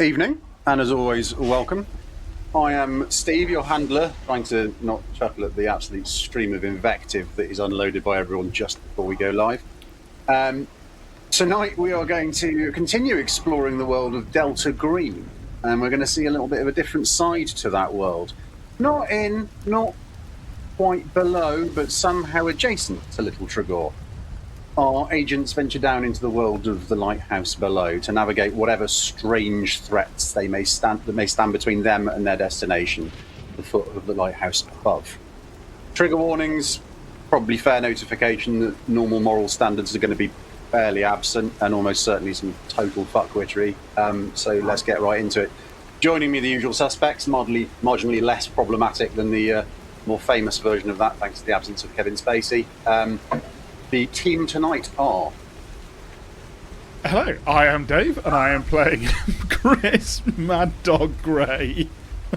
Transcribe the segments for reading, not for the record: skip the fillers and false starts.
Evening, and as always, welcome. I am Steve, your handler, trying to not chuckle at the absolute stream of invective that is unloaded by everyone just before we go live. Tonight we are going to continue exploring the world of Delta Green, and we're going to see a little bit of a different side to that world. Not quite below, but somehow adjacent to Little Tregaw. Our agents venture down into the world of the lighthouse below to navigate whatever strange threats that may stand between them and their destination, the foot of the lighthouse above. Trigger warnings, probably fair notification that normal moral standards are going to be fairly absent, and almost certainly some total fuckwittery. So let's get right into it. Joining me, the usual suspects, marginally less problematic than the more famous version of that, thanks to the absence of Kevin Spacey. The team tonight are... Hello, I am Dave, and I am playing Chris Mad Dog Grey.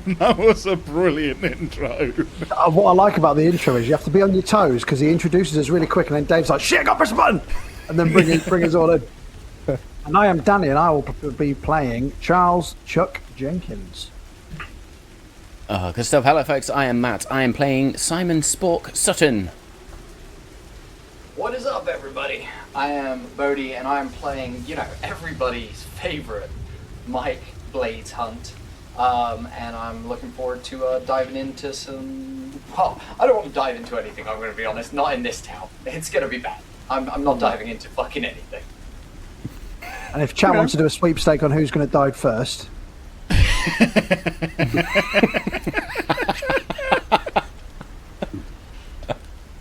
That was a brilliant intro. What I like about the intro is you have to be on your toes, because he introduces us really quick, and then Dave's like, shit, I got press a button! And then bring us all in. And I am Danny, and I will be playing Charles Chuck Jenkins. Good stuff. Hello, folks. I am Matt. I am playing Simon Spork Sutton. What is up, everybody? I am Bodhi, and I am playing, everybody's favorite Mike Blades Hunt. And I'm looking forward to diving into some... Well, I don't want to dive into anything, I'm going to be honest. Not in this town. It's going to be bad. I'm not diving into fucking anything. And if Chat wants to do a sweepstake on who's going to dive first...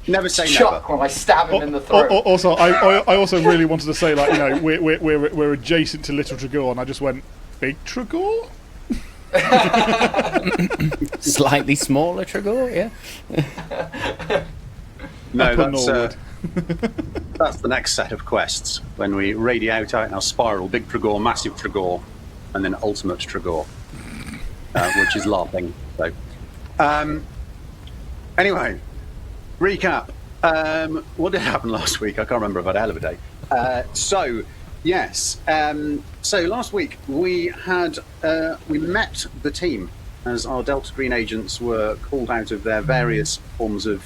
Never say Chuck never. when I stab him in the throat. Also, I also really wanted to say, we're adjacent to Little Tregaw, and I just went, Big Tregaw? Slightly smaller Tregaw, yeah. No, that's the next set of quests, when we radiate out in our spiral, Big Tregaw, Massive Tregaw, and then Ultimate Tregaw, which is laughing. So, anyway... Recap. What did happen last week? I can't remember. I've had a hell of a day. So last week we met the team as our Delta Green agents were called out of their various forms of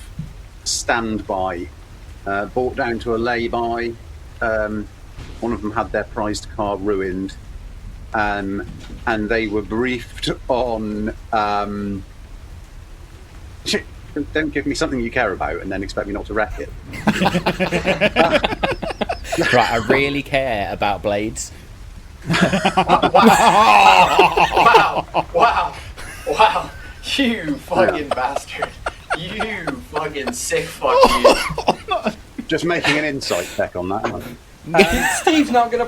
standby, brought down to a lay-by. One of them had their prized car ruined, and they were briefed on... Don't give me something you care about and then expect me not to wreck it. Right, I really care about blades. Wow. You fucking bastard. You fucking sick fuck you. Just making an insight check on that. Steve's gonna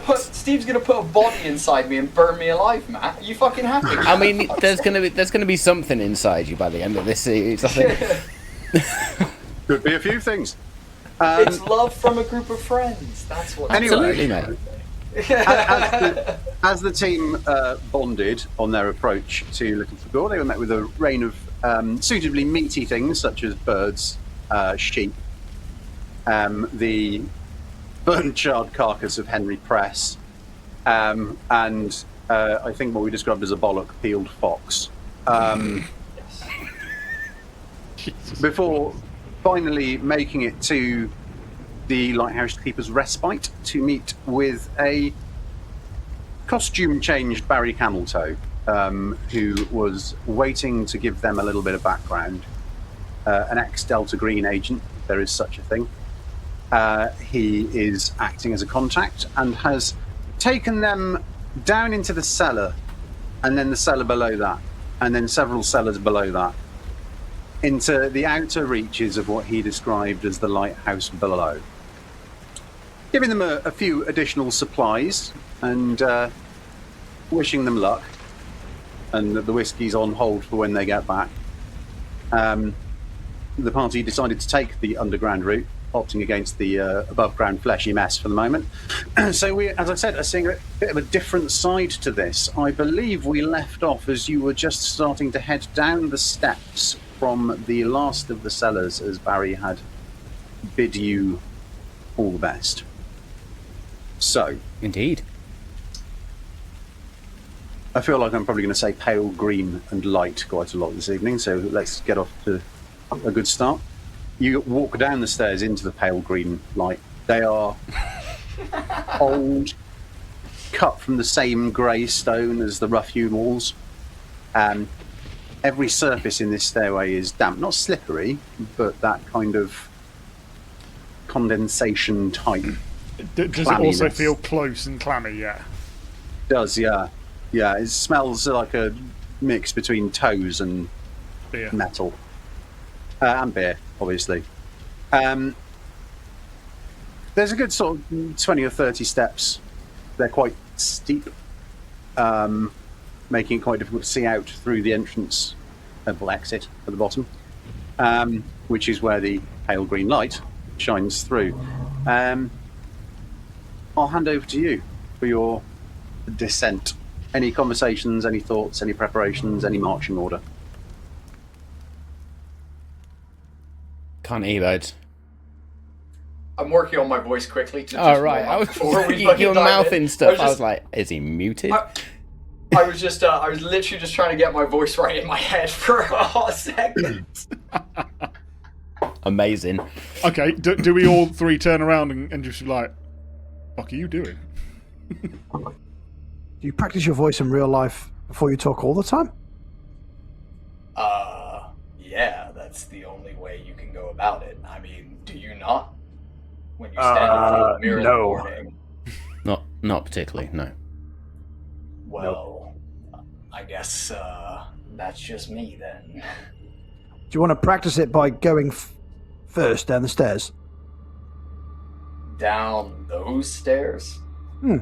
put a body inside me and burn me alive, Matt. Are you fucking happy? I mean, there's gonna be something inside you by the end of this series, I think. Could be a few things. It's love from a group of friends. That's what. Absolutely, mate. As the team bonded on their approach to Little Tregaw, they were met with a rain of suitably meaty things such as birds, sheep, the burnt charred carcass of Henry Press, and I think what we described as a bollock peeled fox. Before finally making it to the Lighthouse Keepers Respite to meet with a costume-changed Barry Cameltoe, who was waiting to give them a little bit of background. An ex-Delta Green agent, if there is such a thing. He is acting as a contact and has taken them down into the cellar, and then the cellar below that, and then several cellars below that, into the outer reaches of what he described as the lighthouse below. Giving them a few additional supplies and wishing them luck, and that the whiskey's on hold for when they get back. The party decided to take the underground route, opting against the above-ground fleshy mess for the moment. So we, as I said, are seeing a bit of a different side to this. I believe we left off as you were just starting to head down the steps from the last of the cellars, as Barry had bid you all the best. So, Indeed. I feel like I'm probably going to say pale green and light quite a lot this evening, so let's get off to a good start. You walk down the stairs into the pale green light. They are old, cut from the same grey stone as the rough hewn walls. Every surface in this stairway is damp, not slippery, but that kind of condensation type. Does it also feel close and clammy? Yeah. Does, yeah. Yeah, it smells like a mix between toes and Beer. metal. And beer, obviously. There's a good sort of 20 or 30 steps. They're quite steep, making it quite difficult to see out through the entrance temple exit at the bottom, which is where the pale green light shines through. I'll hand over to you for your descent. Any conversations, any thoughts, any preparations, any marching order? Can't hear loads. I'm working on my voice quickly to just Oh, right. warm up before we You're fucking dive mouthing in. stuff. I was like, is he muted? I was literally just trying to get my voice right in my head for a hot second. Amazing. Okay, do we all three turn around and just be like, what are you doing? Do you practice your voice in real life before you talk all the time? Yeah, that's the only way you can go about it. I mean, do you not? When you stand in front of the mirror in the morning. Not particularly, no. Well, I guess that's just me then. Do you want to practice it by going first down the stairs? Down those stairs? Hmm.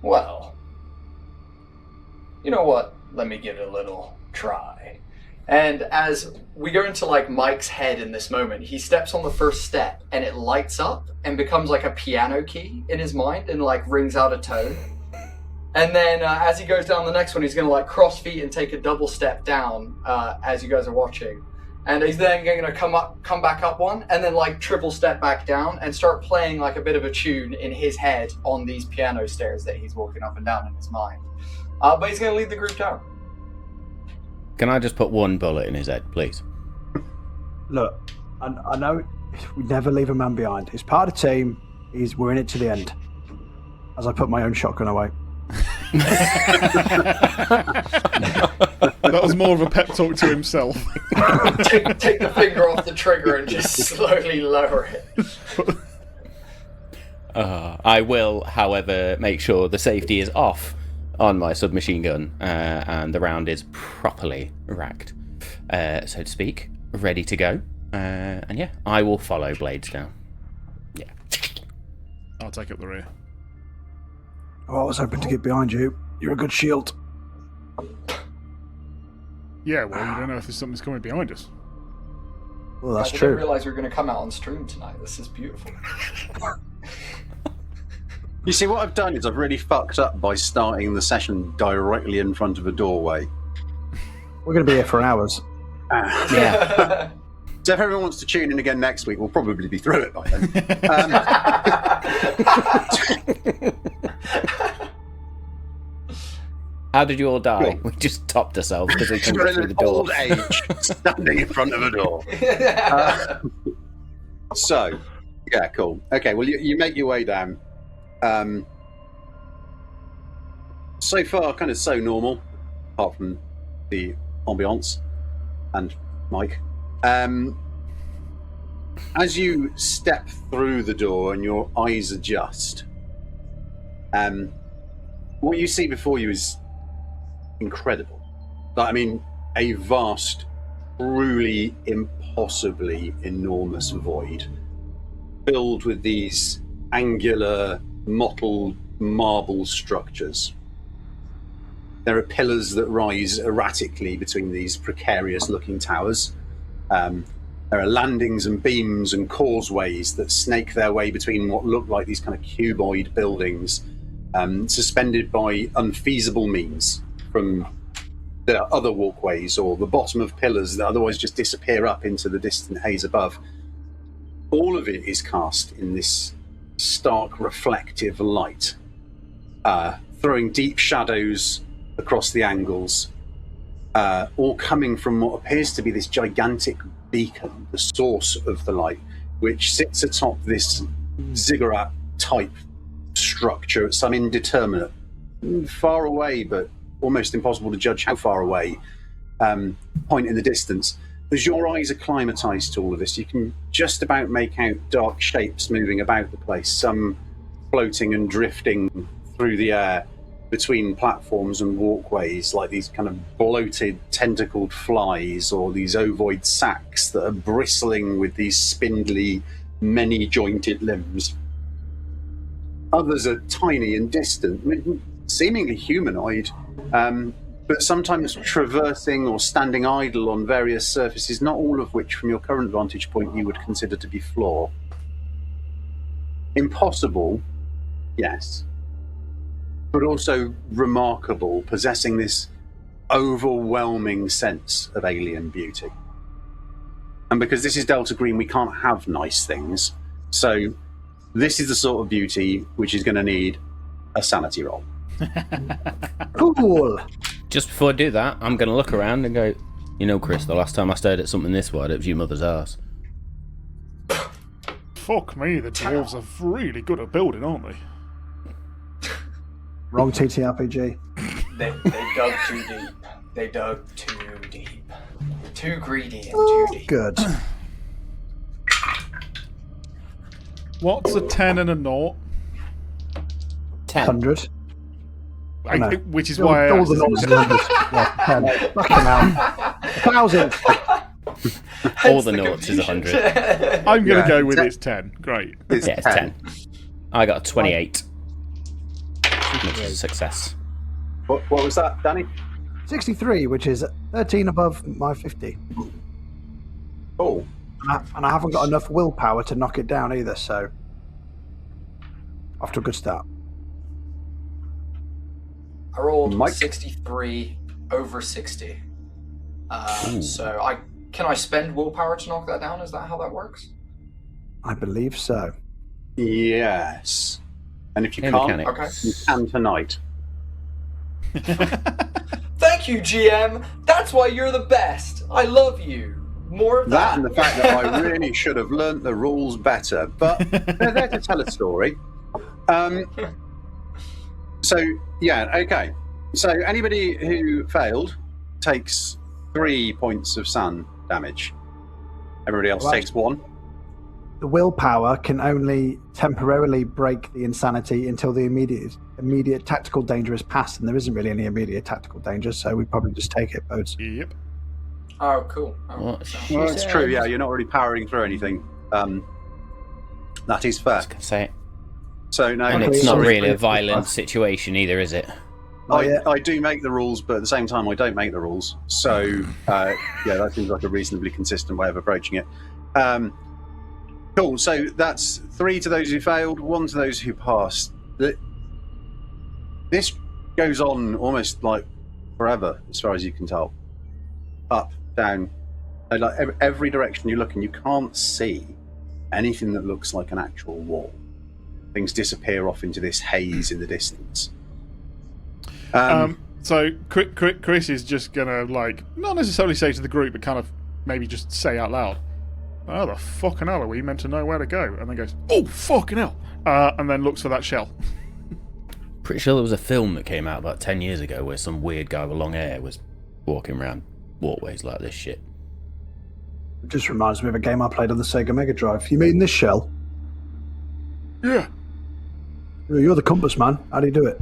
Well, you know what? Let me give it a little try. And as we go into like Mike's head in this moment, he steps on the first step and it lights up and becomes like a piano key in his mind and like rings out a tone. And then as he goes down the next one, he's going to like cross feet and take a double step down as you guys are watching. And he's then going to come back up one and then like triple step back down and start playing like a bit of a tune in his head on these piano stairs that he's walking up and down in his mind. But he's going to lead the group down. Can I just put one bullet in his head, please? Look, I know we never leave a man behind. He's part of the team. We're in it to the end. As I put my own shotgun away. That was more of a pep talk to himself. Take the finger off the trigger and just slowly lower it. I will, however, make sure the safety is off on my submachine gun and the round is properly racked, so to speak, ready to go. And yeah, I will follow Blades down. Yeah. I'll take up the rear. Oh, I was hoping to get behind you. You're a good shield. Yeah, well, you don't know if there's something's coming behind us. Well, that's I true. didn't realize we were going to come out on stream tonight. This is beautiful. You see, what I've done is I've really fucked up by starting the session directly in front of a doorway. We're going to be here for hours. Yeah. So if everyone wants to tune in again next week, we'll probably be through it by then. How did you all die? We just topped ourselves because we couldn't We're get in through the an door. old age, standing in front of a door. So, yeah, cool. Okay, well, you make your way down. So far, kind of so normal, apart from the ambiance and Mike. As you step through the door and your eyes adjust, what you see before you is incredible. I mean, a vast, truly impossibly enormous void filled with these angular, mottled marble structures. There are pillars that rise erratically between these precarious-looking towers. There are landings and beams and causeways that snake their way between what look like these kind of cuboid buildings, suspended by unfeasible means from the other walkways or the bottom of pillars that otherwise just disappear up into the distant haze above. All of it is cast in this stark reflective light throwing deep shadows across the angles, all coming from what appears to be this gigantic beacon, the source of the light, which sits atop this ziggurat-type structure at some indeterminate, far away, but almost impossible to judge how far away, point in the distance. As your eyes acclimatise to all of this, you can just about make out dark shapes moving about the place, some floating and drifting through the air between platforms and walkways, like these kind of bloated, tentacled flies, or these ovoid sacs that are bristling with these spindly, many-jointed limbs. Others are tiny and distant, seemingly humanoid, but sometimes traversing or standing idle on various surfaces, not all of which, from your current vantage point, you would consider to be floor. Impossible, yes, but also remarkable, possessing this overwhelming sense of alien beauty. And because this is Delta Green, we can't have nice things, so this is the sort of beauty which is going to need a sanity roll. Cool. Just before I do that, I'm going to look around and go, you know, Chris, the last time I stared at something this wide, it was your mother's arse. Fuck me, the dwarves are really good at building, aren't they? Wrong TTRPG. They dug too deep. They dug too deep. Too greedy and too deep. Good. What's a 10 and a 0? 10. 100. No. Which is why I all asked. the numbers are numbers. Yeah, 10. Fucking hell. 1,000. All the noughts is 100. I'm going to Yeah, go with 10. it's 10. Great. It's Yeah, it's 10. I got a 28. Which is a success. What was that, Danny? 63, which is 13 above my 50. Oh, And I haven't got enough willpower to knock it down either, so off to a good start. I rolled Mike? 63 over 60. So can I spend willpower to knock that down? Is that how that works? I believe so. yes. And if you Hey, can't, mechanic. Okay. you can tonight. Thank you, GM. That's why you're the best. I love you. More of That that. and the fact that I really should have learnt the rules better, but they're there to tell a story. So, yeah, okay. So anybody who failed takes 3 points of sun damage. Everybody else Right. takes 1. The willpower can only temporarily break the insanity until the immediate tactical danger is past, and there isn't really any immediate tactical danger, so we probably just take it, Bodes. Yep. Oh, cool. Oh, What? so- Well, that's true, yeah. You're not really powering through anything. That is fair. I was going to say. So, no, And Okay, it's not sorry. really a violent situation either, is it? Oh, yeah. I do make the rules, but at the same time, I don't make the rules. So, yeah, that seems like a reasonably consistent way of approaching it. Cool. So that's 3 to those who failed, 1 to those who passed. This goes on almost like forever, as far as you can tell. Up, down, and like every direction you look in, you can't see anything that looks like an actual wall. Things disappear off into this haze in the distance. So Chris is just going to, like, not necessarily say to the group, but kind of maybe just say out loud, "How the fucking hell are we meant to know where to go?" And then goes, "Oh, fucking hell!" And then looks for that shell. Pretty sure there was a film that came out about 10 years ago where some weird guy with long hair was walking around walkways like this shit. It just reminds me of a game I played on the Sega Mega Drive. You mean this shell? Yeah. You're the compass man. How do you do it?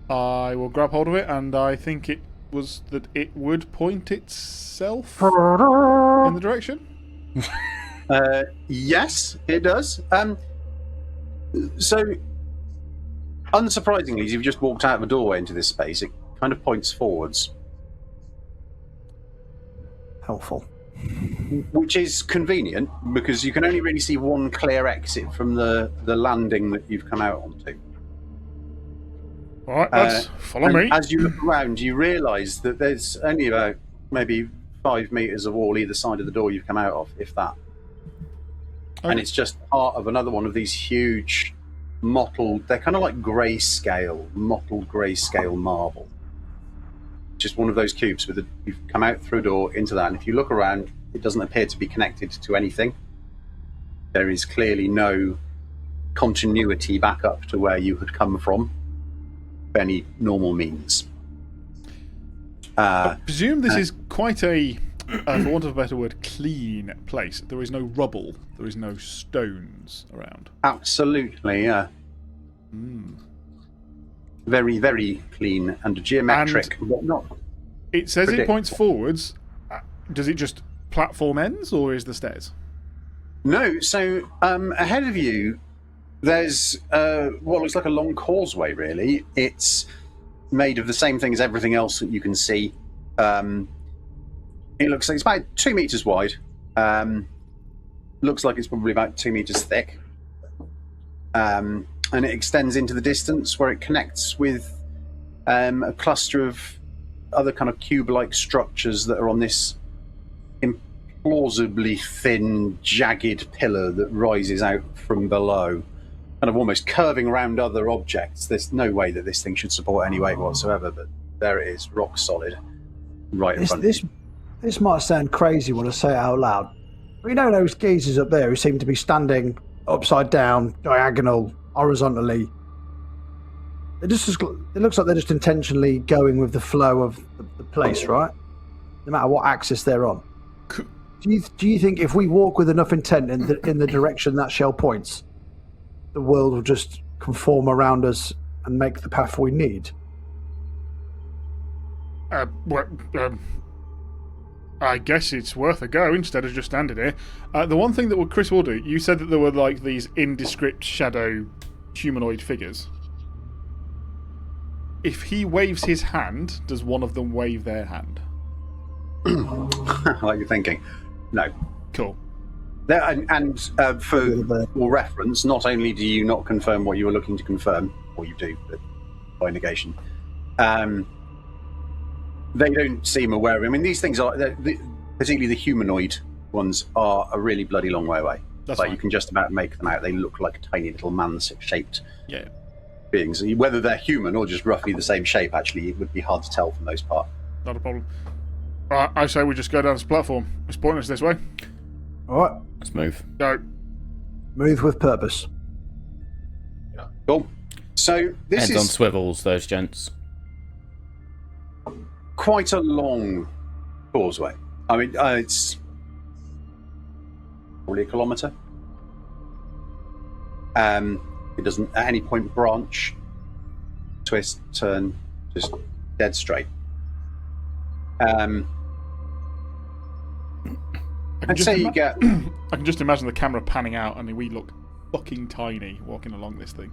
I will grab hold of it, and I think it was that it would point itself in the direction. Yes, it does. So, unsurprisingly, as you've just walked out of a doorway into this space, it kind of points forwards, Helpful. which is convenient because you can only really see one clear exit from the landing that you've come out onto. All right, lads, follow And me. as you look around, you realise that there's only about maybe 5 metres of wall either side of the door you've come out of, if that. Okay. And it's just part of another one of these huge mottled. They're kind of like grayscale, mottled grayscale marble. Just one of those cubes with you've come out through a door into that, and if you look around, it doesn't appear to be connected to anything. There is clearly no continuity back up to where you had come from by any normal means. I presume this is quite a, for want of a better word, clean place. There is no rubble. There is no stones around. Absolutely, yeah. Very, very clean and geometric. But not it says it points forwards. Does it just platform ends, or is there stairs? No, so ahead of you, there's what looks like a long causeway, really. It's made of the same thing as everything else that you can see. It looks like it's about 2 meters wide. Looks like it's probably about 2 meters thick. And it extends into the distance where it connects with a cluster of other kind of cube-like structures that are on this implausibly thin, jagged pillar that rises out from below, kind of almost curving around other objects. There's no way that this thing should support any weight whatsoever, but there it is, rock solid, right in front of you. This might sound crazy when I say it out loud. But you know those geezers up there who seem to be standing upside down, diagonal, horizontally? It looks like they're just intentionally going with the flow of the place, right? No matter what axis they're on. Do you think if we walk with enough intent in the direction that shell points, the world will just conform around us and make the path we need? I guess it's worth a go instead of just standing here. The one thing that Chris will do, you said that there were like these indescript shadow humanoid figures. If he waves his hand, does one of them wave their hand? Like you're thinking. No. Cool. For reference, not only do you not confirm what you were looking to confirm, or you do, but by negation, they don't seem aware of it. I mean, these things are, particularly the humanoid ones, are a really bloody long way away. That's like fine. You can just about make them out. They look like tiny little man-shaped Yeah. beings. Whether they're human or just roughly the same shape, actually, it would be hard to tell for the most part. Not a problem. Alright, I say we just go down this platform. It's pointless this way. All right, Let's move. Go. move with purpose. Cool. So this Heads on is swivels, those gents. quite a long causeway. I mean, it's probably a kilometre. It doesn't at any point branch, twist, turn, just dead straight. I'd say you get. I can just imagine the camera panning out and we look fucking tiny walking along this thing.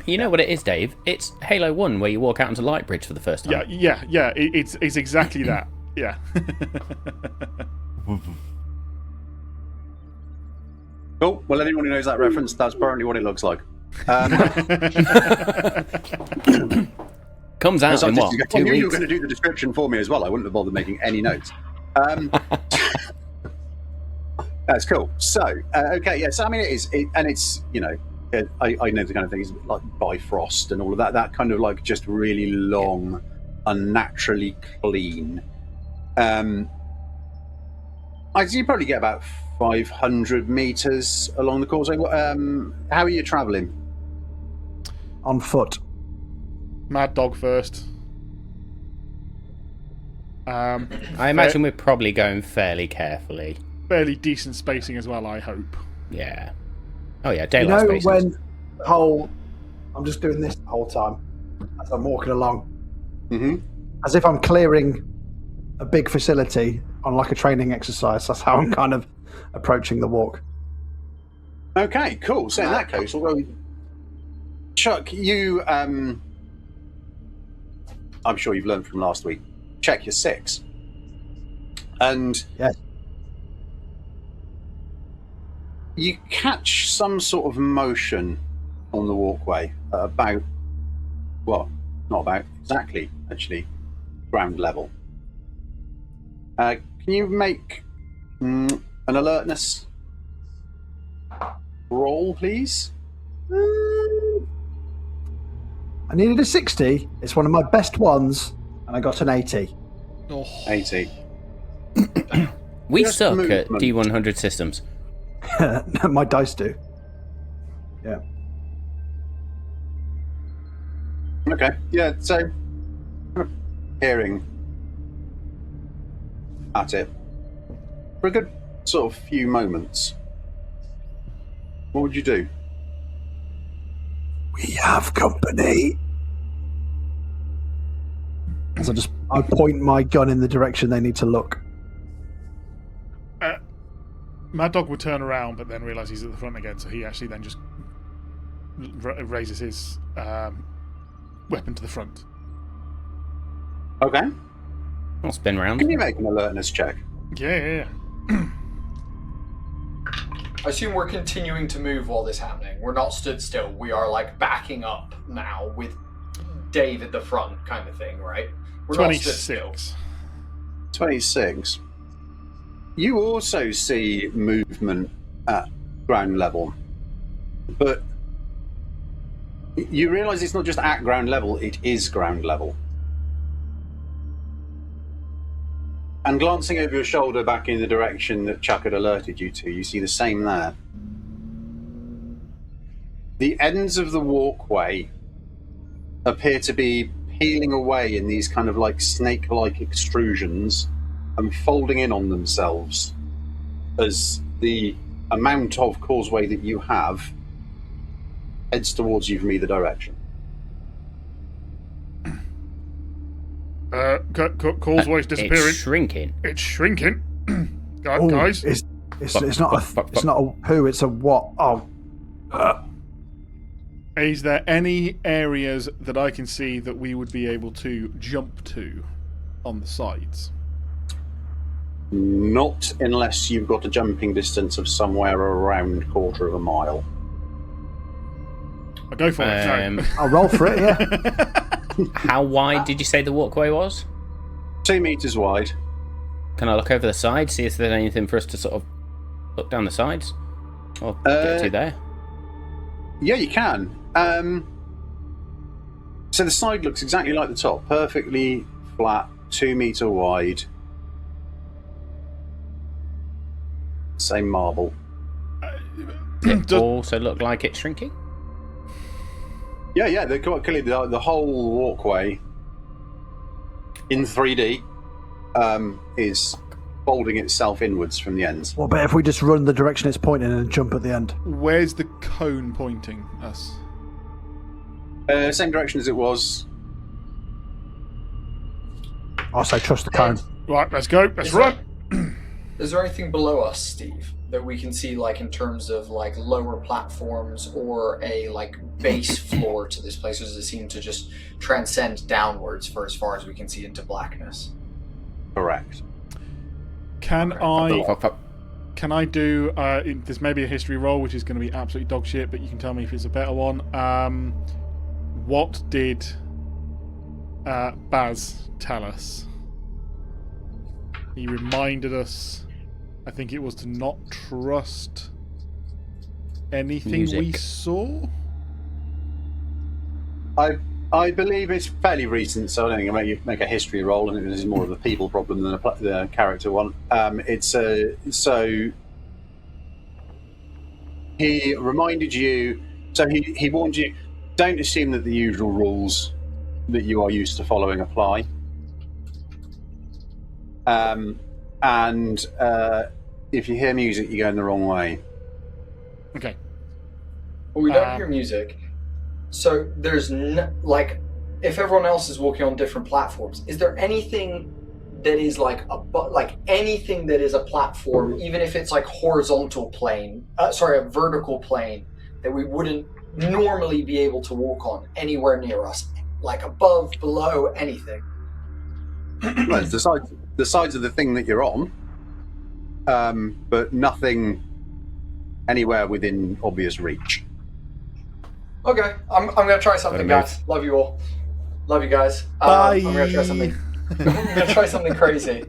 You know what it is, Dave? It's Halo 1 where you walk out onto Lightbridge for the first time. Yeah. It's exactly that. Yeah. Cool. Well, anyone who knows that reference, that's apparently what it looks like. Comes out in what? I 2 knew you were weeks? going to do the description for me as well. I wouldn't have bothered making any notes. That's cool. So, okay, yeah. So, I mean, it's you know, I know the kind of thing is like Bifrost and all of that. That kind of like just really long, unnaturally clean. You probably get about 500 meters along the causeway. How are you traveling? On foot. Mad Dog first. I imagine we're probably going fairly carefully. Fairly decent spacing as well, I hope. Yeah. Oh yeah, You daylight know spaces. when the whole... I'm just doing this the whole time as I'm walking along. Mm-hmm. As if I'm clearing a big facility on like a training exercise. That's how I'm kind of approaching the walk. Okay, cool. So in that case, although Chuck, you, I'm sure you've learned from last week. Check your 6, and Yes. you catch some sort of motion on the walkway at about, well, not about, exactly, actually, ground level. Can you make an alertness roll, please? I needed a 60. It's one of my best ones, and I got an 80. Oh. 80. We Just suck movement. at D100 systems. My dice do. Yeah. Okay. Yeah. So, kind of peering at it for a good sort of few moments. What would you do? We have company. As I point my gun in the direction they need to look. Mad Dog would turn around, but then realise he's at the front again, so he actually then just raises his weapon to the front. Okay. I'll spin round. Can you make an alertness check? Yeah. I assume we're continuing to move while this is happening. We're not stood still. We are like backing up now with Dave at the front, kind of thing, right? We're not stood still. 26. 26. You also see movement at ground level, but you realise it's not just at ground level, it is ground level. And glancing over your shoulder back in the direction that Chuck had alerted you to, you see the same there. The ends of the walkway appear to be peeling away in these kind of like snake-like extrusions and folding in on themselves as the amount of causeway that you have heads towards you from either direction. Causeway's disappearing. It's shrinking. It's shrinking. Oh, Guys, it's not a who, it's a what. Oh. is there any areas that I can see that we would be able to jump to on the sides? Not unless you've got a jumping distance of somewhere around quarter of a mile. I'll go for it. No. I'll roll for it, yeah. How wide did you say the walkway was? 2 meters wide. Can I look over the side, see if there's anything for us to sort of look down the sides? Or get to there? Yeah, you can. So the side looks exactly like the top. Perfectly flat, 2 meter wide. Same marble. Does it also look like it's shrinking? Yeah, they're quite clearly the whole walkway in 3D is folding itself inwards from the ends. Well, but if we just run the direction it's pointing and jump at the end? Where's the cone pointing us? Same direction as it was. I'll say trust the cone. Right, let's go. Let's run. Is there anything below us, Steve, that we can see, like in terms of like lower platforms or a like base floor to this place? Or does it seem to just transcend downwards for as far as we can see into blackness? Correct. Can Fuck. I do? There's maybe a history roll, which is going to be absolutely dog shit, but you can tell me if it's a better one. What did Baz tell us? He reminded us, I think it was to not trust anything we Music. saw. I believe it's fairly recent, so I don't think I make a history roll, and this is more of a people problem than the character one. So he reminded you. So he warned you. Don't assume that the usual rules that you are used to following apply. And if you hear music, you're going the wrong way. Okay. Well, we don't hear music. So there's like, if everyone else is walking on different platforms, is there anything that is like anything that is a platform, even if it's like horizontal plane, a vertical plane that we wouldn't normally be able to walk on anywhere near us, like above, below, anything? Well, it's the sides of the thing that you're on, but nothing anywhere within obvious reach. Okay, I'm gonna try something, guys. Love you all. Love you guys. Bye. I'm gonna try something. I'm gonna try something crazy.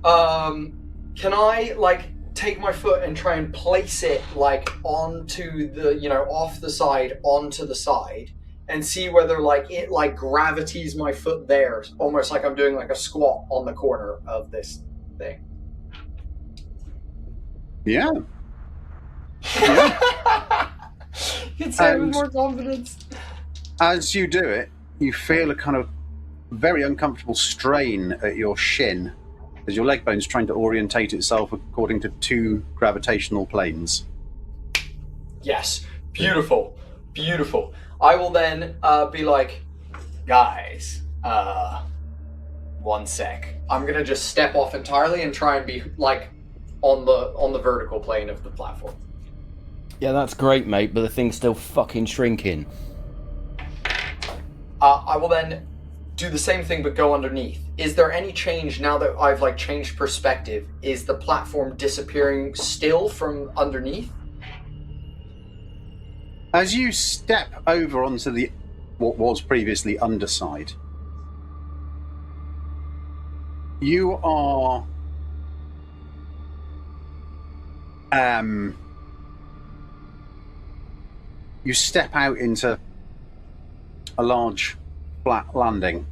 Can I like take my foot and try and place it like onto the, off the side onto the side, and see whether like it like gravities my foot there, almost like I'm doing like a squat on the corner of this thing. Yeah. You'd say it with more confidence. As you do it, you feel a kind of very uncomfortable strain at your shin as your leg bone's trying to orientate itself according to 2 gravitational planes. Yes, beautiful, beautiful. I will then be like, guys, 1 sec. I'm gonna just step off entirely and try and be like on the vertical plane of the platform. Yeah, that's great, mate, but the thing's still fucking shrinking. I will then do the same thing but go underneath. Is there any change now that I've like changed perspective? Is the platform disappearing still from underneath? As you step over onto the what was previously underside, you are you step out into a large flat landing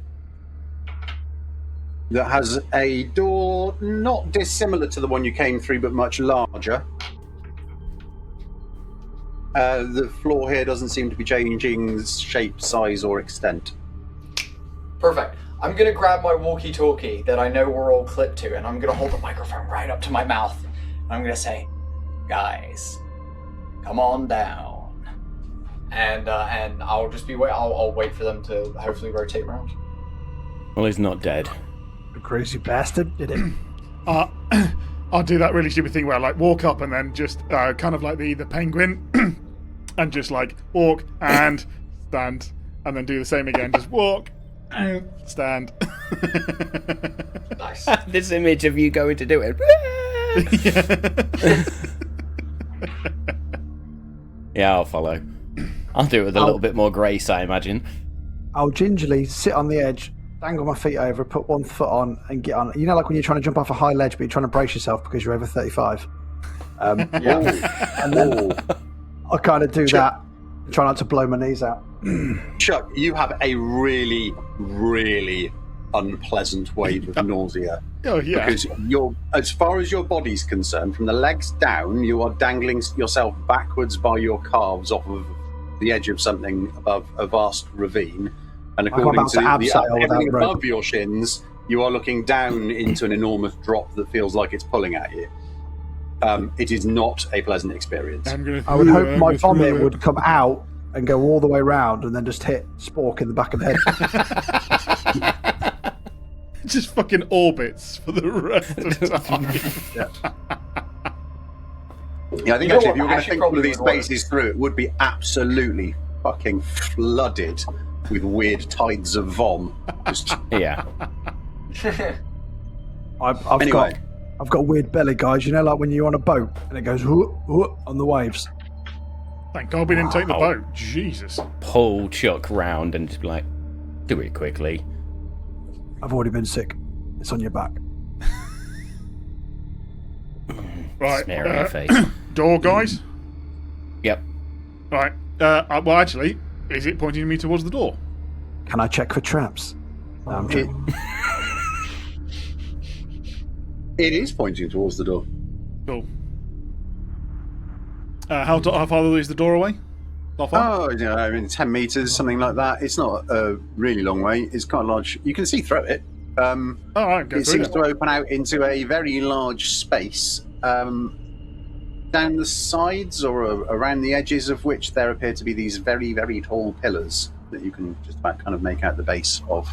that has a door not dissimilar to the one you came through, but much larger. The floor here doesn't seem to be changing shape, size, or extent. Perfect. I'm going to grab my walkie-talkie that I know we're all clipped to, and I'm going to hold the microphone right up to my mouth. And I'm going to say, guys, come on down. And I'll just be I'll wait for them to hopefully rotate around. Well, he's not dead. The crazy bastard did it. I'll do that really stupid thing where I like walk up and then just kind of like the penguin and just like walk and stand and then do the same again. Just walk and stand. Nice. This image of you going to do it. Yeah, I'll follow. I'll do it with a little bit more grace, I imagine. I'll gingerly sit on the edge, dangle my feet over, put one foot on, and get on. You know, like when you're trying to jump off a high ledge, but you're trying to brace yourself because you're over 35. Yeah. And then I'll kind of do that, try not to blow my knees out. Chuck, you have a really, really unpleasant wave of nausea. Oh, yeah. Because as far as your body's concerned, from the legs down, you are dangling yourself backwards by your calves off of the edge of something above a vast ravine. And according to everything above your shins, you are looking down into an enormous drop that feels like it's pulling at you. It is not a pleasant experience. I would hope my vomit would come out and go all the way round and then just hit Spork in the back of the head. Just fucking orbits for the rest of the time. Yeah, I think actually, if you're going to think all of these bases through, it would be absolutely fucking flooded with weird tides of vom. Just... Yeah. I've got weird belly, guys. You know, like when you're on a boat and it goes whoop, whoop, on the waves. Thank God we didn't take the boat. Jesus. Pull Chuck round and just be like, do it quickly. I've already been sick. It's on your back. Right. Smear on your face. Door, guys? Yep. Right. Well, actually, is it pointing me towards the door? Can I check for traps? No, I'm joking. It is pointing towards the door. Cool. How far is the door away? How far? Oh, yeah, I mean, 10 metres, something like that. It's not a really long way. It's quite large. You can see through it. All right, it seems to open out into a very large space. Down the sides or around the edges of which there appear to be these very, very tall pillars that you can just about kind of make out the base of.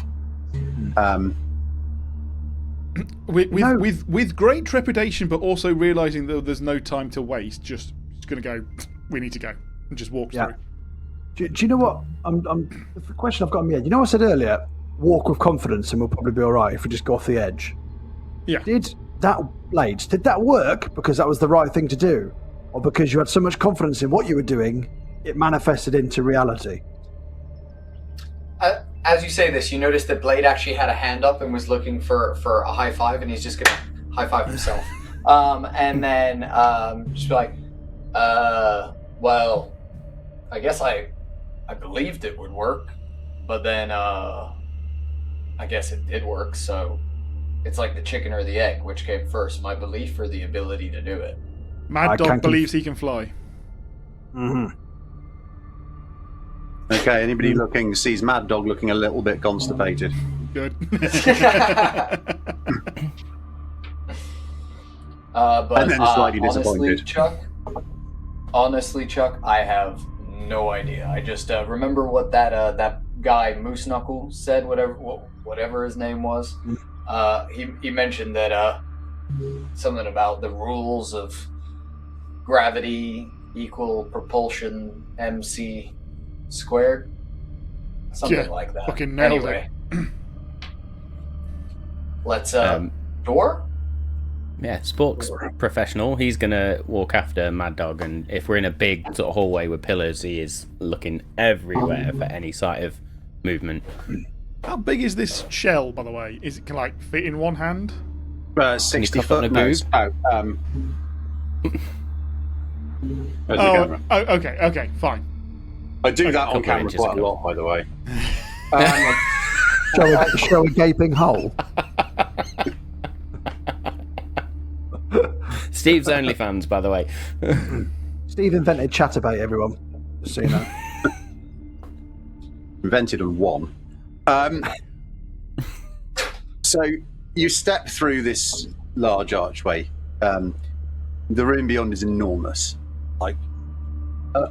With great trepidation, but also realising that there's no time to waste, just going to go, we need to go, and just walk through. Do you know what? The question I've got in my head, you know what I said earlier? Walk with confidence and we'll probably be all right if we just go off the edge. Yeah. Did that work because that was the right thing to do? Or because you had so much confidence in what you were doing, it manifested into reality? As you say this, you notice that Blade actually had a hand up and was looking for a high five, and he's just going to high five himself. And then just be like, well, I guess I I believed it would work, but then I guess it did work, so it's like the chicken or the egg, which came first, my belief or the ability to do it? Mad Dog believes he can fly. Mm-hmm. Okay, anybody sees Mad Dog looking a little bit constipated. Good. But And then slightly disappointed. Honestly, Chuck, I have no idea. I just remember what that guy Moose Knuckle said. Whatever his name was. He mentioned that something about the rules of gravity equal propulsion mc squared, something like that. Fucking nailed anyway, let's door. Yeah, Spork's professional. He's gonna walk after Mad Dog, and if we're in a big sort of hallway with pillars, he is looking everywhere for any sight of movement. How big is this shell, by the way? Is it can like fit in one hand? 60 cup it in foot. a No, it's boob? where's the camera? Okay, fine. I do that on couple camera inches quite a ago. lot, by the way. Show a gaping hole. Steve's OnlyFans, by the way. Steve invented Chatterbait, everyone. Just so you know. Invented and won. So you step through this large archway. The room beyond is enormous, like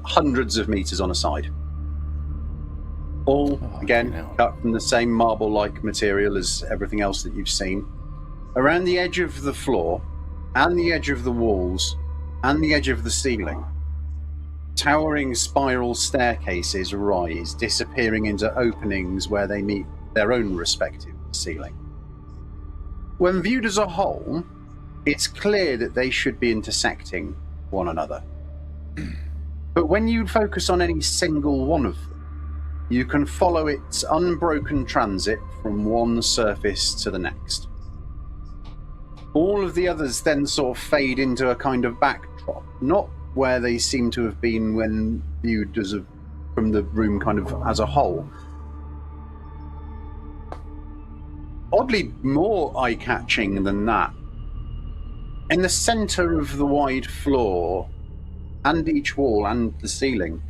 hundreds of meters on a side. All, again, cut from the same marble-like material as everything else that you've seen. Around the edge of the floor, and the edge of the walls, and the edge of the ceiling, towering spiral staircases rise, disappearing into openings where they meet their own respective ceiling. When viewed as a whole, it's clear that they should be intersecting one another. But when you focus on any single one of them, you can follow its unbroken transit from one surface to the next. All of the others then sort of fade into a kind of backdrop, not where they seem to have been when viewed from the room kind of as a whole. Oddly more eye-catching than that. In the centre of the wide floor, and each wall and the ceiling,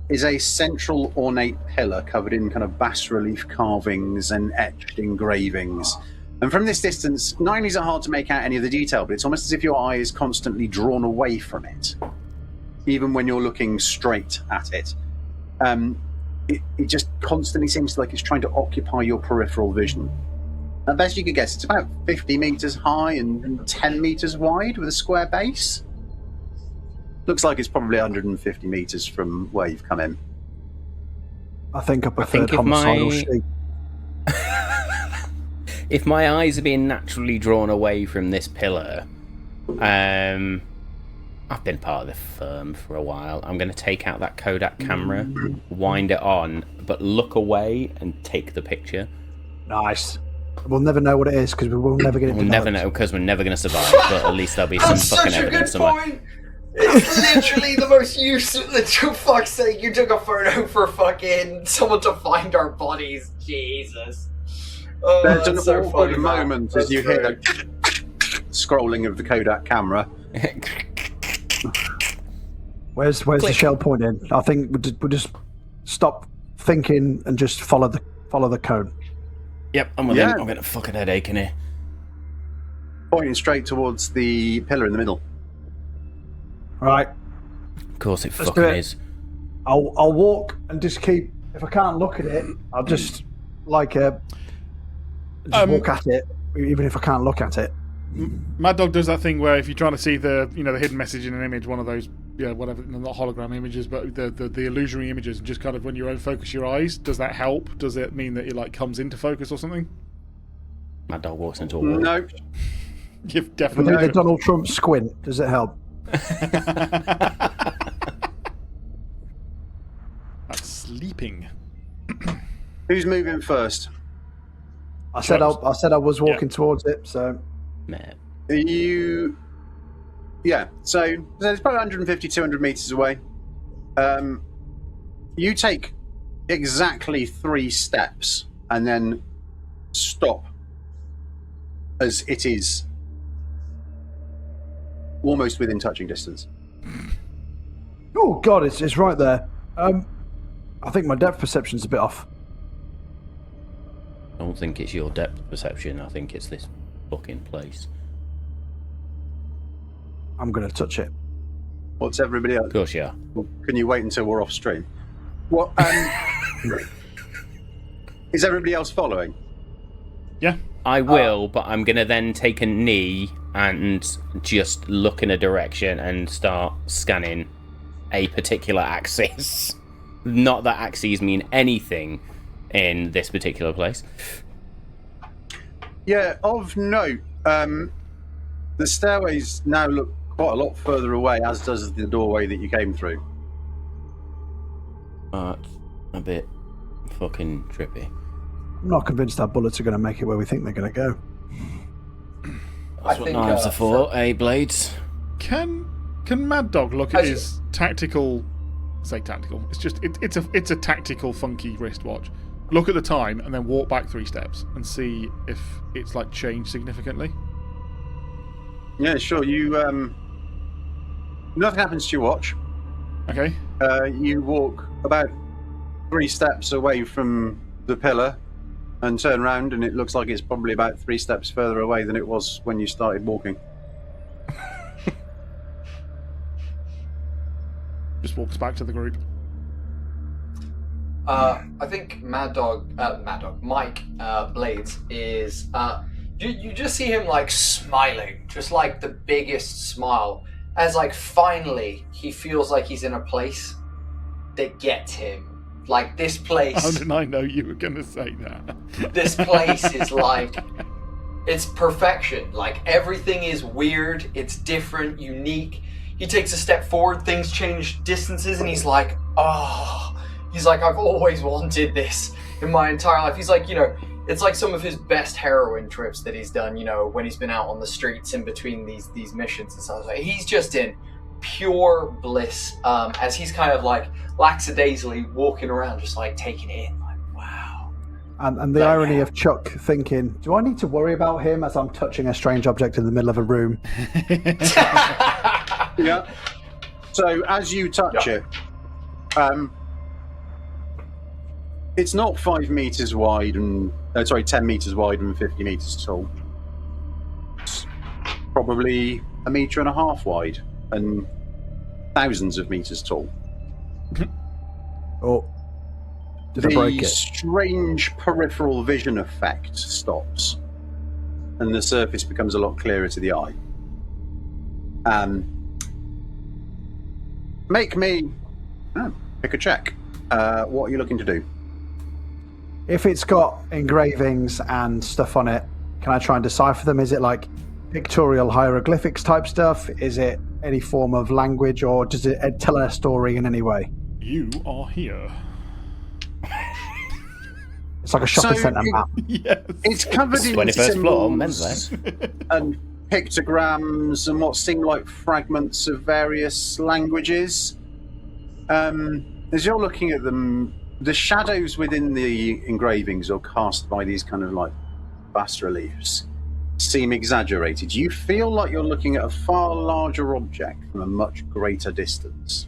is a central ornate pillar covered in kind of bas-relief carvings and etched engravings. And from this distance, not only is it hard to make out any of the detail, but it's almost as if your eye is constantly drawn away from it, even when you're looking straight at it. It just constantly seems like it's trying to occupy your peripheral vision. At best you could guess, it's about 50 meters high and 10 meters wide with a square base. Looks like it's probably 150 meters from where you've come in. I think I think preferred if homicidal my- sheep. If my eyes are being naturally drawn away from this pillar, I've been part of the firm for a while. I'm going to take out that Kodak camera, wind it on, but look away and take the picture. Nice. We'll never know what it is because we will never get it. We'll never developed. know because we're never going to survive, but at least there'll be some That's fucking such a good evidence somewhere. point. It's literally the most useless. For fuck's sake, you took a photo for fucking someone to find our bodies. Jesus. Oh, There's an that's so awkward funny, man. moment That's as you hear the scrolling of the Kodak camera. Where's the shell pointing? I think we'll just stop thinking and just follow the cone. Yep, I'm with Yeah. him. I'm getting a fucking headache in here. Pointing straight towards the pillar in the middle. Right. Of course it Let's fucking do it. is. I'll walk and just keep. If I can't look at it, I'll just walk at it, even if I can't look at it. Mad Dog does that thing where if you're trying to see the the hidden message in an image, one of those whatever, not hologram images, but the illusory images, and just kind of when you unfocus your eyes, does that help? Does it mean that it like comes into focus or something? Mad Dog walks into a wall. No. You've If I definitely. do the Donald Trump squint, does it help? That's sleeping. Who's moving first? I said I was walking towards it, so Man. You... Yeah, so it's probably 150, 200 meters away. You take exactly 3 steps and then stop as it is almost within touching distance. Oh God, it's right there. I think my depth perception's a bit off. I don't think it's your depth perception. I think it's this fucking place. I'm going to touch it. What's everybody else? Of course you are. Well, can you wait until we're off stream? What? Is everybody else following? Yeah. I will, but I'm going to then take a knee and just look in a direction and start scanning a particular axis. Not that axes mean anything in this particular place. Yeah, of note, the stairways now look quite a lot further away, as does the doorway that you came through. That's a bit fucking trippy. I'm not convinced our bullets are going to make it where we think they're going to go. That's what knives are for, blades? Can Mad Dog look at his tactical? Say tactical. It's just it's a tactical funky wristwatch. Look at the time and then walk back 3 steps and see if it's like changed significantly. Yeah, sure. You nothing happens to your watch. Okay. You walk about 3 steps away from the pillar and turn around, and it looks like it's probably about 3 steps further away than it was when you started walking. Just walks back to the group. I think Mike Blades is. You just see him like smiling, just like the biggest smile, as like finally he feels like he's in a place that gets him. Like this place. How did I know you were going to say that? This place is like, it's perfection. Like everything is weird, it's different, unique. He takes a step forward, things change distances, and he's like, oh. He's like, I've always wanted this in my entire life. He's like, it's like some of his best heroin trips that he's done, when he's been out on the streets in between these missions and stuff. Like, he's just in pure bliss as he's kind of like lackadaisically walking around, just like taking it in, like, wow. And the irony of Chuck thinking, do I need to worry about him as I'm touching a strange object in the middle of a room? Yeah. So as you touch it, it's not 5 meters wide and 10 meters wide and 50 meters tall. It's probably 1.5 meters wide and thousands of meters tall. Oh, did I break The it? strange peripheral vision effect stops, and the surface becomes a lot clearer to the eye. Make me pick a check. What are you looking to do? If it's got engravings and stuff on it, can I try and decipher them? Is it like pictorial hieroglyphics type stuff? Is it any form of language, or does it tell a story in any way? You are here. It's like a shopping centre map. Yes. It's covered in 21st floor, symbols men's and pictograms and what seem like fragments of various languages. As you're looking at them, the shadows within the engravings or cast by these kind of like bas reliefs seem exaggerated. You feel like you're looking at a far larger object from a much greater distance.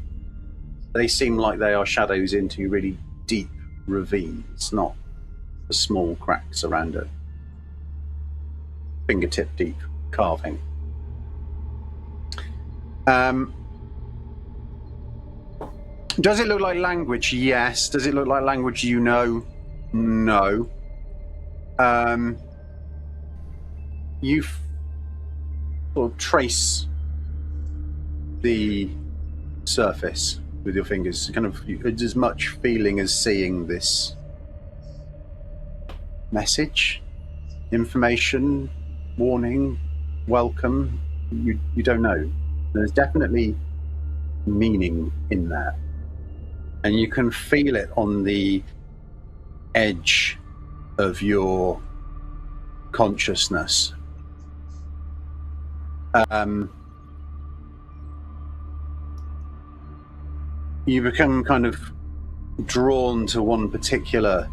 They seem like they are shadows into really deep ravines, not the small cracks around a fingertip deep carving. Does it look like language? Yes. Does it look like language you know? No. You sort of trace the surface with your fingers, kind of as much feeling as seeing this message, information, warning, welcome. You don't know. There's definitely meaning in there. And you can feel it on the edge of your consciousness. You become kind of drawn to one particular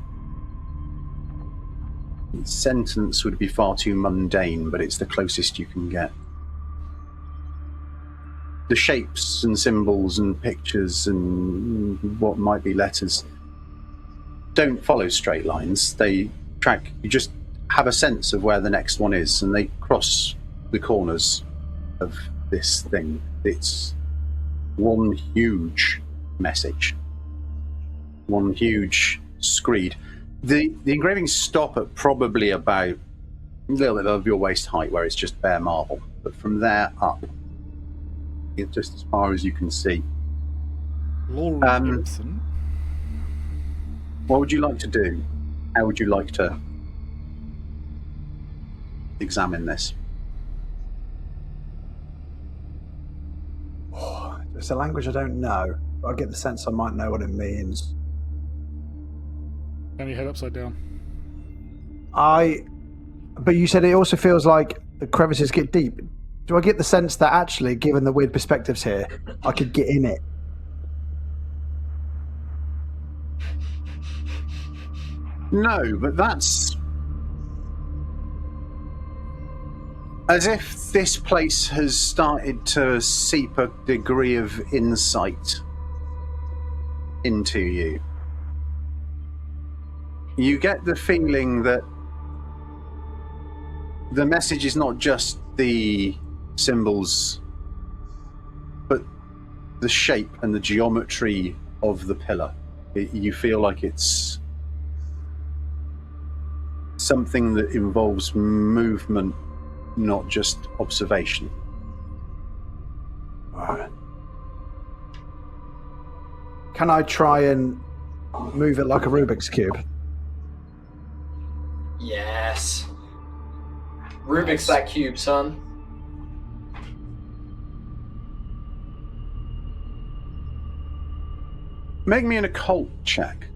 sentence would be far too mundane, but it's the closest you can get. The shapes and symbols and pictures and what might be letters don't follow straight lines. They track. You just have a sense of where the next one is, and they cross the corners of this thing. It's one huge message, one huge screed. The engravings stop at probably about a little bit above your waist height, where it's just bare marble. But from there up, it's just as far as you can see. Laurel Gibson. What would you like to do? How would you like to examine this? It's a language I don't know, but I get the sense I might know what it means. And your head upside down. But you said it also feels like the crevices get deep. Do I get the sense that actually, given the weird perspectives here, I could get in it? No, but that's as if this place has started to seep a degree of insight into you. You get the feeling that the message is not just the symbols, but the shape and the geometry of the pillar. You feel like it's something that involves movement, not just observation. Right. Can I try and move it like a Rubik's Cube? Yes. Rubik's that cube, son. Make me an occult check.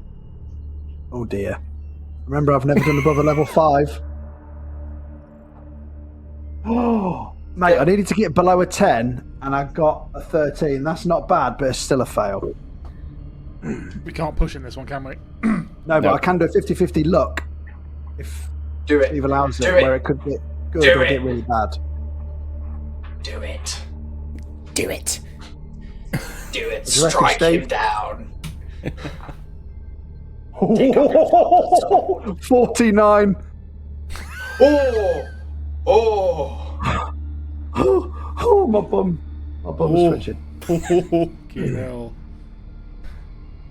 Oh dear. Remember, I've never done above a level 5. Oh, mate, I needed to get below a 10, and I got a 13. That's not bad, but it's still a fail. We can't push in this one, can we? No, but I can do a 50-50 luck. If Do it. Steve allows it, Do it. where it could get good Do or it. get really bad. Do it. Do it. Do it. Would you reckon, Strike him Steve? down. 49. Oh! Oh! Oh, my bum. My bum's twitching. Fucking hell.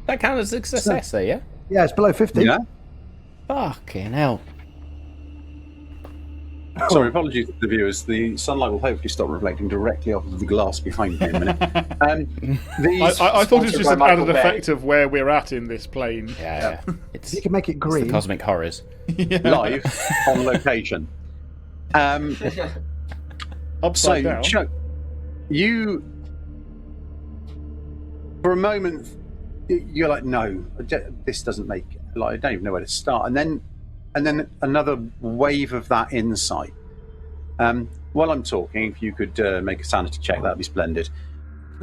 That counts as a success, though, yeah? Yeah, it's below 50. Yeah. Fucking hell. Sorry, apologies to the viewers. The sunlight will hopefully stop reflecting directly off of the glass behind me in a minute. I thought it was Sponsored just by an Michael added Bay. effect of where we're at in this plane. Yeah. It's, You can make it it's green. the cosmic horrors. live on location. Upside So, down. Chuck, you, for a moment, you're like, no, this doesn't make, like, I don't even know where to start. And then another wave of that insight. While I'm talking, if you could make a sanity check, that'd be splendid.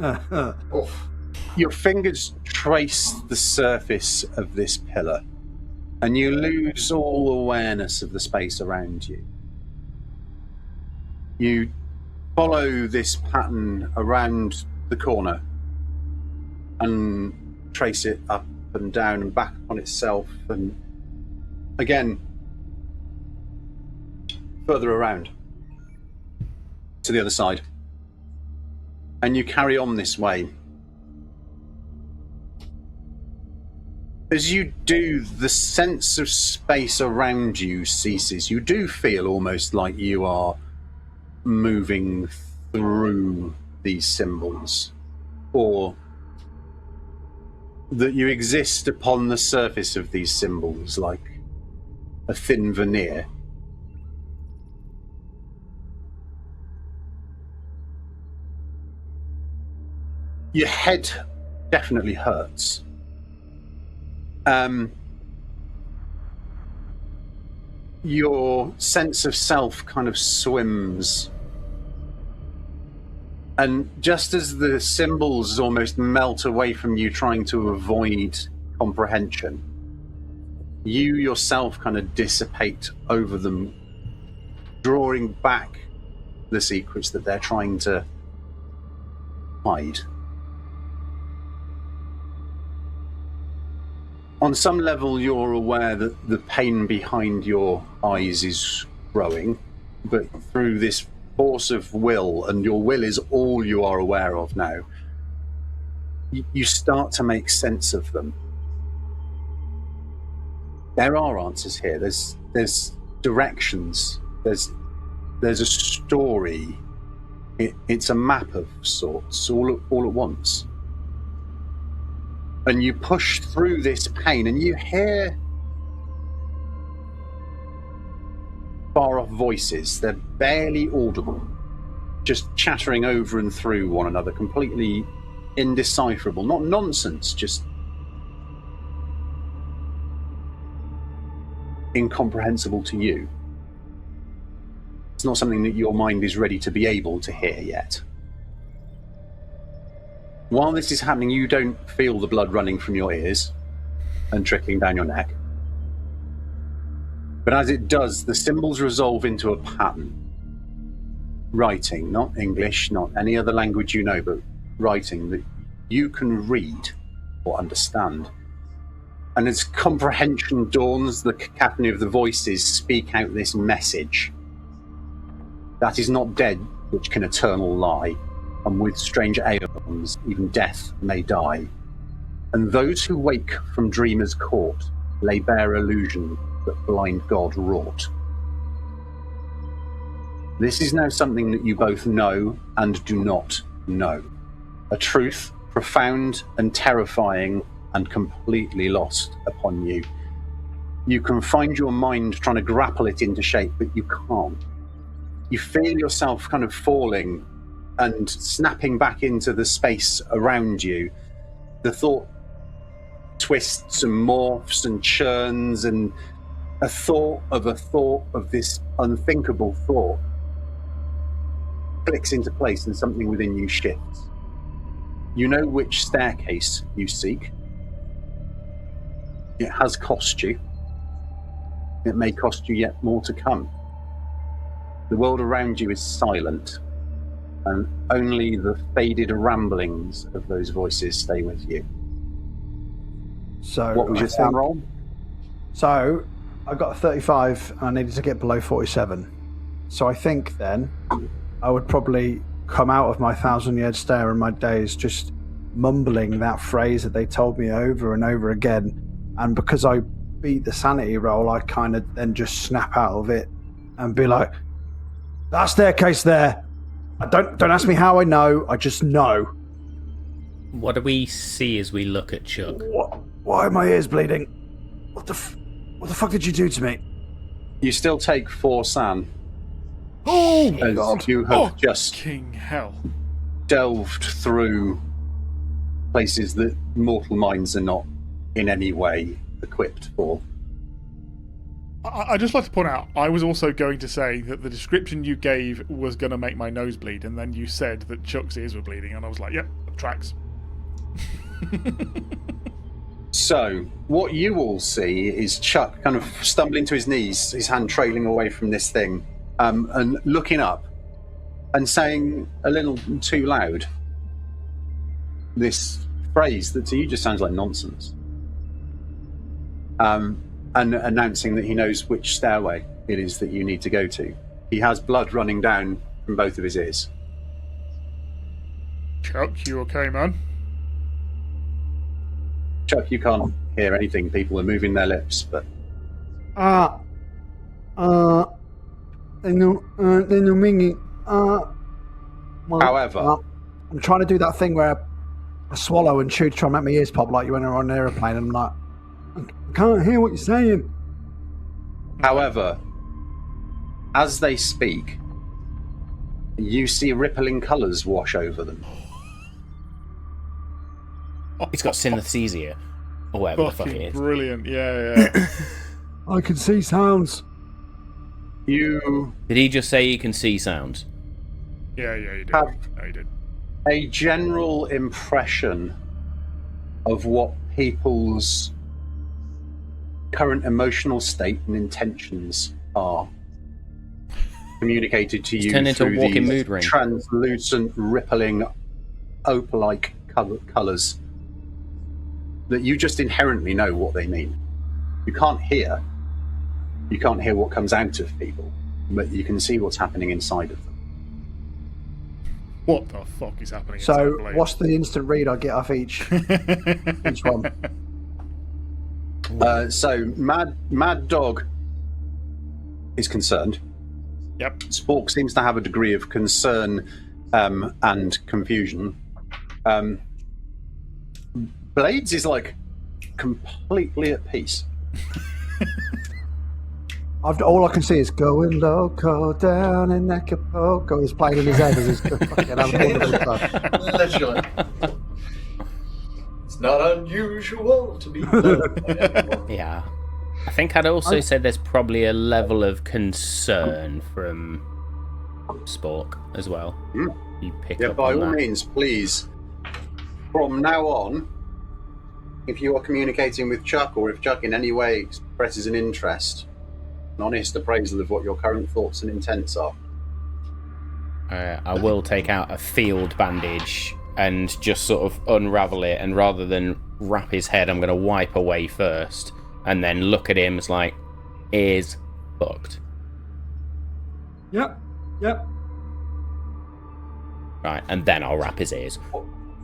Oof. Your fingers trace the surface of this pillar, and you lose all awareness of the space around you. You follow this pattern around the corner and trace it up and down and back on itself, and again further around to the other side. And you carry on this way. As you do, the sense of space around you ceases. You do feel almost like you are moving through these symbols, or that you exist upon the surface of these symbols like a thin veneer. Your head definitely hurts. Your sense of self kind of swims. And just as the symbols almost melt away from you, trying to avoid comprehension, you yourself kind of dissipate over them, drawing back the secrets that they're trying to hide. On some level, you're aware that the pain behind your eyes is growing, but through this force of will, and your will is all you are aware of now, you start to make sense of them. There are answers here. There's directions. There's a story. It's a map of sorts, all at once. And you push through this pain, and you hear far-off voices. They're barely audible, just chattering over and through one another, completely indecipherable. Not nonsense, just incomprehensible to you. It's not something that your mind is ready to be able to hear yet. While this is happening, you don't feel the blood running from your ears and trickling down your neck. But as it does, the symbols resolve into a pattern. Writing, not English, not any other language you know, but writing that you can read or understand. And as comprehension dawns, the cacophony of the voices speak out this message. That is not dead which can eternal lie, and with strange aeons even death may die. And those who wake from dreamers' court lay bare illusion that blind God wrought. This is now something that you both know and do not know. A truth profound and terrifying and completely lost upon you. You can find your mind trying to grapple it into shape, but you can't. You feel yourself kind of falling and snapping back into the space around you. The thought twists and morphs and churns, and a thought of this unthinkable thought clicks into place, and something within you shifts. You know which staircase you seek. It has cost you. It may cost you yet more to come. The world around you is silent, and only the faded ramblings of those voices stay with you. So what was your sound roll? So I got a 35 and I needed to get below 47. So I think then I would probably come out of my 1,000-year stare in my daze just mumbling that phrase that they told me over and over again. And because I beat the sanity roll, I kind of then just snap out of it and be like, that staircase there. Don't ask me how I know. I just know. What do we see as we look at Chuck? Why are my ears bleeding? What the fuck did you do to me? You still take 4 san. Oh, as God. you have just King hell. delved through places that mortal minds are not in any way equipped for. I'd just like to point out, I was also going to say that the description you gave was going to make my nose bleed, and then you said that Chuck's ears were bleeding, and I was like, yep, tracks. So, what you all see is Chuck kind of stumbling to his knees, his hand trailing away from this thing, and looking up and saying a little too loud this phrase that to you just sounds like nonsense. And announcing that he knows which stairway it is that you need to go to. He has blood running down from both of his ears. Chuck, you okay, man? Chuck, you can't hear anything. People are moving their lips, but... However... I'm trying to do that thing where I swallow and chew to try and make my ears pop like you when you're on an aeroplane. I'm like, I can't hear what you're saying. However, as they speak, you see rippling colours wash over them. He's got synesthesia, or whatever the fuck it is. Brilliant, yeah. I can see sounds. You Did he just say you can see sounds? Yeah, you did. have No, you did. a general impression of what people's current emotional state and intentions are communicated to you turned into a through walking these mood ring. translucent, rippling, opal-like colours that you just inherently know what they mean. You can't hear what comes out of people, but you can see what's happening inside of them. What the fuck is happening? So, inside Blade? what's the instant read I get off each one? So Mad Dog is concerned. Yep. Spork seems to have a degree of concern and confusion. Blades is like completely at peace. All I can see is going loco down in Acapulco. He's playing in his head as he's fucking having a wonderful time. Literally. It's not unusual to be loved by anyone. Yeah. I think I'd also say there's probably a level of concern from Spork as well. You pick Yeah, up by on all that. means, please, from now on, if you are communicating with Chuck, or if Chuck in any way expresses an interest, an honest appraisal of what your current thoughts and intents are. I will take out a field bandage and just sort of unravel it, and rather than wrap his head, I'm going to wipe away first, and then look at him as like, ears fucked. Yep. Right, and then I'll wrap his ears.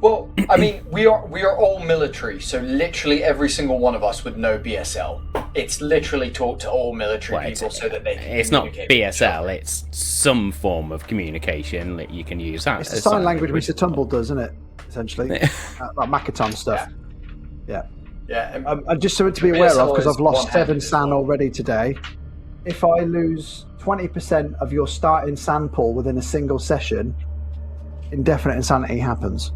Well, I mean, we are all military, so literally every single one of us would know BSL. It's literally taught to all military Well, people so that they can It's not communicate with each BSL, other. it's some form of communication that you can use. That It's the as sign language Mr. Tumble does, isn't it? Essentially. Like Makaton stuff. Yeah. Yeah, And just something to be aware of, BSL because is I've lost one-handed 7 as sand well. already today. If I lose 20% of your starting sand pool within a single session, indefinite insanity happens.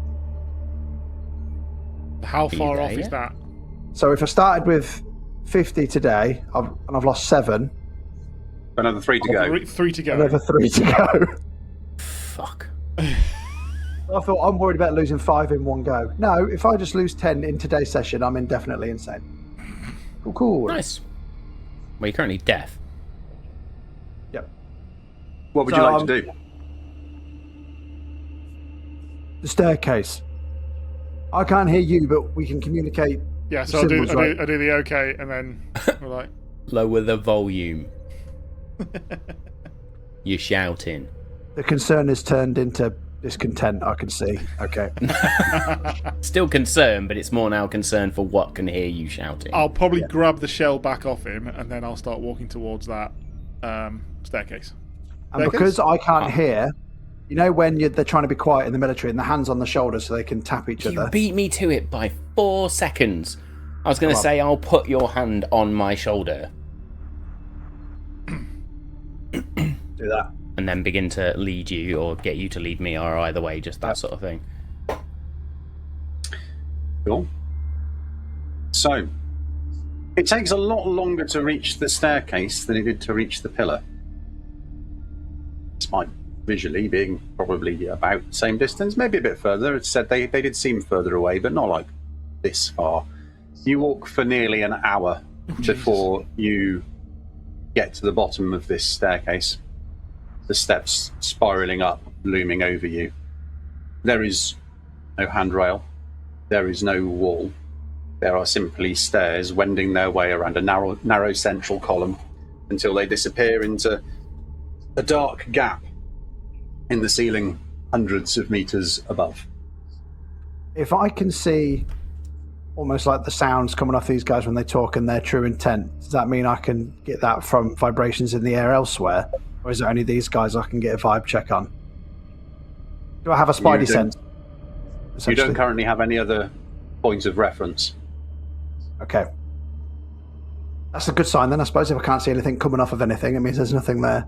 How far there off is yet? that? So if I started with 50 today, and I've lost 7, Another 3 to go. Three to go. another 3 to go. Fuck. I thought I'm worried about losing 5 in one go. No, if I just lose 10 in today's session, I'm indefinitely insane. Cool. Nice. Well, you're currently deaf. Yep. What would So, you like to do? The staircase. I can't hear you, but we can communicate. Yeah, so I do Symbols, right? the okay, and then we're like, Lower the volume. You're shouting. The concern is turned into discontent, I can see. Okay. Still concerned, but it's more now concerned for what can hear you shouting. I'll probably grab the shell back off him, and then I'll start walking towards that staircase. And because I can't hear, you know when they're trying to be quiet in the military and the hands on the shoulders so they can tap each You other? beat me to it by 4 seconds. I was going to Come on. say I'll put your hand on my shoulder Do that. and then begin to lead you or get you to lead me, or either way, just that sort of thing. Cool. So, it takes a lot longer to reach the staircase than it did to reach the pillar. Despite visually being probably about the same distance, maybe a bit further. It said they did seem further away, but not like this far. You walk for nearly an hour before you get to the bottom of this staircase. The steps spiraling up, looming over you. There is no handrail. There is no wall. There are simply stairs wending their way around a narrow central column until they disappear into a dark gap in the ceiling hundreds of meters above. If I can see almost like the sounds coming off these guys when they talk and their true intent, does that mean I can get that from vibrations in the air elsewhere? Or is it only these guys I can get a vibe check on? Do I have a spidey sense? You essentially? don't currently have any other points of reference. Okay. That's a good sign then, I suppose. If I can't see anything coming off of anything, it means there's nothing there.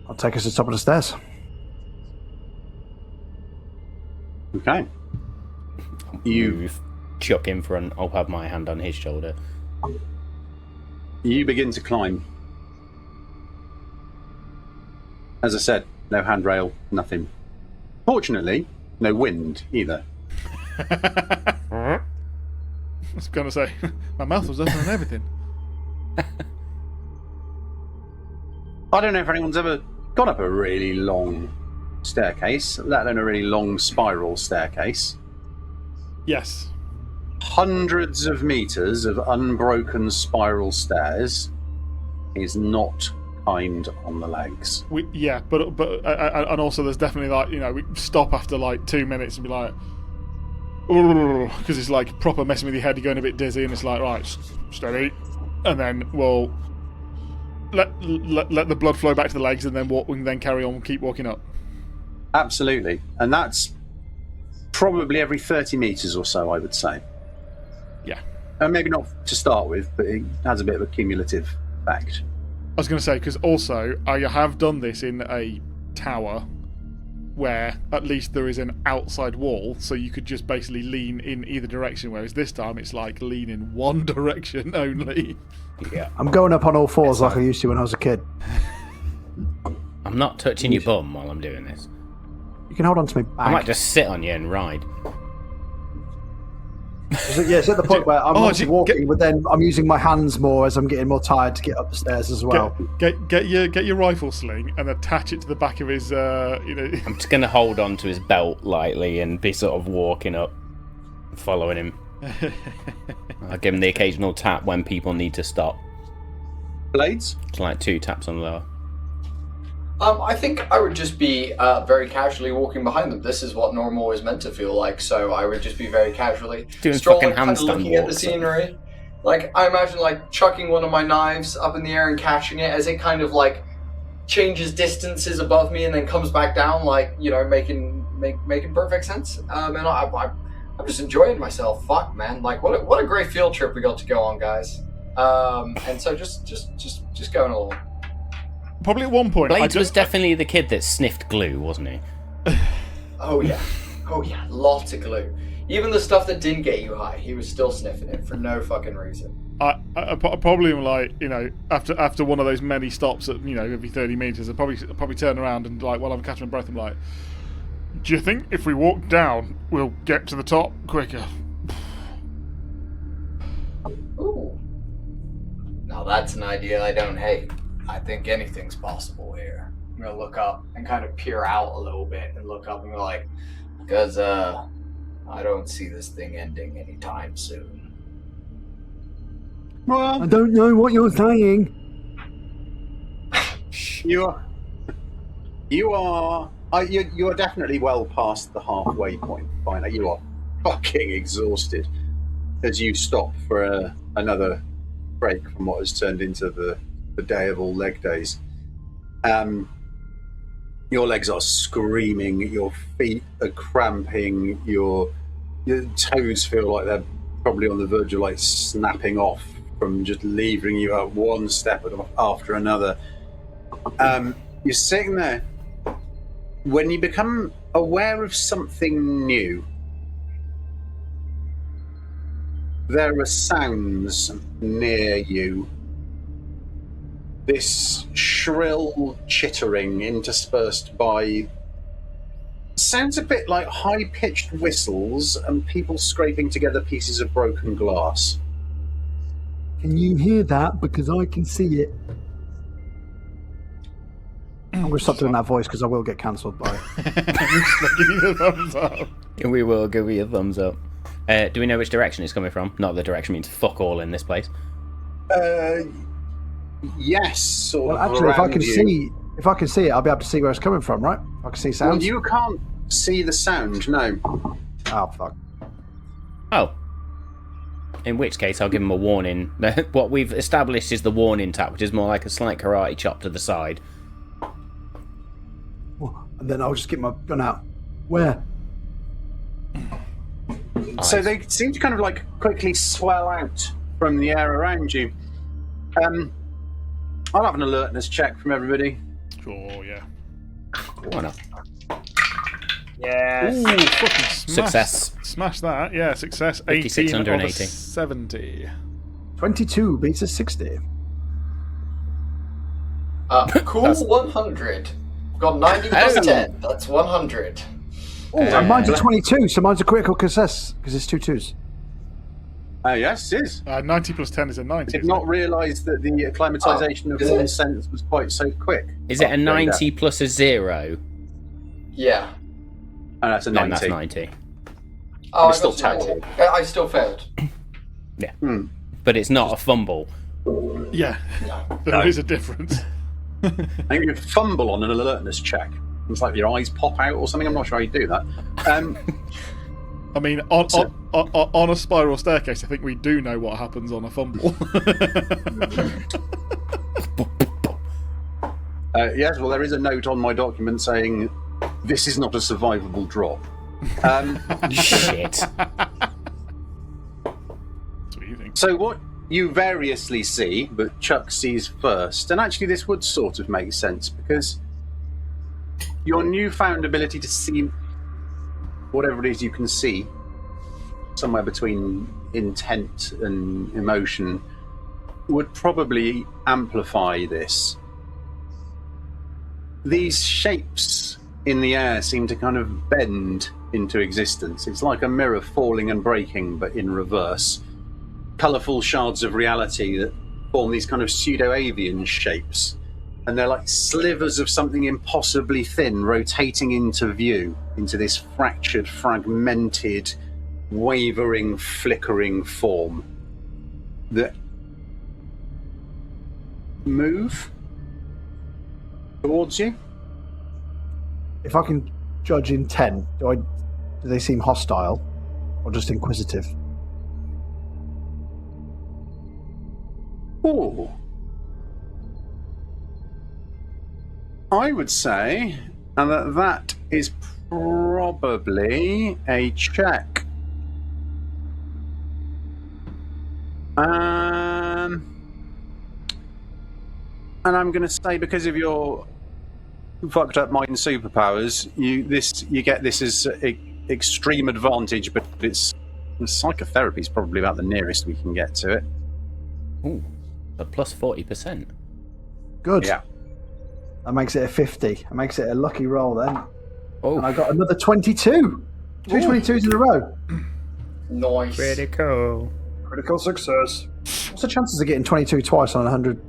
I'll take us to the top of the stairs. Okay. You Move, chuck in front, I'll have my hand on his shoulder. You begin to climb. As I said, no handrail, nothing. Fortunately, no wind either. I was going to say, my mouth was open and everything. I don't know if anyone's ever gone up a really long staircase, let alone a really long spiral staircase. Yes. Hundreds of meters of unbroken spiral stairs is not kind on the legs. But and also there's definitely like, you know, we stop after like 2 minutes and be like, because it's like proper messing with your head, you're going a bit dizzy, and it's like, right, steady, and then we'll let the blood flow back to the legs, and then we can then carry on, keep walking up. Absolutely, and that's probably every 30 meters or so, I would say. Yeah. Maybe not to start with, but it has a bit of a cumulative effect. I was going to say, because also I have done this in a tower where at least there is an outside wall, so you could just basically lean in either direction, whereas this time it's like lean in one direction only. Yeah. I'm going up on all fours like I used to when I was a kid. I'm not touching your bum while I'm doing this. You can hold on to me back. I might just sit on you and ride. It's at the point where I'm walking, but then I'm using my hands more as I'm getting more tired to get up the stairs as well. Get your rifle sling and attach it to the back of his. I'm just going to hold on to his belt lightly and be sort of walking up, following him. I'll give him the occasional tap when people need to stop. Blades? It's like 2 taps on the lower. I think I would just be very casually walking behind them. This is what normal is meant to feel like, so I would just be very casually doing strolling, fucking kind of handstand looking at the walks. scenery. Like, I imagine, like, chucking one of my knives up in the air and catching it as it kind of, like, changes distances above me and then comes back down, like, you know, making perfect sense. And I'm just enjoying myself. Fuck, man. Like, what a great field trip we got to go on, guys. And so just going along. Probably at one point. Blades was definitely the kid that sniffed glue, wasn't he? Oh yeah, lots of glue. Even the stuff that didn't get you high, he was still sniffing it for no fucking reason. I probably am like, you know, after one of those many stops at, you know, every 30 meters, I'd probably turn around and, like, while I'm catching my breath, I'm like, do you think if we walk down, we'll get to the top quicker? Ooh. Now that's an idea I don't hate. I think anything's possible here. I'm gonna look up and kind of peer out a little bit and look up and go like, because I don't see this thing ending anytime soon. Well, I don't know what you're saying. you are definitely well past the halfway point by now. You are fucking exhausted as you stop for another break from what has turned into the day of all leg days. Your legs are screaming, your feet are cramping, your toes feel like they're probably on the verge of like snapping off from just leaving you at one step after another. You're sitting there when you become aware of something new. There are sounds near you. This shrill chittering interspersed by sounds a bit like high-pitched whistles and people scraping together pieces of broken glass. Can you hear that? Because I can see it. I'm going to stop doing that voice because I will get cancelled by Give you the thumbs up. We will give you a thumbs up. Do we know which direction it's coming from? Not the direction means fuck all in this place. Yes, sort Well, of. actually, if I can you. if I can see it, I'll be able to see where it's coming from, right? I can see sounds. Well, you can't see the sound, no. Oh, fuck. Oh. In which case, I'll give him a warning. What we've established is the warning tap, which is more like a slight karate chop to the side. And then I'll just get my gun out. Where? So they seem to kind of like quickly swell out from the air around you. I'll have an alertness check from everybody. Sure, yeah. Why not? Yes. Ooh, fucking smash. Success. Smash that, yeah, success. 56 18 under of an a 80. 70. 22 beats a 60. Cool. 100. Got 90 plus 10. That's 100. Oh, and mine's a 22, so mine's a critical success because it's 2 2s. Yes, it is. 90 plus 10 is a 90. I did not realise that the acclimatisation of one sense was quite so quick. Is it a 90 plus a 0? Yeah. And that's a Then 90. that's 90. Oh, It's I got still 90. terrible. I still failed. Yeah. But it's not a fumble. Yeah, there is a difference. I think you fumble on an alertness check. It's like your eyes pop out or something. I'm not sure how you do that. I mean, on a spiral staircase, I think we do know what happens on a fumble. Yes, well, there is a note on my document saying this is not a survivable drop. Shit. That's what you think. So what you variously see, but Chuck sees first, and actually this would sort of make sense because your newfound ability to see whatever it is you can see, somewhere between intent and emotion, would probably amplify this. These shapes in the air seem to kind of bend into existence. It's like a mirror falling and breaking, but in reverse. Colourful shards of reality that form these kind of pseudo-avian shapes. And they're like slivers of something impossibly thin rotating into view, into this fractured, fragmented, wavering, flickering form that move towards you. If I can judge intent, do they seem hostile or just inquisitive? Oh. I would say that is probably a check. And I'm going to say because of your fucked up mind superpowers, you get this as extreme advantage, but psychotherapy is probably about the nearest we can get to it. Ooh, a plus 40%. Good. Yeah. That makes it a 50. That makes it a lucky roll then. Oh, And I got another 22. Two 22s in a row. Nice. critical. Critical success. What's the chances of getting 22 twice on 100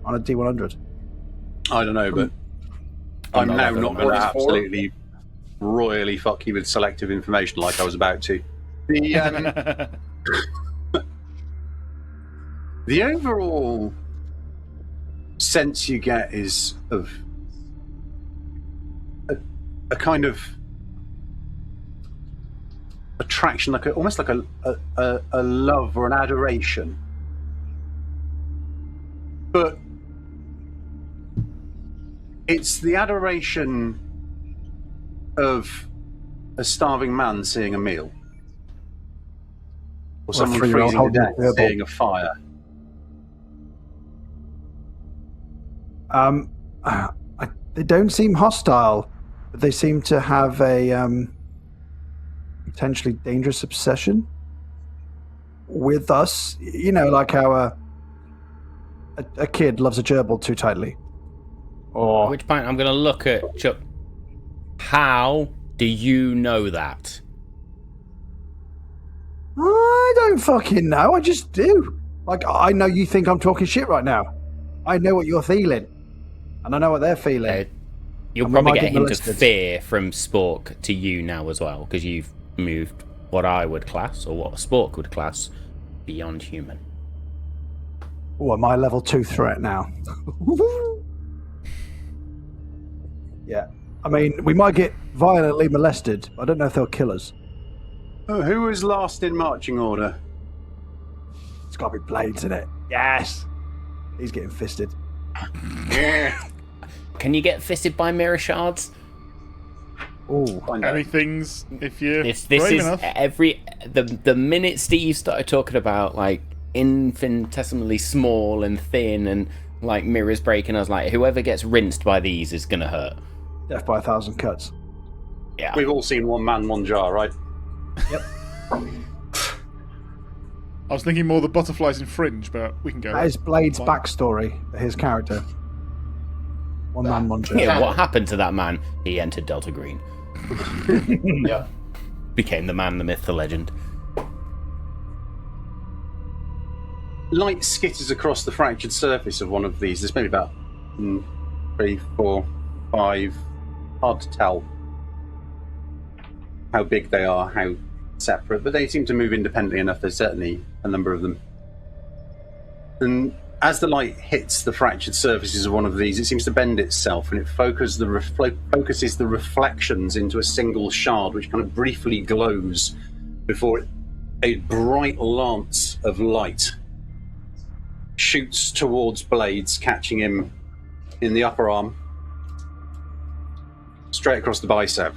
on a D100? I don't know, but I'm now not going to absolutely royally fuck you with selective information like I was about to. The the overall sense you get is of a kind of attraction, like almost like a love or an adoration, but it's the adoration of a starving man seeing a meal, or someone freezing to death seeing a fire. They don't seem hostile, but they seem to have a potentially dangerous obsession with us. You know, like how a kid loves a gerbil too tightly. At which point I'm going to look at Chuck. How do you know that? I don't fucking know. I just do. Like, I know you think I'm talking shit right now. I know what you're feeling. And I know what they're feeling. You'll And we probably might get a get hint molested. of fear from Spork to you now as well, because you've moved what I would class, or what Spork would class, beyond human. Oh, am I level 2 threat now? Yeah. I mean, we might get violently molested. I don't know if they'll kill us. Oh, who was last in marching order? It's got to be Blades in it. Yes. He's getting fisted. Yeah. Can you get fisted by mirror shards? Oh, Anything's if you're This brave is enough. the minute Steve started talking about like infinitesimally small and thin and like mirrors breaking, I was like, whoever gets rinsed by these is gonna hurt. death by 1,000 cuts. Yeah. We've all seen One Man, One Jar, right? I was thinking more the butterflies in Fringe, but we can go. That is Blade's Fine. backstory for his character. One man, one jar. Yeah, what happened to that man? He entered Delta Green. Yeah. Became the man, the myth, the legend. Light skitters across the fractured surface of one of these. There's maybe about 3, 4, 5. Hard to tell how big they are, how separate, but they seem to move independently enough. There's certainly a number of them. And as the light hits the fractured surfaces of one of these, it seems to bend itself, and it focuses the reflections into a single shard, which kind of briefly glows before a bright lance of light shoots towards Blades, catching him in the upper arm, straight across the bicep.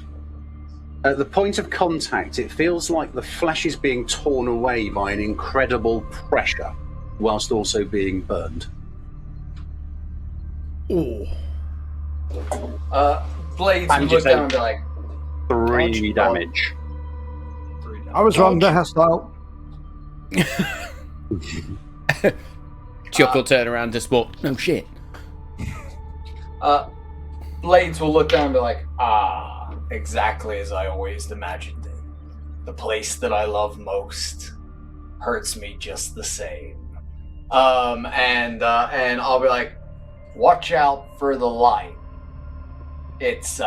At the point of contact, it feels like the flesh is being torn away by an incredible pressure, whilst also being burned. Oh. Blades And would you look say- down and be like, 3 damage. 3 damage. I was wrong, they're hostile. Chuck will turn around to Spork. No shit. Blades will look down and be like, exactly as I always imagined it. The place that I love most hurts me just the same. And I'll be like, watch out for the light. It's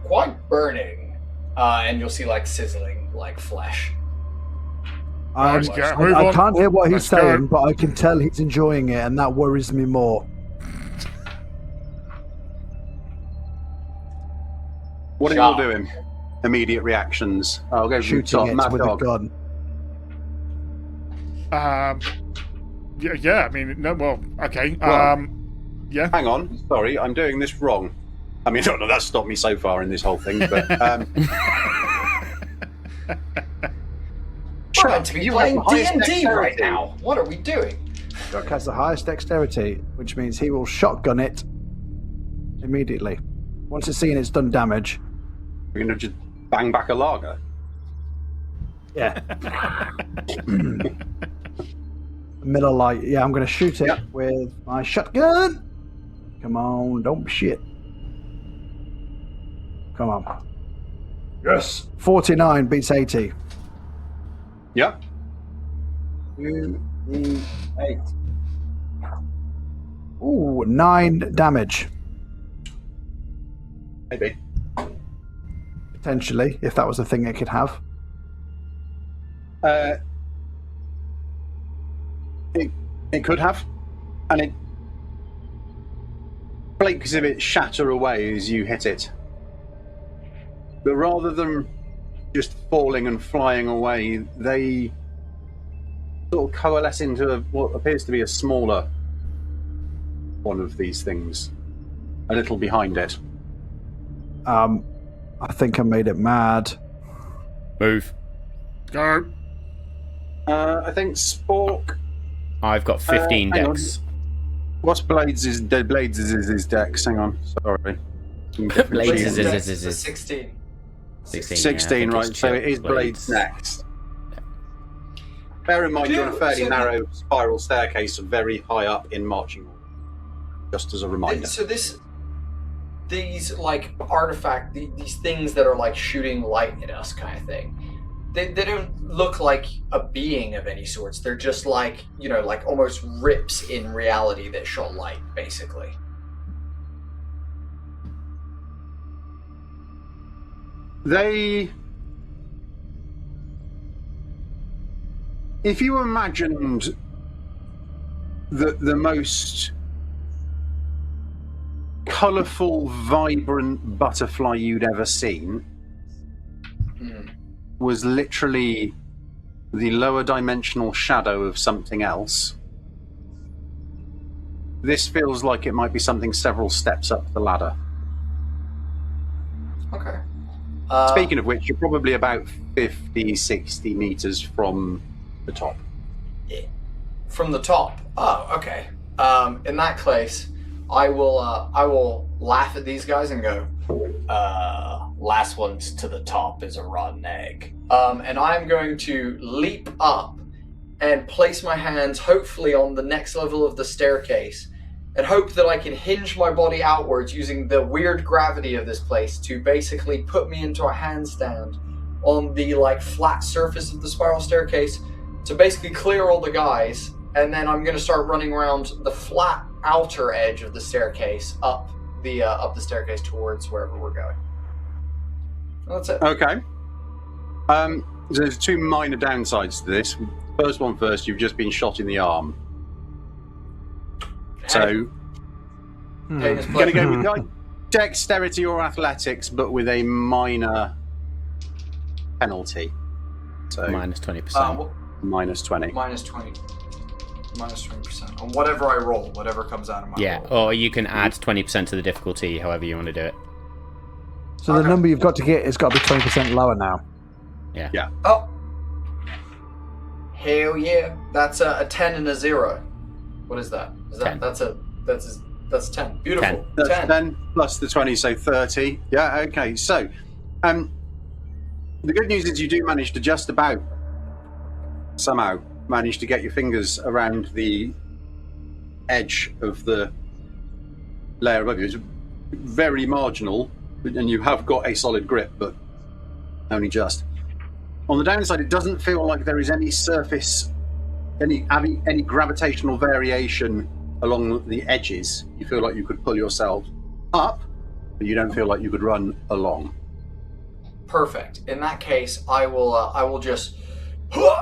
quite burning. And you'll see like sizzling like flesh. I Move on. can't hear what he's Let's go. saying, but I can tell he's enjoying it, and that worries me more. What are you all Shot. doing? Immediate reactions. I'll go Shooting it Mad with a Dog. gun. Yeah, I mean, no, well, okay. Well- Yeah. Hang on, sorry, I'm doing this wrong. I mean, I don't know, that's stopped me so far in this whole thing, but We're meant to be you playing have the highest D&D right dexterity. now. What are we doing? Chuck has the highest dexterity, which means he will shotgun it immediately. Once it's seen it's done damage. we're going to just bang back a lager. Yeah. Middle light. Yeah, I'm going to shoot it Yep. with my shotgun. Come on, don't be shit. Come on. Yes. 49 beats 80. Yep. 2, 3, 8. Ooh, 9 damage. Maybe. Potentially, if that was a thing it could have. It could have, and it flakes of it shatter away as you hit it. But rather than just falling and flying away, they sort of coalesce into what appears to be a smaller one of these things, a little behind it. I think I made it mad. Move. Go. I think Spork. I've got 15 hang on. decks. What's Blades' is his dex? Hang on, sorry. Blades is- Dex is- is 16. 16, 16, yeah, I right? think So it's it is Chuck, Blades next. Bear in mind, you're on a fairly So- narrow spiral staircase, very high up in marching order. Just as a reminder. So these like artifact, these things that are like shooting light at us, kind of thing. They don't look like a being of any sorts. They're just like, you know, like almost rips in reality that shot light, basically. If you imagined the most colourful, vibrant butterfly you'd ever seen was literally the lower dimensional shadow of something else, this feels like it might be something several steps up the ladder. Okay. Speaking of which, you're probably about 50, 60 meters from the top. From the top. Oh, okay. In that case, I will laugh at these guys and go, last one's to the top is a rotten egg. And I'm going to leap up and place my hands hopefully on the next level of the staircase and hope that I can hinge my body outwards using the weird gravity of this place to basically put me into a handstand on the like flat surface of the spiral staircase to basically clear all the guys, and then I'm going to start running around the flat outer edge of the staircase up the staircase towards wherever we're going. That's it. Okay. There's two minor downsides to this. First one first, you've just been shot in the arm. So, Pain is going to pleasure. go with dexterity or athletics, but with a minor penalty. So, Minus 20%. minus 20. Minus 20. Minus 20% on whatever I roll, whatever comes out of my Yeah, roll. or you can add 20% to the difficulty, however you want to do it. So the number you've got to get has got to be 20% lower now. Yeah. Oh. Hell yeah. That's a 10 and a 0. What is that? 10. That's 10. Beautiful. 10. That's 10. 10 plus the 20, so 30. Yeah, okay. So, the good news is you do manage to just about somehow manage to get your fingers around the edge of the layer above you. It's very marginal, and you have got a solid grip, but only just. On the downside, it doesn't feel like there is any surface, any gravitational variation along the edges. You feel like you could pull yourself up, but you don't feel like you could run along. Perfect. In that case, I will just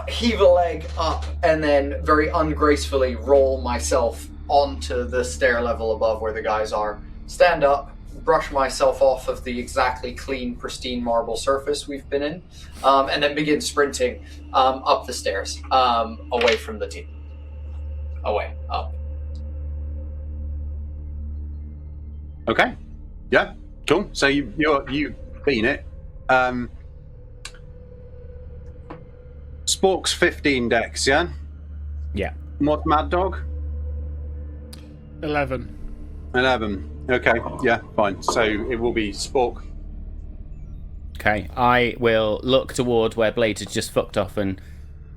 heave a leg up and then very ungracefully roll myself onto the stair level above where the guys are. Stand up, brush myself off of the exactly clean, pristine marble surface we've been in, and then begin sprinting up the stairs, away from the team. Away, up. Okay. Yeah. Cool. So you've been it. Spork's 15 dex, yeah? Yeah. What, Mad Dog? 11. 11. Okay, yeah, fine. So it will be Spork. Okay, I will look toward where Blades has just fucked off and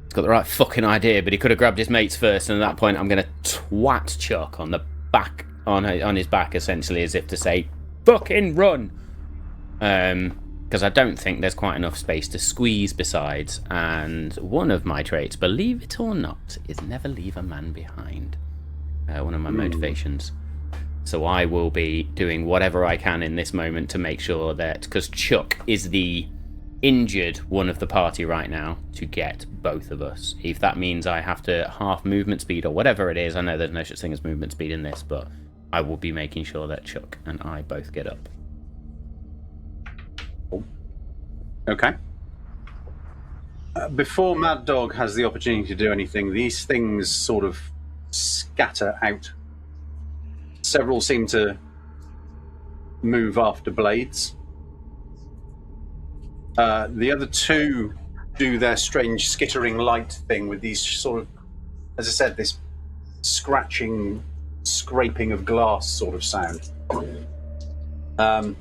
he's got the right fucking idea, but he could have grabbed his mates first, and at that point I'm going to twat Chuck on the back, on his back, essentially, as if to say, fucking run! Because I don't think there's quite enough space to squeeze besides, and one of my traits, believe it or not, is never leave a man behind. One of my motivations. So I will be doing whatever I can in this moment to make sure that, because Chuck is the injured one of the party right now, to get both of us. If that means I have to half movement speed or whatever it is, I know there's no such thing as movement speed in this, but I will be making sure that Chuck and I both get up. Okay. Before Mad Dog has the opportunity to do anything, these things sort of scatter out. Several seem to move after Blades. The other two do their strange skittering light thing with these sort of, as I said, this scratching, scraping of glass sort of sound. A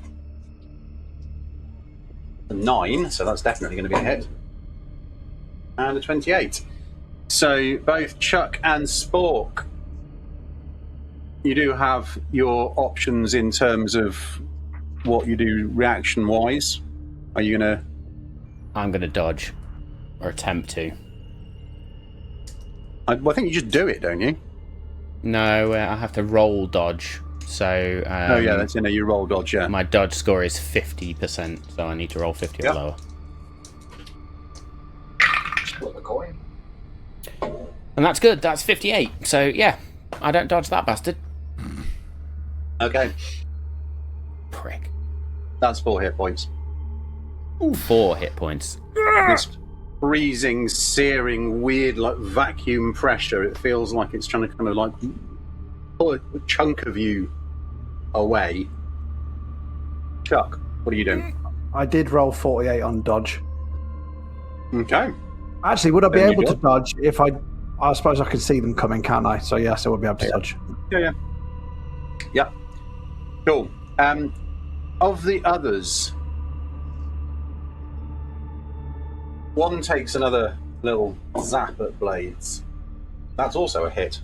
9, so that's definitely going to be a hit. And a 28. So both Chuck and Spork, you do have your options in terms of what you do reaction-wise. Are you going to... I'm going to dodge, or attempt to. I think you just do it, don't you? No, I have to roll dodge. So oh yeah, that's you roll dodge, yeah. My dodge score is 50%, so I need to roll 50 or lower. Flip a coin. And that's good, that's 58. So yeah, I don't dodge that bastard. Okay, Prick. that's 4 hit points. Ooh, 4 hit points. This freezing, searing, weird, like vacuum pressure. It feels like it's trying to kind of like pull a chunk of you away. Chuck, what are you doing? I did roll 48 on dodge. Okay. Actually, would I be Then you able to do. dodge if I suppose I can see them coming, can't I? So yes, I would be able to dodge. Yeah. Yeah. Cool. Of the others, one takes another little zap at Blades. That's also a hit.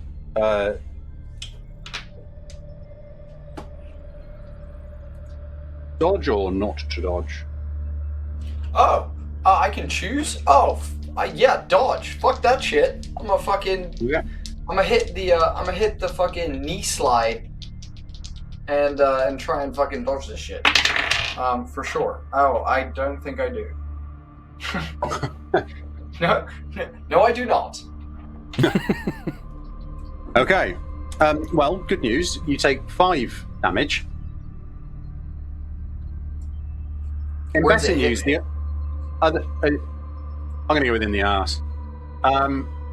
dodge or not to dodge? Oh, I can choose. Oh, yeah, dodge. Fuck that shit. I'm gonna fucking. Yeah. I'm gonna hit the fucking knee slide, and try and fucking dodge this shit. For sure. Oh, I don't think I do. No, I do not. Okay. Well, good news. You take 5 damage. In Where's better it hit news, me? I'm going to go within the arse.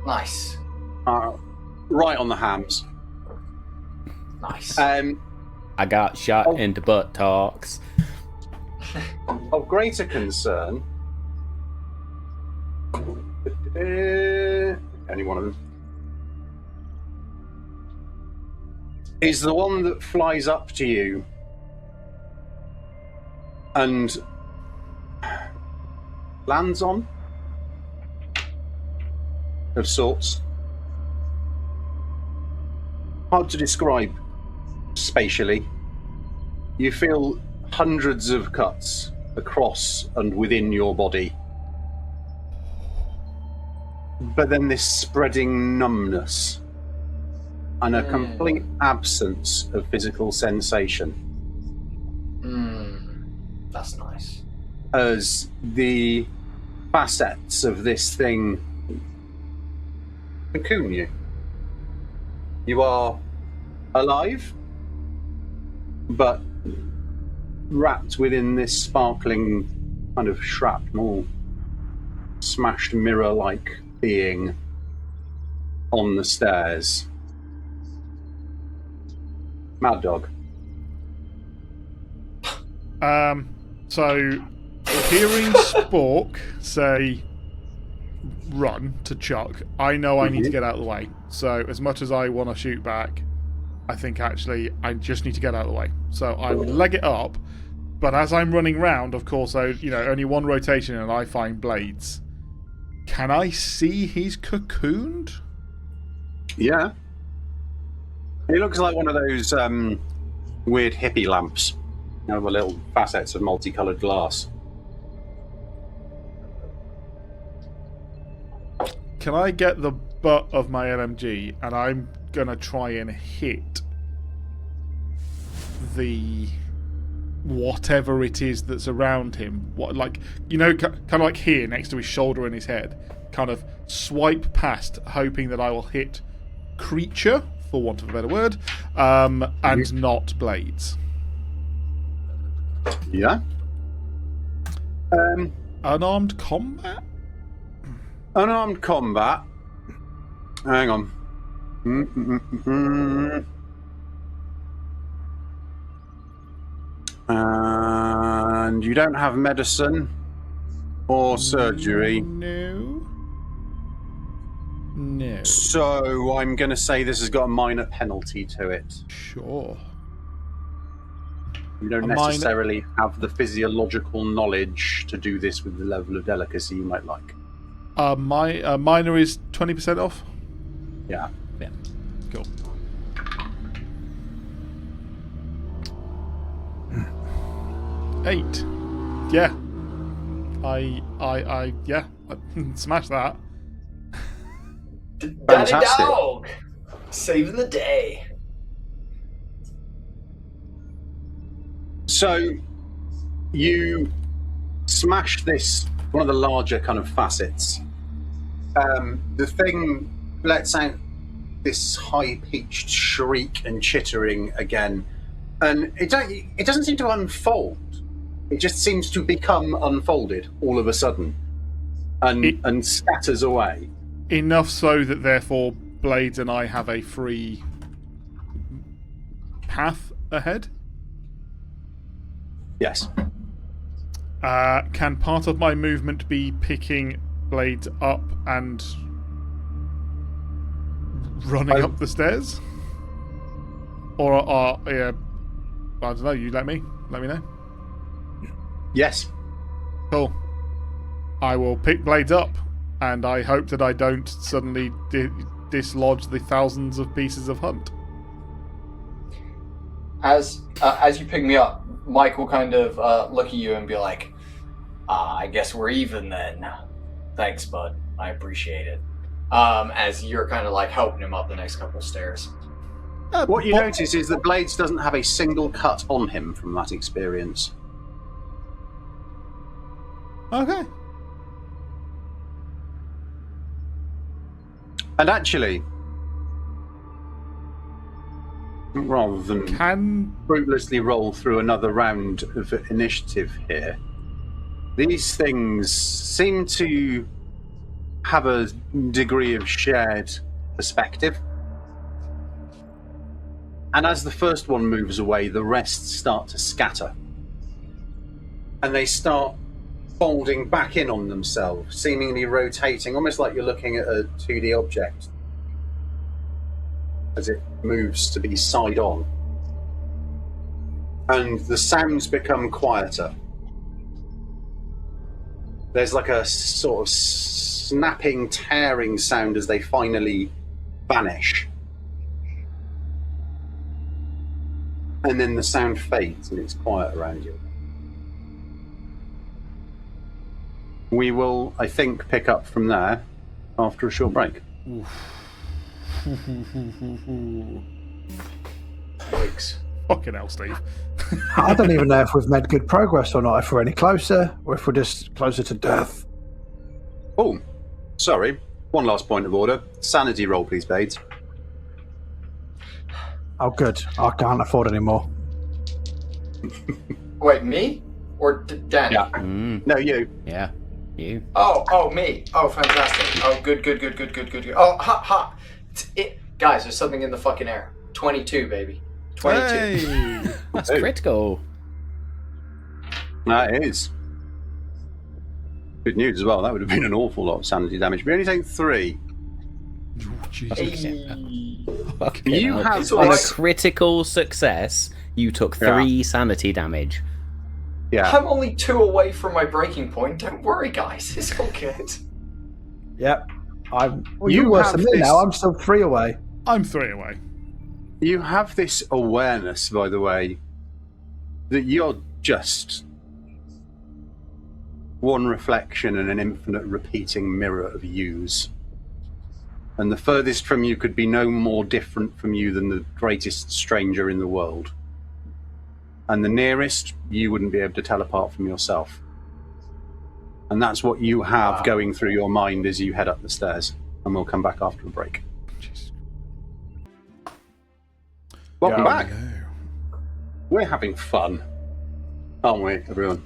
Nice. Right on the hams. Nice. I got shot into butt talks. Of greater concern. Only one of them. Is the one that flies up to you and lands on, of sorts. Hard to describe spatially. You feel hundreds of cuts across and within your body. But then this spreading numbness and a complete absence of physical sensation. That's nice. As the facets of this thing cocoon you. You are alive, but wrapped within this sparkling kind of shrapnel, smashed mirror-like being on the stairs. Mad Dog. So, hearing Spork say run to Chuck, I know I need to get out of the way. So, as much as I want to shoot back, I think actually I just need to get out of the way. So, I would leg it up, but as I'm running round, of course, only one rotation and I find blades. Can I see he's cocooned? Yeah. It looks like one of those weird hippie lamps. You know, the little facets of multicoloured glass. Can I get the butt of my LMG and I'm going to try and hit the whatever it is that's around him? What, like, kind of like here next to his shoulder and his head. Kind of swipe past, hoping that I will hit creature, for want of a better word, and not blades. Yeah. Unarmed combat? Unarmed combat. Hang on. And you don't have medicine or surgery. No. So I'm going to say this has got a minor penalty to it. Sure. You don't necessarily have the physiological knowledge to do this with the level of delicacy you might like. Minor is 20% off? Yeah. Yeah. Cool. Eight. Yeah. I smash that. Daddy Fantastic. dog! Saving the day. So you smash this, one of the larger kind of facets. The thing lets out this high-pitched shriek and chittering again, and it doesn't seem to unfold. It just seems to become unfolded all of a sudden, and scatters away. Enough so that therefore Blades and I have a free path ahead. Yes. Can part of my movement be picking Blades up and running up the stairs? Or I don't know, you let me know. Yes. Cool. I will pick Blades up, and I hope that I don't suddenly dislodge the thousands of pieces of hunt. As you pick me up, Mike will kind of look at you and be like, I guess we're even then. Thanks, bud. I appreciate it. As you're kind of like helping him up the next couple of stairs. What you notice is that Blades doesn't have a single cut on him from that experience. Okay. And actually, rather than fruitlessly roll through another round of initiative here, these things seem to have a degree of shared perspective. And as the first one moves away, the rest start to scatter. And they start folding back in on themselves, seemingly rotating, almost like you're looking at a 2D object as it moves to be side on. And the sounds become quieter. There's like a sort of snapping, tearing sound as they finally vanish. And then the sound fades and it's quiet around you. We will, I think, pick up from there after a short break. Yikes. Fucking hell, Steve. I don't even know if we've made good progress or not, if we're any closer, or if we're just closer to death. Oh, sorry. One last point of order. Sanity roll, please, Blades. Oh, good. I can't afford any more. Wait, me? Or Danny? Yeah. No, you. Yeah, you. Oh, me. Oh, fantastic. Oh, good. Oh, ha. Guys, there's something in the fucking air. 22, baby. 22. Hey. That's critical. That is. Good news as well. That would have been an awful lot of sanity damage. We only take 3. Oh, Jesus. Fucking You hell. have On a this- critical success, you took 3 sanity damage. Yeah. I'm only 2 away from my breaking point. Don't worry, guys. It's all good. Yep. Well, You you're worse have than me this- now. I'm still 3 away. I'm 3 away. You have this awareness, by the way, that you're just one reflection in an infinite repeating mirror of yous. And the furthest from you could be no more different from you than the greatest stranger in the world. And the nearest, you wouldn't be able to tell apart from yourself. And that's what you have going through your mind as you head up the stairs. And we'll come back after a break. Jesus. Welcome back. No. We're having fun, aren't we, everyone?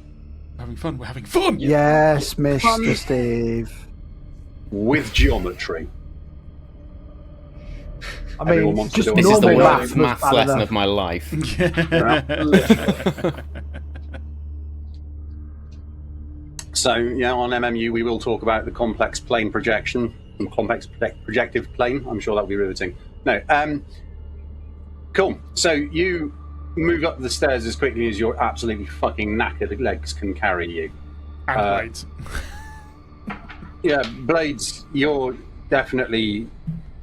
Having fun. We're having fun. Yes, Mr. Steve. With geometry. I Everyone mean, wants to just do it. This is the normal worst math math was bad lesson enough. of my life. So, on MMU, we will talk about the complex plane projection and complex projective plane. I'm sure that'll be riveting. No, cool. So you move up the stairs as quickly as your absolutely fucking knackered legs can carry you. And Blades. Yeah, Blades, you're definitely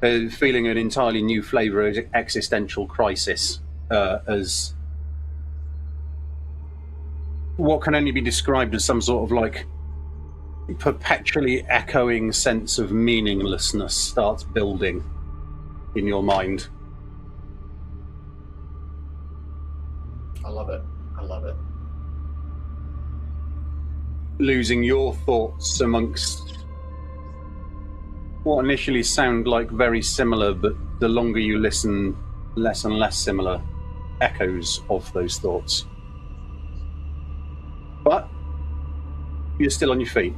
feeling an entirely new flavour of existential crisis as what can only be described as some sort of like perpetually echoing sense of meaninglessness starts building in your mind. I love it. Losing your thoughts amongst what initially sound like very similar, but the longer you listen, less and less similar echoes of those thoughts. But you're still on your feet.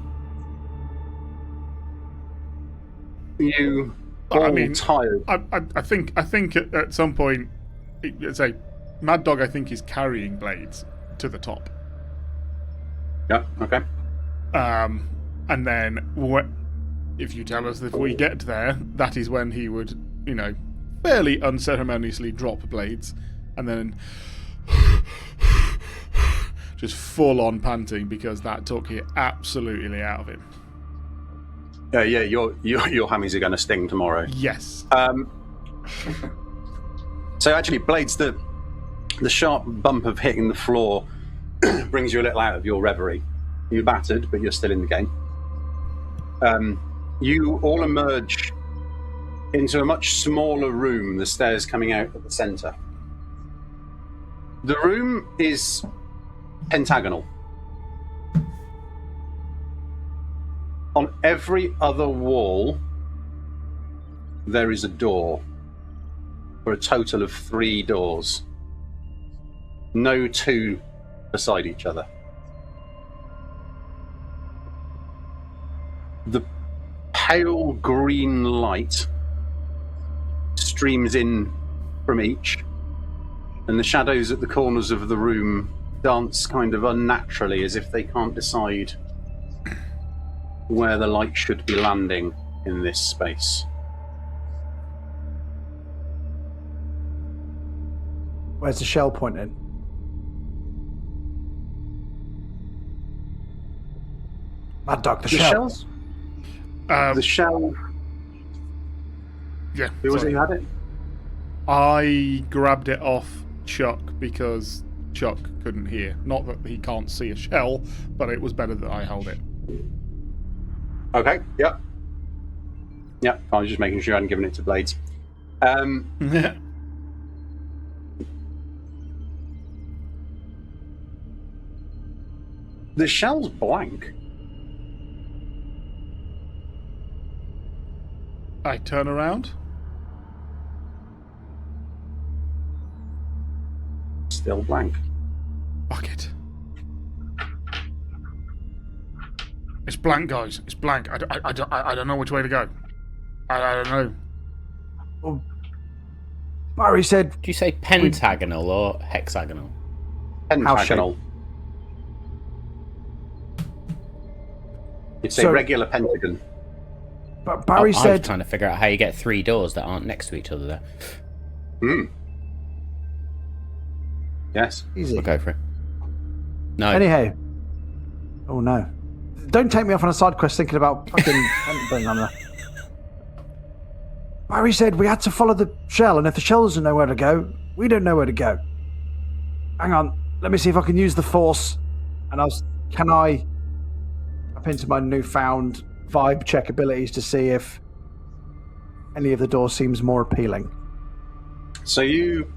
You all tired. I think at some point, say, Mad Dog, I think, is carrying Blades to the top. Yeah, okay. And then, if you tell us if we get there, that is when he would, fairly unceremoniously drop Blades, and then just full on panting because that took it absolutely out of him. Yeah, your hammies are going to sting tomorrow. Yes. So actually, Blades, the The sharp bump of hitting the floor brings you a little out of your reverie. You're battered, but you're still in the game. You all emerge into a much smaller room, the stairs coming out at the centre. The room is pentagonal. On every other wall, there is a door, for a total of 3 doors. No 2 beside each other. The pale green light streams in from each, and the shadows at the corners of the room dance kind of unnaturally, as if they can't decide where the light should be landing in this space. Where's the shell pointing? Mad Dog, the shell. Shells? The shell. Yeah. Who was it who had it? I grabbed it off Chuck because Chuck couldn't hear. Not that he can't see a shell, but it was better that I held it. Okay, yep. Yep, I was just making sure I hadn't given it to Blades. The shell's blank. I turn around. Still blank. Fuck it. It's blank, guys. It's blank. I don't know which way to go. I don't know. Well, Barry said... Do you say pentagonal or hexagonal? Pentagonal. It's a regular pentagon. But Barry I said... was trying to figure out how you get 3 doors that aren't next to each other there. Yes. Easy. We'll go for it. No. Anyhow. Oh, no. Don't take me off on a side quest thinking about fucking... Barry said we had to follow the shell, and if the shell doesn't know where to go, we don't know where to go. Hang on. Let me see if I can use the force. And can I up into my newfound vibe check abilities to see if any of the doors seems more appealing? So you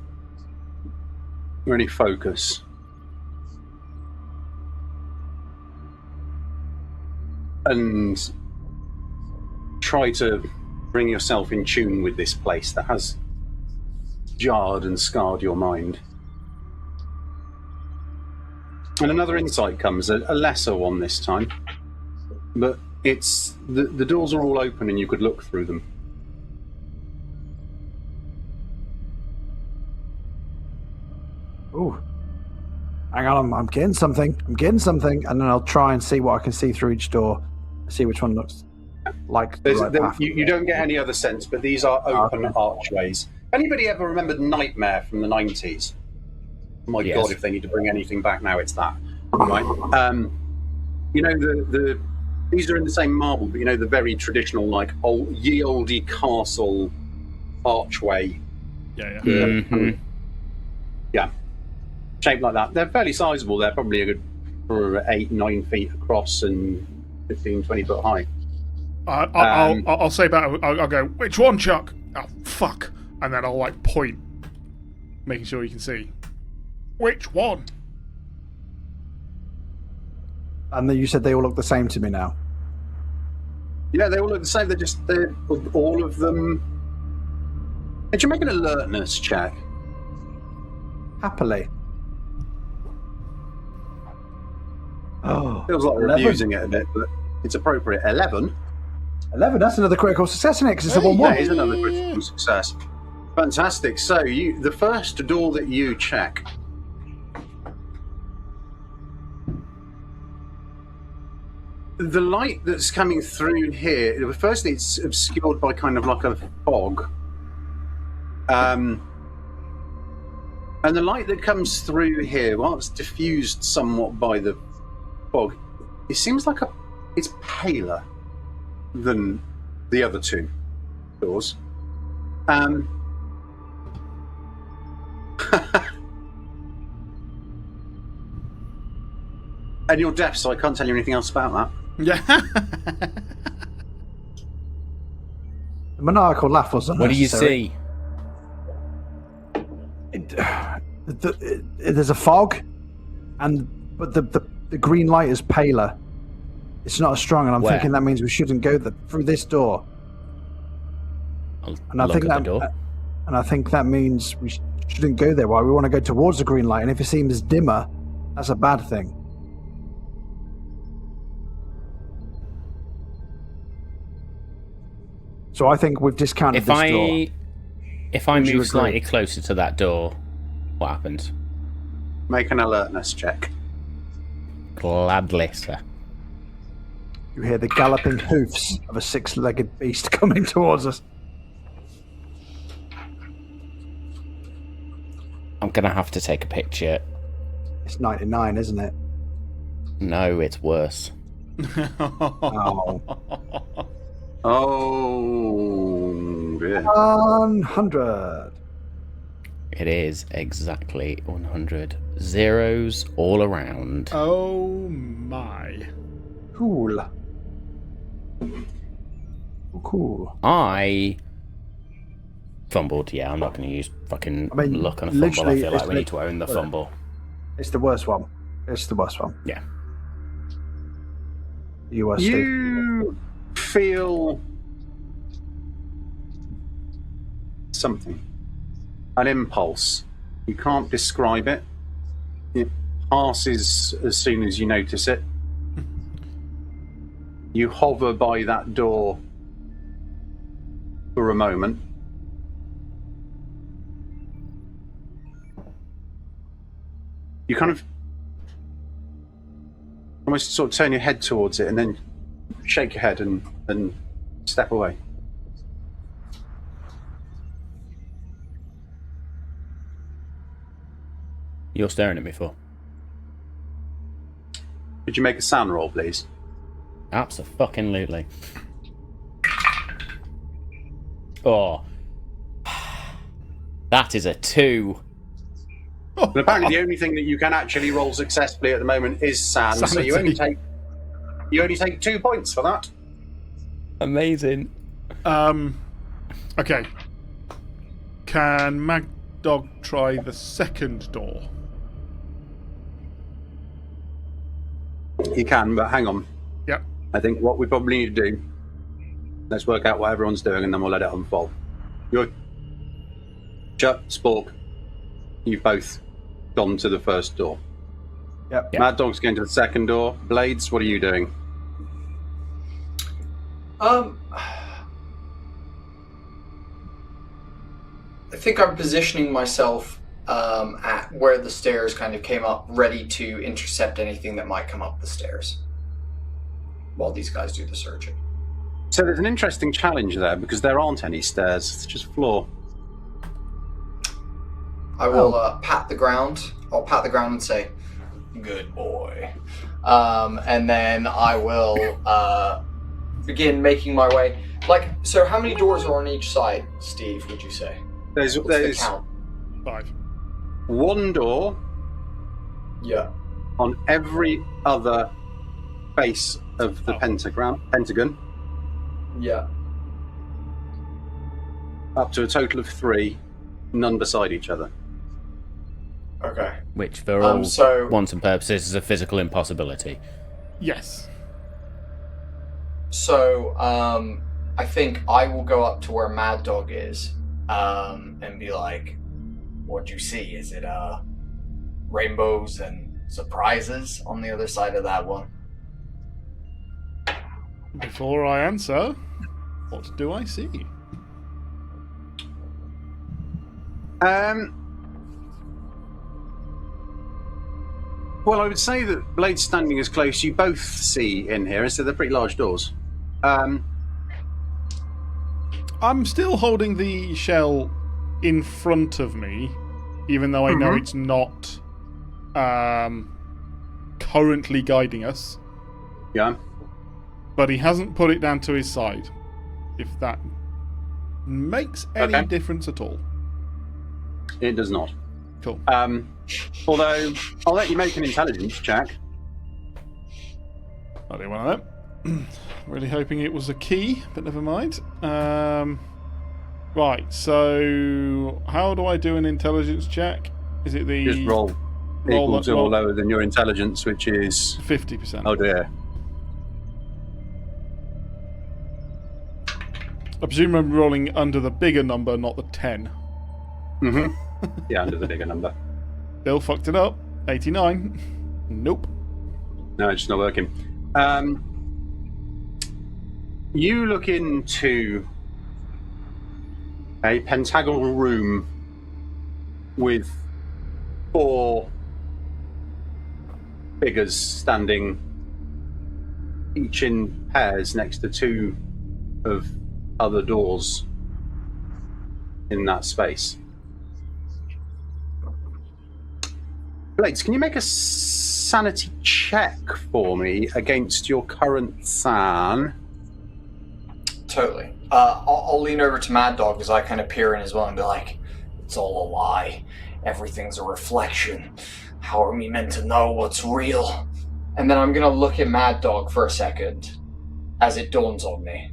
really focus. And try to bring yourself in tune with this place that has jarred and scarred your mind. And another insight comes, a lesser one this time. But it's the doors are all open and you could look through them. Ooh. Hang on, I'm getting something. And then I'll try and see what I can see through each door. See which one looks like the right path. You don't get any other sense, but these are open archways. Anybody ever remembered Nightmare from the 90s? Oh my God, if they need to bring anything back now, it's that. Right? You know, these are in the same marble, but you know, the very traditional, like, ye olde castle archway. Yeah. Yeah. Shaped like that. They're fairly sizable. They're probably a good 8-9 feet across and 15, 20 foot high. I'll say back. I'll go, which one, Chuck? Oh, fuck. And then I'll, like, point, making sure you can see. Which one? And then you said they all look the same to me now. Yeah, they all look the same. They're all of them. Did you make an alertness check? Happily. Oh, Feels like we're 11. abusing it a bit, but it's appropriate. 11? 11, that's another critical success, isn't it? Because it's a 1-1. That is another critical success. Fantastic. So, the first door that you check. The light that's coming through here, firstly, it's obscured by kind of like a fog. And the light that comes through here, while it's diffused somewhat by the fog, it seems like it's paler than the other 2 doors. And you're deaf, so I can't tell you anything else about that. Yeah. The maniacal laugh was What do you unnecessary. see? There's a fog, but the green light is paler. It's not as strong, and I'm Where? thinking that means we shouldn't go through this door. I'll And I look think at that, the door. and I think that means we shouldn't go there. Why? We want to go towards the green light, and if it seems dimmer, that's a bad thing. So I think we've discounted If this door. I Would you move agree? slightly closer to that door, what happens? Make an alertness check. Gladly, sir. You hear the galloping hoofs of a six-legged beast coming towards us. I'm gonna have to take a picture. It's 99, isn't it? No, it's worse. Oh. Oh, dear. 100. It is exactly 100 zeros all around. Oh my. Cool. Cool. I fumbled. Yeah, I'm not going to use fucking I mean, luck on a fumble. I literally, feel like it's we need to own the fumble. It's the worst one. It's the worst one. Yeah. You are Steve. You feel something. An impulse. You can't describe it. It passes as soon as you notice it. You hover by that door for a moment. You kind of almost sort of turn your head towards it and then shake your head and step away. You're staring at me for. Could you make a sound roll, please? Abso-fucking-lutely. Oh. That is a 2. But apparently the only thing that you can actually roll successfully at the moment is sound, so you only Sanity. take 2 points for that. Amazing. Okay. Can Mad Dog try the second door? You can, but hang on. Yep. I think what we probably need to do, let's work out what everyone's doing and then we'll let it unfold. You're Chuck, Spork, you've both gone to the first door. Yep. Yeah. Mad Dog's going to the second door. Blades, what are you doing? I think I'm positioning myself at where the stairs kind of came up, ready to intercept anything that might come up the stairs while these guys do the searching. So there's an interesting challenge there because there aren't any stairs, it's just floor. I will pat the ground. I'll pat the ground and say, "Good boy," and then I will begin making my way. Like, so how many doors are on each side, Steve? Would you say? What's the There's5. count? one door Yeah. on every other face of the pentagon, Yeah. up to a total of 3, none beside each other. Okay. Which, for all so- wants and purposes, is a physical impossibility. Yes. So, I think I will go up to where Mad Dog is, and be like, "What'd you see? Is it rainbows and surprises on the other side of that one?" Before I answer, what do I see? Well, I would say that Blade's standing as close you both see in here, so they're pretty large doors. I'm still holding the shell in front of me, even though I know it's not currently guiding us. Yeah. But he hasn't put it down to his side. If that makes any Okay. difference at all. It does not. Cool. Although, I'll let you make an intelligence check. I do one of them. Really hoping it was a key, but never mind. Right, so how do I do an intelligence check? Is it the... Just roll equal to roll- or lower than your intelligence, which is... 50%. Oh dear. I presume I'm rolling under the bigger number, not the 10. Mm-hmm. Yeah, under the bigger number. Bill fucked it up. 89. Nope. No, it's just not working. You look into a pentagonal room with 4 figures standing each in pairs next to 2 of other doors in that space. Blades, can you make a sanity check for me against your current SAN? Totally. I'll lean over to Mad Dog as I kind of peer in as well and be like, it's all a lie. Everything's a reflection. How are we meant to know what's real? And then I'm going to look at Mad Dog for a second as it dawns on me.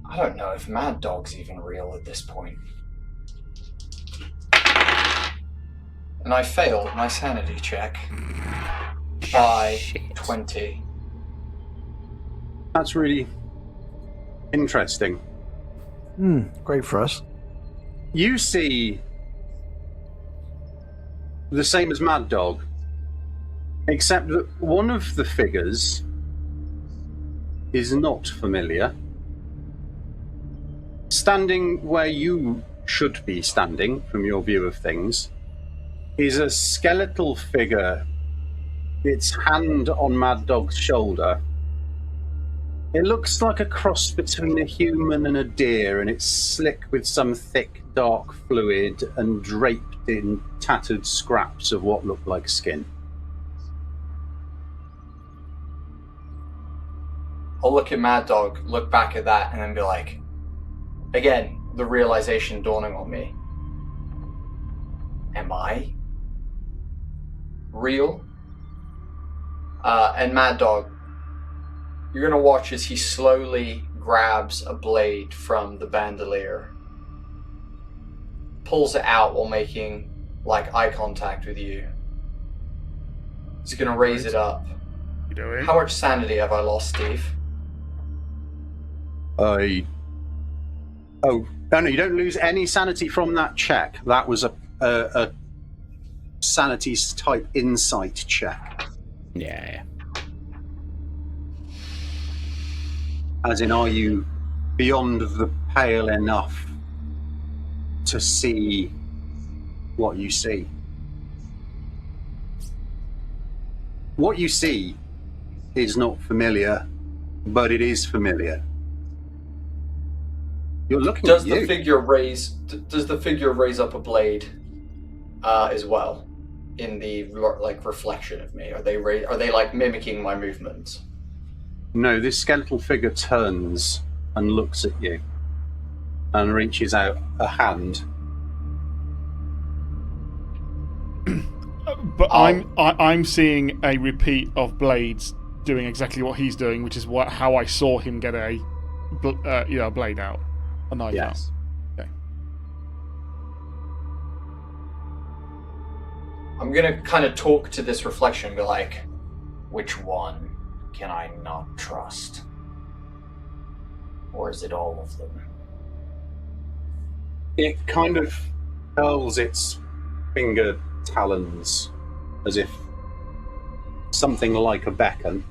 I don't know if Mad Dog's even real at this point. And I failed my sanity check by 20. That's really interesting. Great for us. You see the same as Mad Dog, except that one of the figures is not familiar. Standing where you should be standing from your view of things is a skeletal figure, its hand on Mad Dog's shoulder. It looks like a cross between a human and a deer, and it's slick with some thick, dark fluid and draped in tattered scraps of what look like skin. I'll look at Mad Dog, look back at that, and then be like, again, the realization dawning on me. Am I real? And Mad Dog, you're going to watch as he slowly grabs a blade from the bandolier, pulls it out while making like eye contact with you. He's going to raise it up. You doing? How much sanity have I lost, Steve? Oh, no, you don't lose any sanity from that check. That was a sanity type insight check. Yeah. As in, are you beyond the pale enough to see what you see? What you see is not familiar, but it is familiar. You're looking Does at the you. figure raise? Does the figure raise up a blade as well in the like reflection of me? Are they like mimicking my movements? No, this skeletal figure turns and looks at you and reaches out a hand. But I'm seeing a repeat of Blades doing exactly what he's doing, which is how I saw him get a blade out, a knife Yes. out. Okay. I'm gonna kind of talk to this reflection and be like, which one can I not trust? Or is it all of them? It kind of curls its finger talons as if something like a beacon,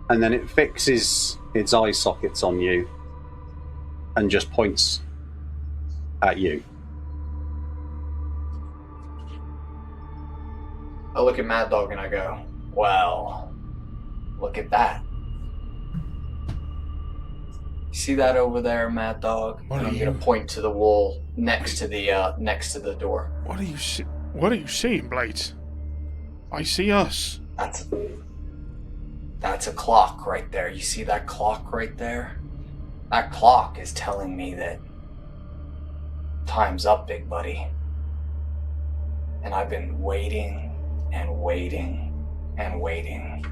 and then it fixes its eye sockets on you and just points at you. I look at Mad Dog and I go, well, look at that. See that over there, Mad Dog? What And are I'm gonna you- point to the wall next to the door. What are you seeing, Blades? I see us. That's a clock right there. You see that clock right there? That clock is telling me that time's up, big buddy. And I've been waiting and waiting and waiting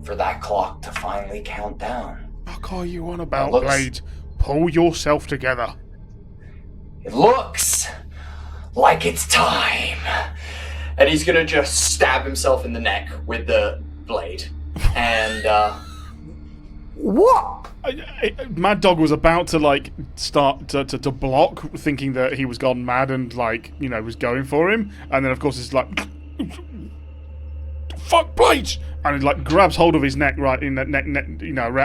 for that clock to finally count down. Fuck are you on about, looks- Blade? Pull yourself together. It looks like it's time. And he's gonna just stab himself in the neck with the blade. And, What? Mad Dog was about to like start to block, thinking that he was gone mad and like was going for him, and then of course it's like, fuck Blades, and he like grabs hold of his neck right in that neck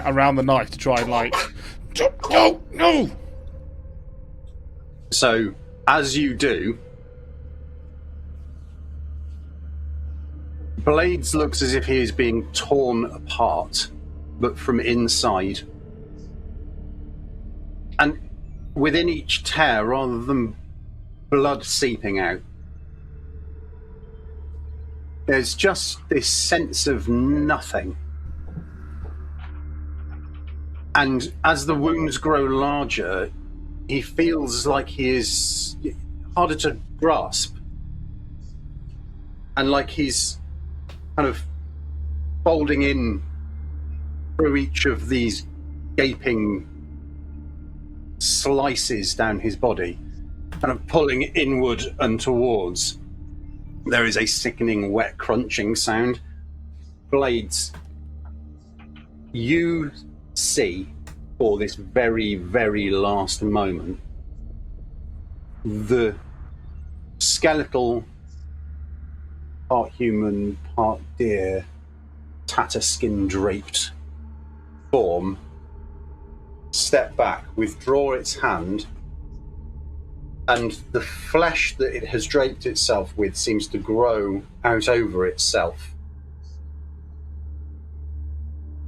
around the knife to try and like, no. So, as you do, Blades looks as if he is being torn apart, but from inside. And within each tear, rather than blood seeping out, there's just this sense of nothing. And as the wounds grow larger, he feels like he is harder to grasp. And like he's kind of folding in through each of these gaping slices down his body, kind of pulling inward and towards. There is a sickening, wet, crunching sound. Blades, you see, for this very, very last moment, the skeletal, part human, part deer, tatter skin draped form step back, withdraw its hand, and the flesh that it has draped itself with seems to grow out over itself.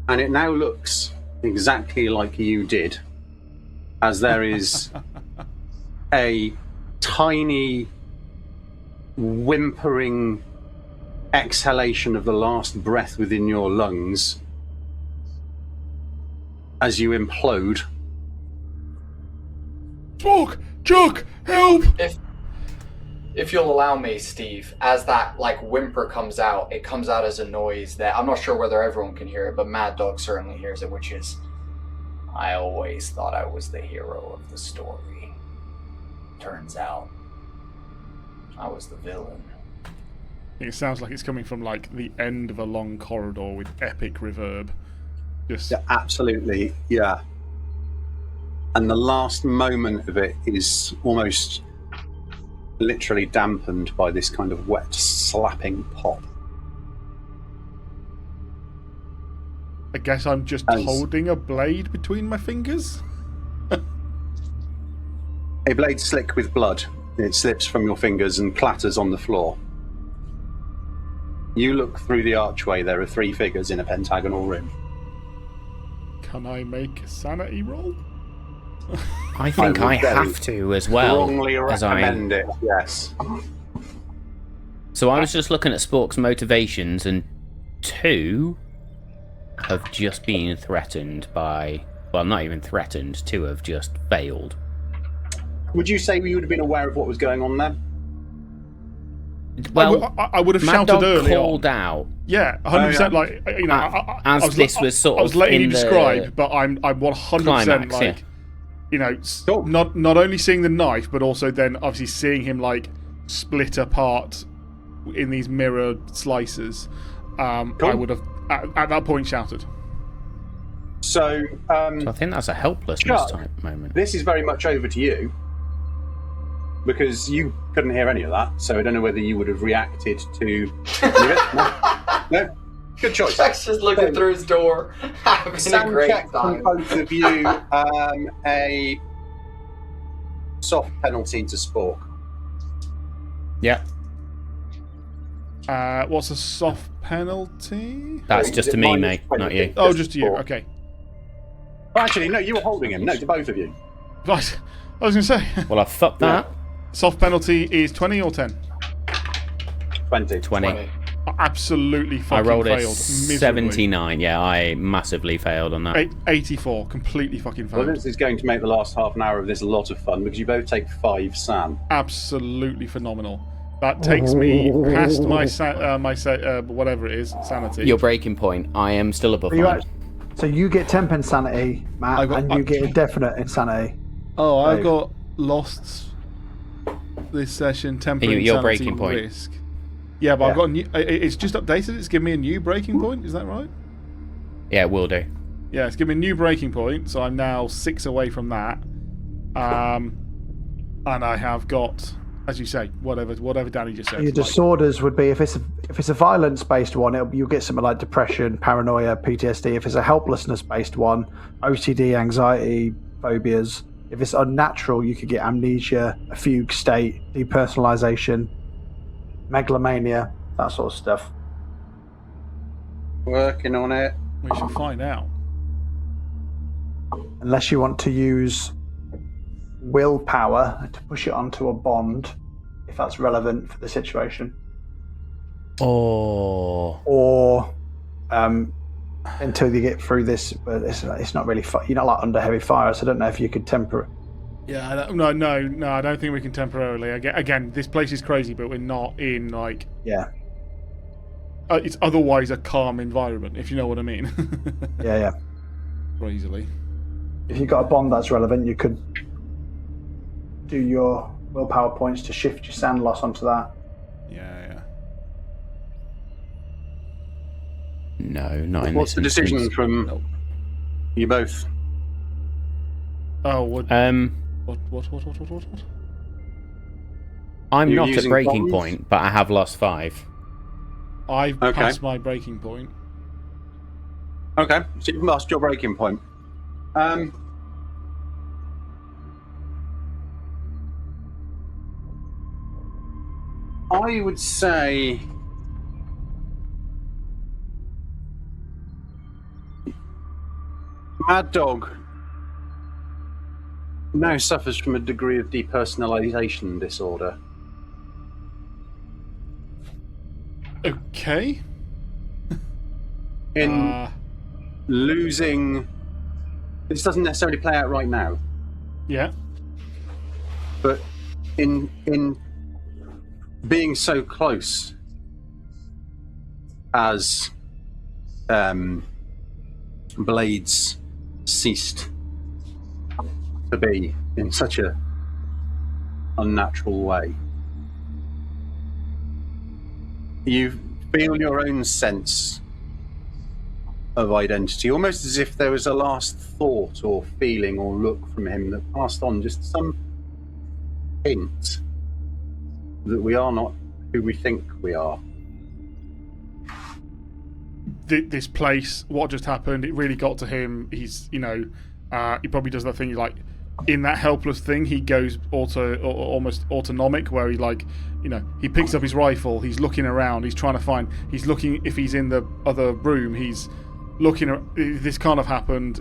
And it now looks exactly like you did, as there is a tiny whimpering exhalation of the last breath within your lungs as you implode. Spork! Chuck! Help! If you'll allow me, Steve, as that like whimper comes out, it comes out as a noise that I'm not sure whether everyone can hear it, but Mad Dog certainly hears it, which is, I always thought I was the hero of the story. Turns out, I was the villain. It sounds like it's coming from like the end of a long corridor with epic reverb. Just Yeah, absolutely, yeah. And the last moment of it is almost literally dampened by this kind of wet, slapping pop. I guess I'm just holding a blade between my fingers. A blade slick with blood. It slips from your fingers and clatters on the floor. You look through the archway. There are 3 figures in a pentagonal room. Can I make a sanity roll? I think I would very have to as well. Strongly recommend it, yes. So I was just looking at Spork's motivations, and 2 have just been threatened by... Well, not even threatened. 2 have just failed. Would you say you would have been aware of what was going on then? Well, I would have Mad shouted Dog early called on. out. Yeah, 100%. Like As this was sort I was of letting you in the describe, but I'm 100% climax, like, yeah. Cool. not only seeing the knife, but also then obviously seeing him like split apart in these mirror slices. Cool. I would have at that point shouted. So, So I think that's a helplessness Chuck, type moment. this is very much over to you, because you couldn't hear any of that, so I don't know whether you would have reacted to... No? Good choice. Jack's just looking through his door, having a Sound great check from time. both of you. A soft penalty to Spork. Yeah, What's a soft penalty? that's Is just it to me, minus mate, 20? not you. Oh, just to you. Spork. Okay. Oh, actually, no, you were holding him. No, to both of you. Right. I was going to say, Well, I fucked that. soft penalty is 20 or 10? 20. 20. I absolutely I fucking rolled a failed. Miserably. 79. Yeah, I massively failed on that. 84. Completely fucking Well, failed. this is going to make the last half an hour of this a lot of fun, because you both take 5 SAN. Absolutely phenomenal. That takes me past my whatever it is, sanity. Your breaking point. I am still above You mine. act- So you get temp insanity, Matt, and you get indefinite insanity. Oh, I've Dave. got lost this session, temporary Your insanity breaking point. risk. Yeah, but I've Yeah. got a new. It's just updated. It's given me a new breaking point. Is that right? Yeah, it will do. Yeah, it's given me a new breaking point, so I'm now 6 away from that. And I have got, as you say, whatever Danny just said. Your disorders would be if it's a violence-based one, you'll get something like depression, paranoia, PTSD. If it's a helplessness-based one, OCD, anxiety, phobias. If it's unnatural, you could get amnesia, a fugue state, depersonalization, megalomania, that sort of stuff. Working on it. We shall find out. Unless you want to use willpower to push it onto a bond, if that's relevant for the situation. Or until you get through this, but it's not really you're not like under heavy fire, so I don't know if you could temper it. Yeah, no, I don't think we can temporarily. Again, this place is crazy, but we're not in like. Yeah. It's otherwise a calm environment, if you know what I mean. Yeah. Crazily. If you've got a bond that's relevant, you could do your willpower points to shift your sand loss onto that. Yeah. No, not in What's the this decision instance. from you both? Oh, what? What? I'm You're not at using breaking bonds? point, but I have lost 5. I've Okay. passed my breaking point. Okay, so you've lost your breaking point. I would say Mad Dog now suffers from a degree of depersonalization disorder. Okay. In losing, this doesn't necessarily play out right now, Yeah. but in being so close as Blades ceased to be in such a unnatural way, you feel your own sense of identity, almost as if there was a last thought or feeling or look from him that passed on just some hint that we are not who we think we are. This place, what just happened, it really got to him. He's, he probably does that thing, like, in that helpless thing, he goes almost autonomic, where he, like, he picks up his rifle, he's looking around, he's he's looking if he's in the other room, he's looking, this can't have happened,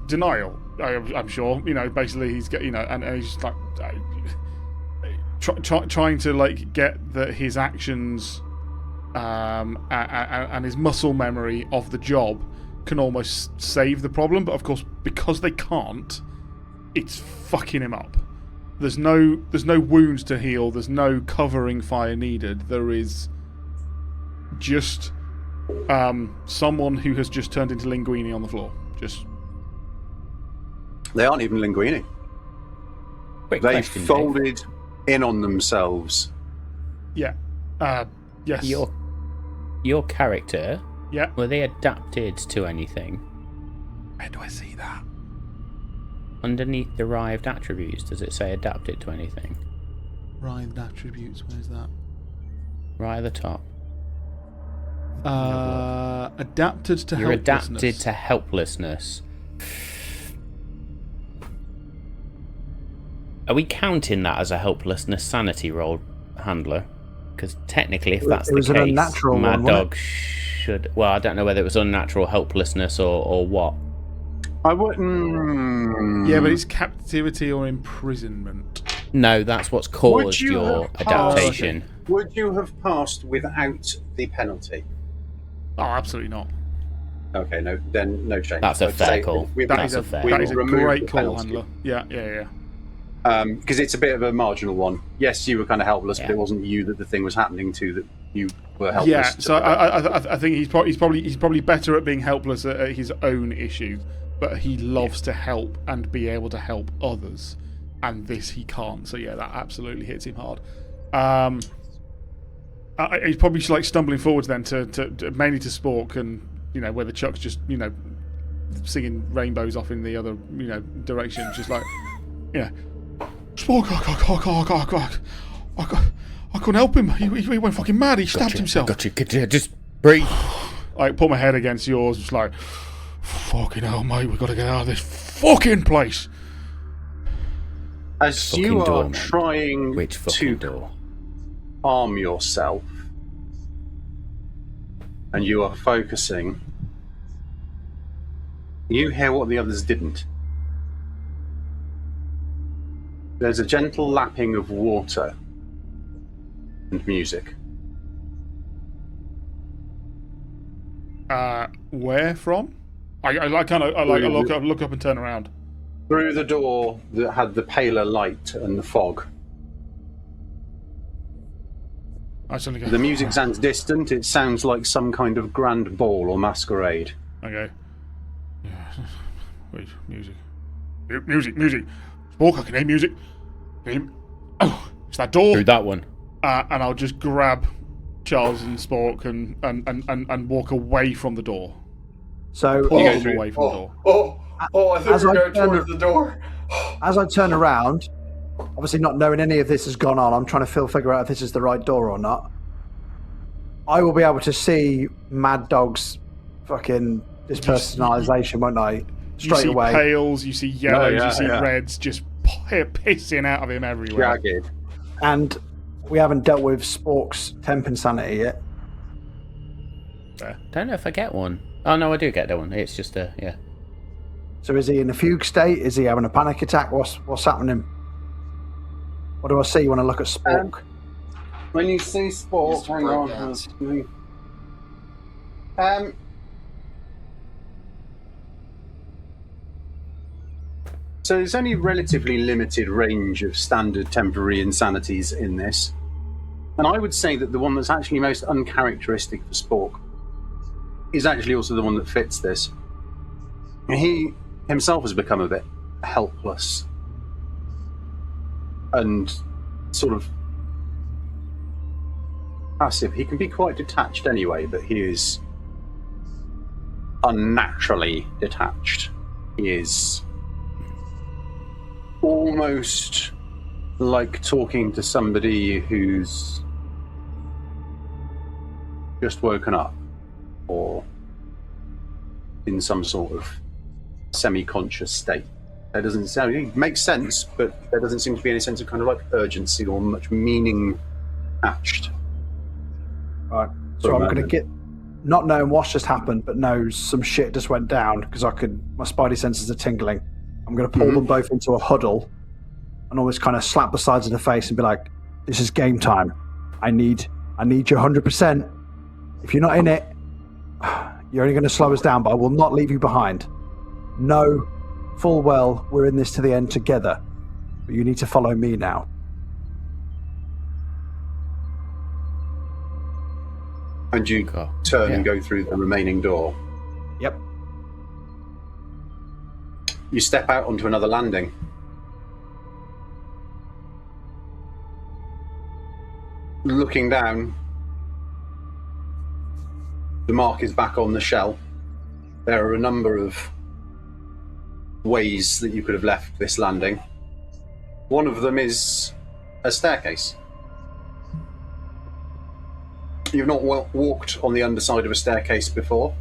denial, I'm sure, basically he's, and he's just like, trying to, like, get his actions and his muscle memory of the job can almost save the problem, but of course, because they can't, it's fucking him up. There's no wounds to heal, there's no covering fire needed, there is just someone who has just turned into linguine on the floor. They aren't even linguine. Quick They question, Dave. folded in on themselves. Yeah. Yes. Your character, Yeah. were they adapted to anything? Where do I see that? Underneath derived attributes, does it say adapted to anything? Writhed attributes, where's that? Right at the top. Adapted to You're helplessness. adapted to helplessness. Are we counting that as a helplessness sanity roll, Handler? Because technically, if that's It was the an case, unnatural Mad one, wasn't Dog should... Well, I don't know whether it was unnatural helplessness or what. I wouldn't. Yeah, but it's captivity or imprisonment. No, that's what's caused you your have passed? adaptation. Would you have passed without the penalty? Oh, absolutely not. Okay, no, then no change. That's a I'd fair say call. we- That That's is a fair that is a remove great the call, penalty. Handler. Yeah. Because it's a bit of a marginal one. Yes, you were kind of helpless, but Yeah. it wasn't you that the thing was happening to. That you were helpless. Yeah, to so prevent. I think he's probably better at being helpless at his own issues, but he loves to help and be able to help others, and this he can't. So yeah, that absolutely hits him hard. He's probably like stumbling forwards then to mainly to Spork, and whether Chuck's just singing rainbows off in the other direction, just like Spork, I couldn't help him. He went fucking mad. He stabbed himself. Got you. Just breathe. I put my head against yours, just like, fucking hell, mate, we've got to get out of this fucking place. As fucking you are door, man. trying Which fucking to door? arm yourself, and you are focusing, you hear what the others didn't. There's a gentle lapping of water and music. Where from? I look up and turn around. Through the door that had the paler light and the fog. I suddenly go, The music sounds distant. It sounds like some kind of grand ball or masquerade. Okay. Yeah. Wait, music. Music. Spork, I can hear music. Oh, it's that door. Through that one. And I'll just grab Charles and Spork and walk away from the door. So Pull guys them are- away from the door. I thought As we were I going turn- towards the door. as I turn around, obviously not knowing any of this has gone on, I'm trying to figure out if this is the right door or not. I will be able to see Mad Dog's fucking dispersonalization, won't I? You Straight see away. pales, you see yellows, yeah, you see yeah. reds, just pissing out of him everywhere. Jagged. And we haven't dealt with Spork's temp insanity yet. Don't know if I get one. Oh no, I do get that one. It's just yeah. So is he in a fugue state? Is he having a panic attack? What's happening? What do I see when I look at Spork? When you see Spork, Mr. hang on. Breakdance. So there's only relatively limited range of standard temporary insanities in this. And I would say that the one that's actually most uncharacteristic for Spork is actually also the one that fits this. He himself has become a bit helpless and sort of passive. He can be quite detached anyway, but he is unnaturally detached. He is almost like talking to somebody who's just woken up or in some sort of semi-conscious state. That doesn't sound, it makes sense, but there doesn't seem to be any sense of kind of like urgency or much meaning attached. Right. So I'm going to get, not knowing what's just happened, but knows some shit just went down because my spidey senses are tingling. I'm going to pull them both into a huddle and always kind of slap the sides of the face and be like, "This is game time. I need you 100%. If you're not in it, you're only going to slow us down, but I will not leave you behind. Know full well we're in this to the end together, but you need to follow me now." And you Cool. turn and Yeah. go through the remaining door. Yep. You step out onto another landing. Looking down, the mark is back on the shell. There are a number of ways that you could have left this landing. One of them is a staircase. You've not walked on the underside of a staircase before,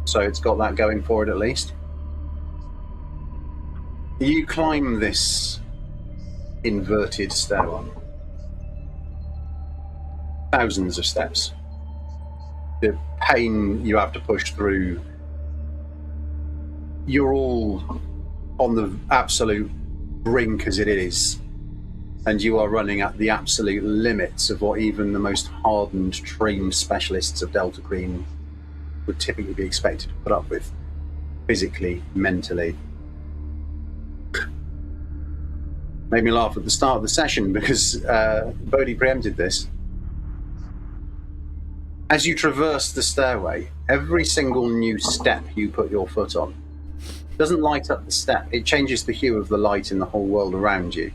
so it's got that going for it at least. You climb this inverted stairwell. Thousands of steps. The pain you have to push through. You're all on the absolute brink as it is, and you are running at the absolute limits of what even the most hardened, trained specialists of Delta Green would typically be expected to put up with, physically, mentally. Made me laugh at the start of the session because Bodhi preempted this. As you traverse the stairway, every single new step you put your foot on doesn't light up the step. It changes the hue of the light in the whole world around you.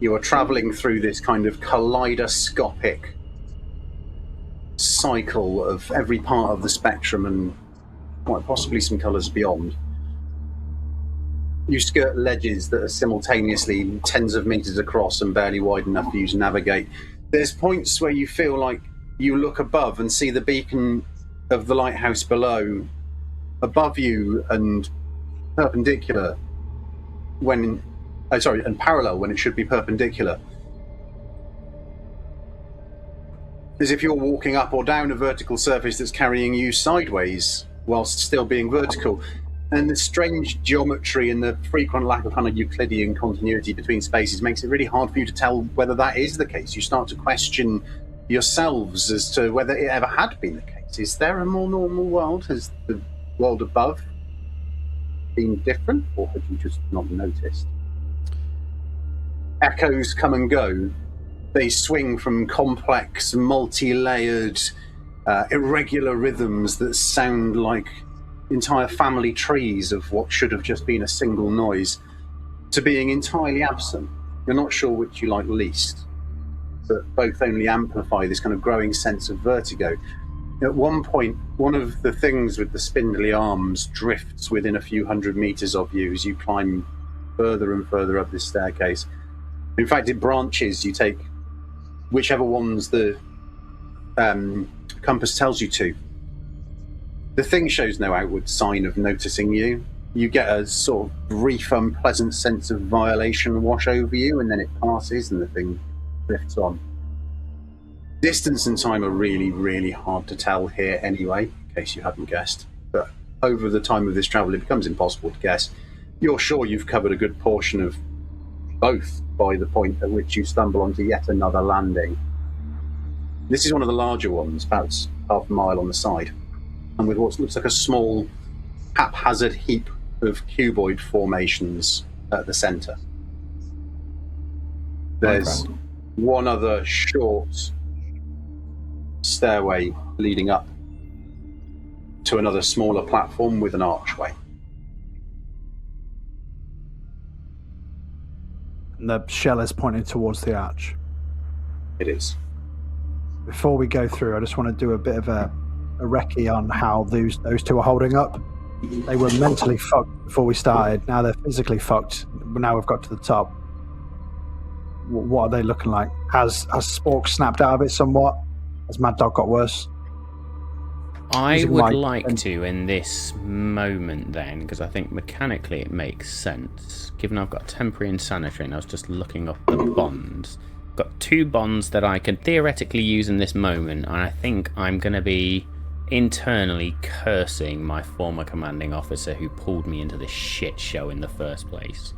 You are travelling through this kind of kaleidoscopic cycle of every part of the spectrum and quite possibly some colours beyond. You skirt ledges that are simultaneously tens of metres across and barely wide enough for you to navigate. There's points where you feel like you look above and see the beacon of the lighthouse below, above you and perpendicular when... and parallel when it should be perpendicular. As if you're walking up or down a vertical surface that's carrying you sideways whilst still being vertical. And the strange geometry and the frequent lack of kind of Euclidean continuity between spaces makes it really hard for you to tell whether that is the case. You start to question yourselves as to whether it ever had been the case. Is there a more normal world? Has the world above been different, or have you just not noticed? Echoes come and go. They swing from complex, multi-layered, irregular rhythms that sound like entire family trees of what should have just been a single noise, to being entirely absent. You're not sure which you like least, but both only amplify this kind of growing sense of vertigo. At one point, one of the things with the spindly arms drifts within a few hundred meters of you as you climb further and further up this staircase. In fact, it branches. You take whichever ones the compass tells you to. The thing shows no outward sign of noticing you. You get a sort of brief, unpleasant sense of violation wash over you, and then it passes and the thing drifts on. Distance and time are really, really hard to tell here anyway, in case you hadn't guessed. But over the time of this travel, it becomes impossible to guess. You're sure you've covered a good portion of both by the point at which you stumble onto yet another landing. This is one of the larger ones, about half a mile on the side, and with what looks like a small, haphazard heap of cuboid formations at the centre. There's one other short stairway leading up to another smaller platform with an archway. And the shell is pointing towards the arch. It is. Before we go through, I just want to do a bit of a recce on how those two are holding up. They were mentally fucked before we started. Now they're physically fucked. Now we've got to the top. What are they looking like? Has Spork snapped out of it somewhat? Has Mad Dog got worse? I would like to in this moment then, because I think mechanically it makes sense. Given I've got temporary insanity and I was just looking up the bonds. I've got 2 bonds that I can theoretically use in this moment, and I think I'm going to be internally cursing my former commanding officer who pulled me into this shit show in the first place.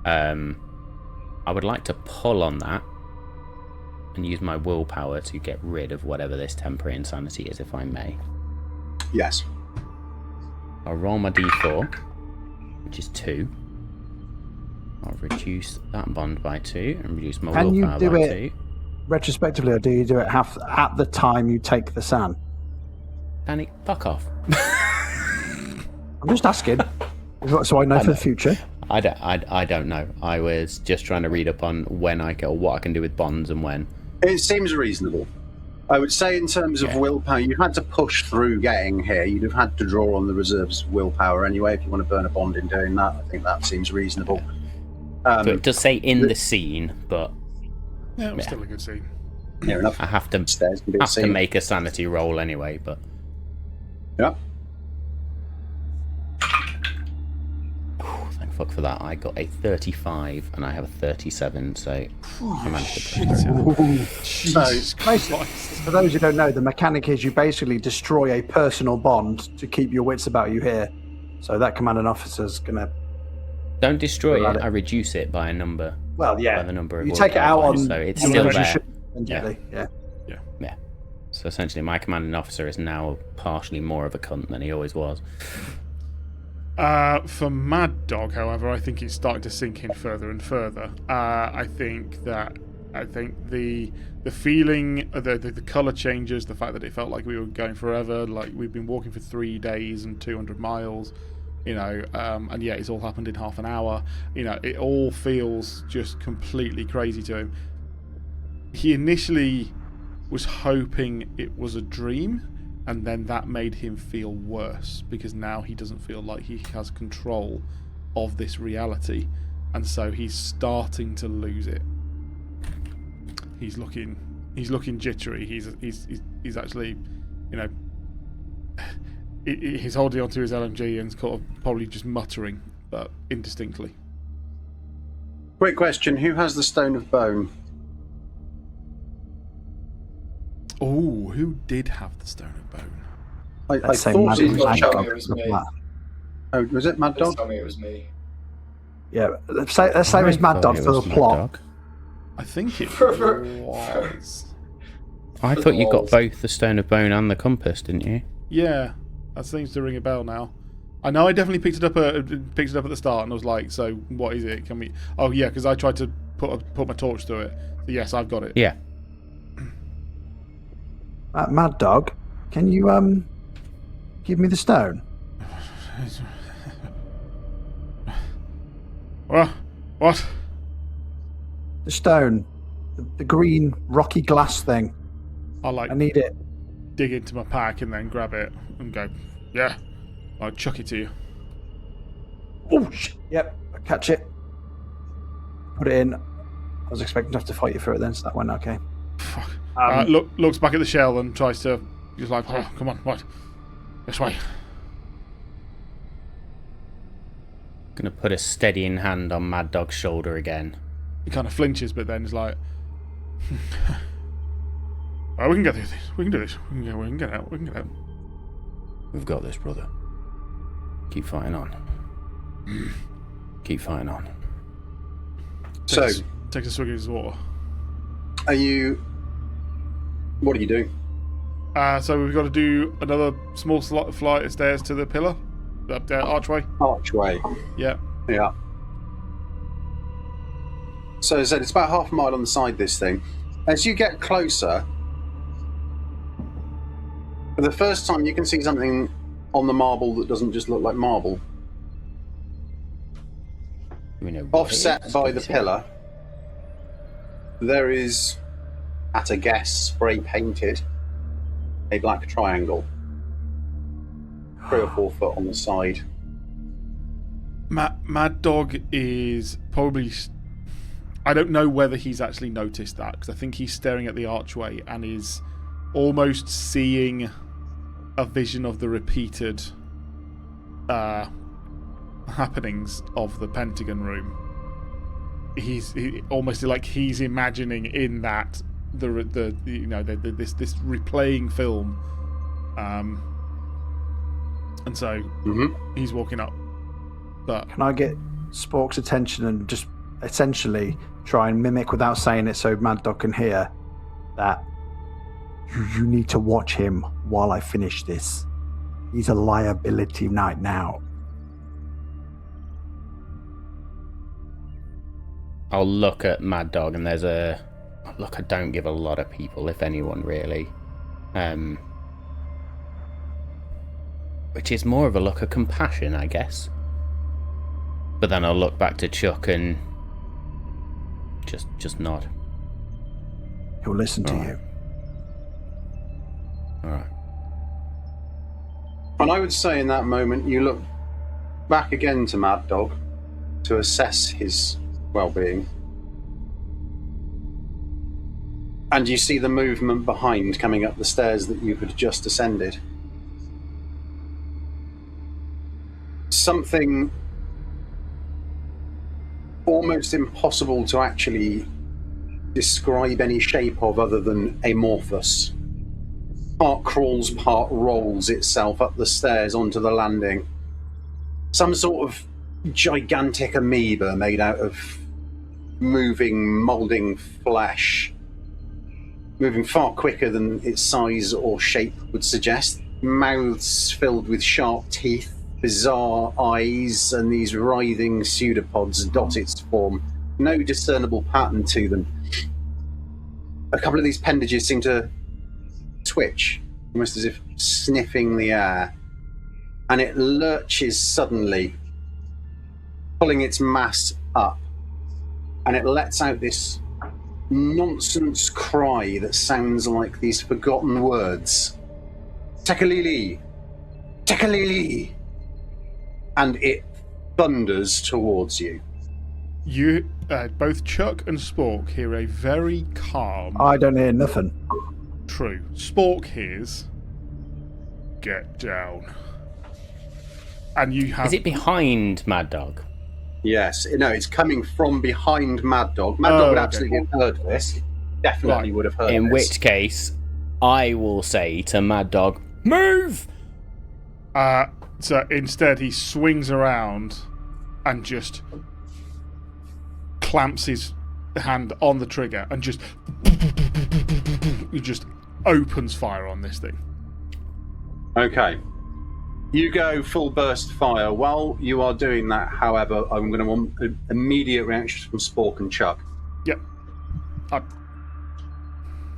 I would like to pull on that and use my willpower to get rid of whatever this temporary insanity is, if I may. Yes. I'll roll my d4, which is 2. I'll reduce that bond by 2 and reduce my willpower by 2. Can you do it retrospectively, or do you do it at the time you take the SAN? Danny, fuck off. I'm just asking, so I know for the future. I don't know. I was just trying to read up on when I can, or what I can do with bonds and when. It seems reasonable. I would say in terms of willpower, you had to push through getting here. You'd have had to draw on the reserves willpower anyway if you want to burn a bond in doing that. I think that seems reasonable. So it does say in the scene, but... Yeah, it was still a good scene. Near enough. I have to make a sanity roll anyway, but... Yeah. Thank fuck for that. I got a 35 and I have a 37, so I managed to push through. So, for those who don't know, the mechanic is you basically destroy a personal bond to keep your wits about you here. So that commanding officer's gonna... Don't destroy it, I reduce it by a number. Well, yeah. By the number of you take it out on... So it's still there. Yeah. So essentially my commanding officer is now partially more of a cunt than he always was. For Mad Dog, however, I think it's starting to sink in further and further. I think the feeling, the colour changes, the fact that it felt like we were going forever, like we've been walking for 3 days and 200 miles, and yet it's all happened in half an hour. It all feels just completely crazy to him. He initially was hoping it was a dream, and then that made him feel worse, because now he doesn't feel like he has control of this reality, and so he's starting to lose it. He's looking jittery. He's actually, he's holding onto his LMG and sort of probably just muttering, but indistinctly. Quick question: who has the Stone of Bone? Oh, who did have the Stone of Bone? I Let's say thought Mad it Dog. Tell me it was me. Oh, was it Mad Please Dog? tell me it was me. Yeah, let's say it was Mad Dog for the plot. I think it was. I For thought the you got walls. both the Stone of Bone and the compass, didn't you? Yeah, that seems to ring a bell now. I know I definitely picked it up at the start, and I was like, "So what is it? Can we?" Oh yeah, because I tried to put my torch through it. So yes, I've got it. Yeah. Mad Dog, can you give me the stone? What? The stone, the green rocky glass thing. I I need it. dig into my pack and then grab it and go, yeah, I'll chuck it to you. Oh, yep, I catch it. Put it in. I was expecting to have to fight you for it then, so that went okay. Fuck. Um, Looks back at the shell and tries to. He's like, oh, come on, what? This way. Gonna put a steadying hand on Mad Dog's shoulder again. He kind of flinches, but then is like, oh, we can get through this. We can do this. We can get out. We can get out. We've got this, brother. Keep fighting on. Keep fighting on. So, Takes a swig of his water. are you? What are you doing? So we've got to do another small flight of stairs to the pillar, up the archway. Archway. Yeah. Yeah. So as I said, it's about half a mile on the side, this thing. As you get closer, for the first time you can see something on the marble that doesn't just look like marble. We know what it Offset is, by don't the we? pillar, there is, at a guess, spray painted, a black triangle. 3 or 4 foot on the side. Mad Dog is probably. I don't know whether he's actually noticed that, because I think he's staring at the archway and is almost seeing a vision of the repeated happenings of the Pentagon room. He's almost like he's imagining in that this replaying film, and so he's walking up. But Can I get Spork's attention and just essentially try and mimic without saying it so Mad Dog can hear that you need to watch him while I finish this. He's a liability right now. I'll look at Mad Dog, and there's a look I don't give a lot of people, if anyone really, which is more of a look of compassion, I guess. But then I'll look back to Chuck and just nod. He'll listen to Right. you. All right. And I would say in that moment you look back again to Mad Dog to assess his well-being. And you see the movement behind coming up the stairs that you had just ascended. Something almost impossible to actually describe any shape of other than amorphous. Part crawls, part rolls itself up the stairs onto the landing. Some sort of gigantic amoeba made out of moving, moulding flesh. Moving far quicker than its size or shape would suggest. Mouths filled with sharp teeth. bizarre eyes and these writhing pseudopods dot its form. No discernible pattern to them. A couple of these appendages seem to twitch, almost as if sniffing the air, and it lurches suddenly, pulling its mass up, and it lets out this nonsense cry that sounds like these forgotten words. Tekalili! Tekalili! And it thunders towards you. You, both Chuck and Spork hear a very calm... I don't hear nothing. True. Spork hears... Get down. And you have... Is it behind Mad Dog? Yes, no, it's coming from behind Mad Dog. Mad Dog would absolutely have heard this. Definitely would have heard In this. which case, I will say to Mad Dog, move! So instead he swings around and just clamps his hand on the trigger and just opens fire on this thing. Okay. You go full burst fire. While you are doing that, however, I'm going to want immediate reactions from Spork and Chuck. Yep.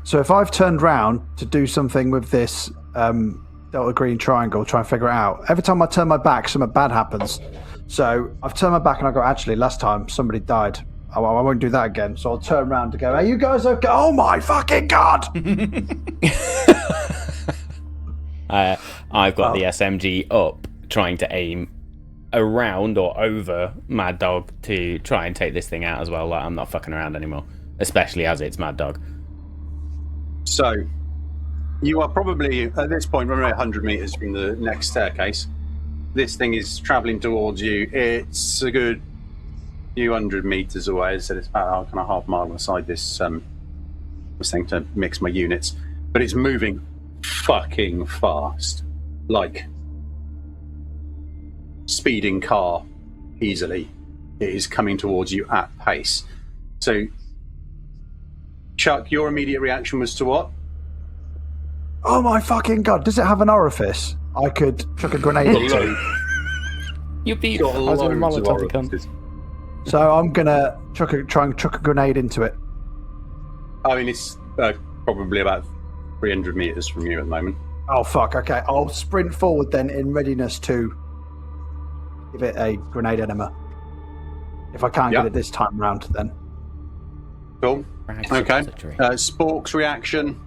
So if I've turned round to do something with this delta green triangle, try and figure it out, every time I turn my back, something bad happens. So I've turned my back and I go, actually, last time somebody died. I won't do that again. So I'll turn around to go, are you guys okay? Oh my fucking God! I've got the SMG up, trying to aim around or over Mad Dog to try and take this thing out as well. Like, I'm not fucking around anymore, especially as it's Mad Dog. So, you are probably, at this point, running 100 metres from the next staircase. This thing is travelling towards you. It's a good few hundred metres away. So it's about kind of half a mile aside this thing to mix my units. But it's moving fucking fast. Like, speeding car easily. It is coming towards you at pace. So, Chuck, your immediate reaction was to what? Oh my fucking God, does it have an orifice I could chuck a grenade into? You beat Got I was a loads of Molotov cunt. orifices. So I'm going to try and chuck a grenade into it. I mean, it's probably about 300 metres from you at the moment. Oh fuck, okay. I'll sprint forward then in readiness to give it a grenade enema. If I can't get it this time round, then. Cool. Okay. Spork's reaction.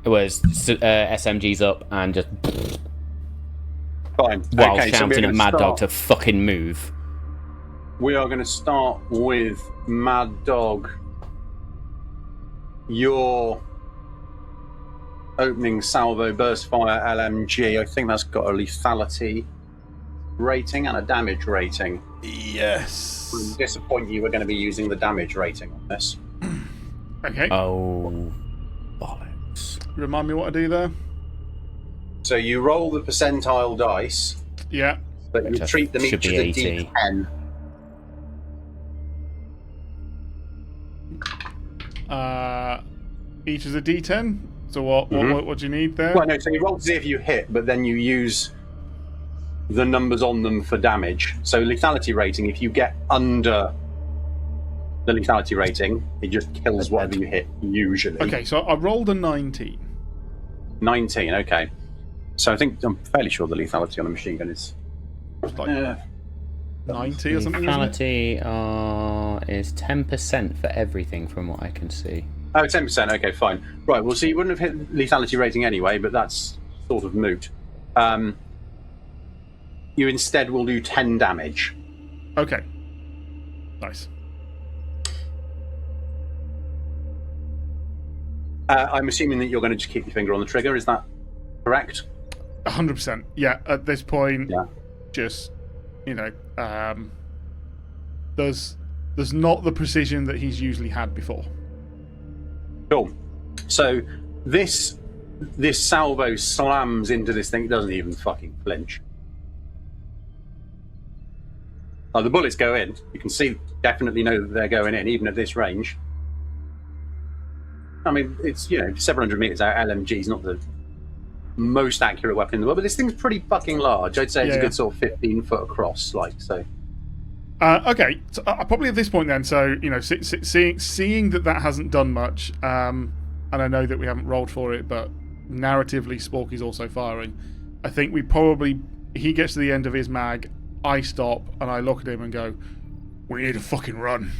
It was SMG's up and just Fine. while Okay, so shouting we're at gonna Mad Dog start- to fucking move. We are going to start with Mad Dog. Your opening salvo burst fire LMG. I think that's got a lethality rating and a damage rating. Yes. I'm disappointed you were going to be using the damage rating on this. Okay. Oh, bollocks. Remind me what I do there? So you roll the percentile dice, Yeah. but you Which treat them should each be as a 80. D10. Each is a D10. So what do you need there? Well, no, so you roll to see if you hit, but then you use the numbers on them for damage. So lethality rating, if you get under the lethality rating, it just kills whatever you hit, usually. Okay, so I rolled a 19. 19, okay. So I'm fairly sure the lethality on the machine gun is... Like 90 or something, isn't it? Lethality is 10% for everything from what I can see. Oh, 10%, okay, fine. Right, well, so you wouldn't have hit lethality rating anyway, but that's sort of moot. You instead will do 10 damage. Okay. Nice. I'm assuming that you're going to just keep your finger on the trigger, is that correct? 100%. Yeah, at this point, Yeah. just, there's not the precision that he's usually had before. Cool. So this salvo slams into this thing. It doesn't even fucking flinch. The bullets go in. You can definitely know that they're going in, even at this range. I mean, it's, several hundred meters out. LMG's not the most accurate weapon in the world, but this thing's pretty fucking large. I'd say it's a Yeah. good sort of 15 foot across, like so. Okay, so, probably at this point then. So seeing that hasn't done much, and I know that we haven't rolled for it, but narratively, Spork is also firing. I think he gets to the end of his mag. I stop and I look at him and go, "We need to fucking run."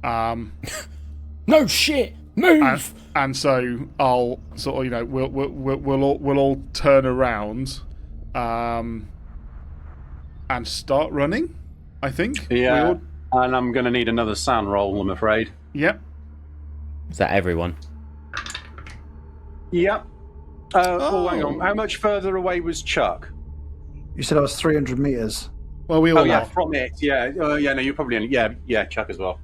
No shit, move. And so I'll sort of, we'll all turn around, and start running. I think. Yeah, and I'm going to need another sound roll, I'm afraid. Yep. Is that everyone? Yep. Oh, hang on. How much further away was Chuck? You said I was 300 meters. Well, we all yeah, left. from it. Yeah. No, you're probably only. Yeah, Chuck as well.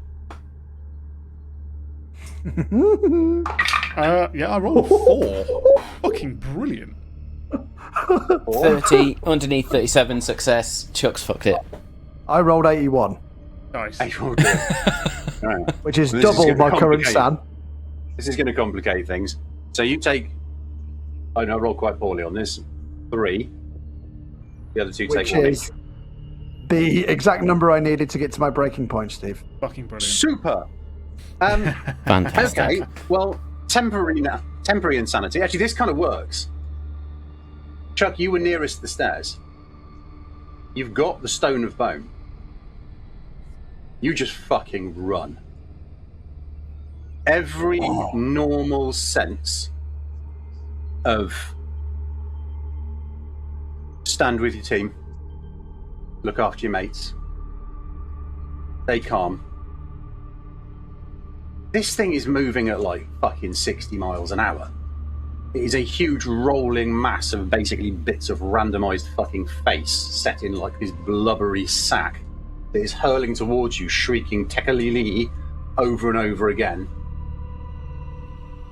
Yeah, I rolled a 4. Fucking brilliant. 30 underneath 37 success. Chuck's fucked it. I rolled 81, Nice. Right. which is This double gonna my current complicate- stand. This is going to complicate things. So you take. I know I rolled quite poorly on this. 3. The other 2 Which take 1 is the exact number I needed to get to my breaking point, Steve. Fucking brilliant. Super. Fantastic. Okay. Well, temporary insanity. Actually, this kind of works. Chuck, you were nearest the stairs. You've got the stone of bone. You just fucking run. Every normal sense of stand with your team, look after your mates, stay calm. This thing is moving at like fucking 60 miles an hour. It is a huge rolling mass of basically bits of randomized fucking face set in like this blubbery sack that is hurling towards you, shrieking Tekalili over and over again.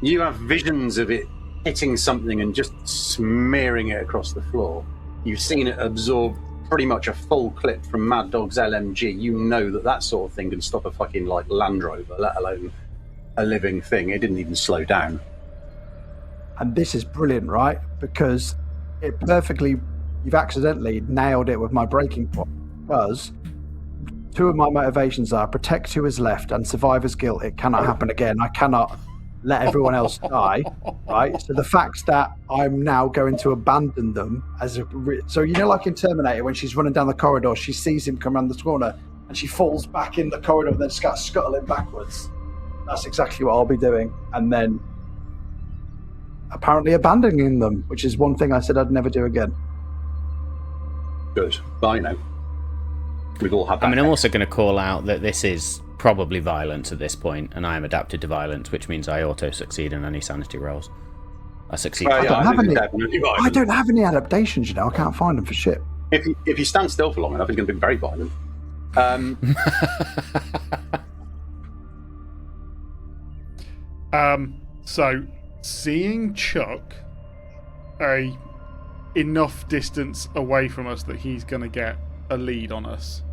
You have visions of it hitting something and just smearing it across the floor. You've seen it absorb pretty much a full clip from Mad Dog's LMG. You know that sort of thing can stop a fucking like Land Rover, let alone a living thing. It didn't even slow down. And this is brilliant, right? Because you've accidentally nailed it with my breaking point. Because 2 of my motivations are protect who is left and survivor's guilt. It cannot happen again. I cannot let everyone else die, right? So the fact that I'm now going to abandon them so like in Terminator, when she's running down the corridor, she sees him come around the corner and she falls back in the corridor and then starts scuttling backwards. That's exactly what I'll be doing. And then apparently abandoning them, which is one thing I said I'd never do again. Good. I know. We've all had that. I mean, I'm also going to call out that this is probably violence at this point, and I am adapted to violence, which means I auto-succeed in any sanity rolls. I succeed. Well, yeah, I don't have any. definitely violent. I don't have any adaptations, I can't find them for shit. If you stand still for long enough, it's going to be very violent. So seeing Chuck enough distance away from us that he's going to get a lead on us.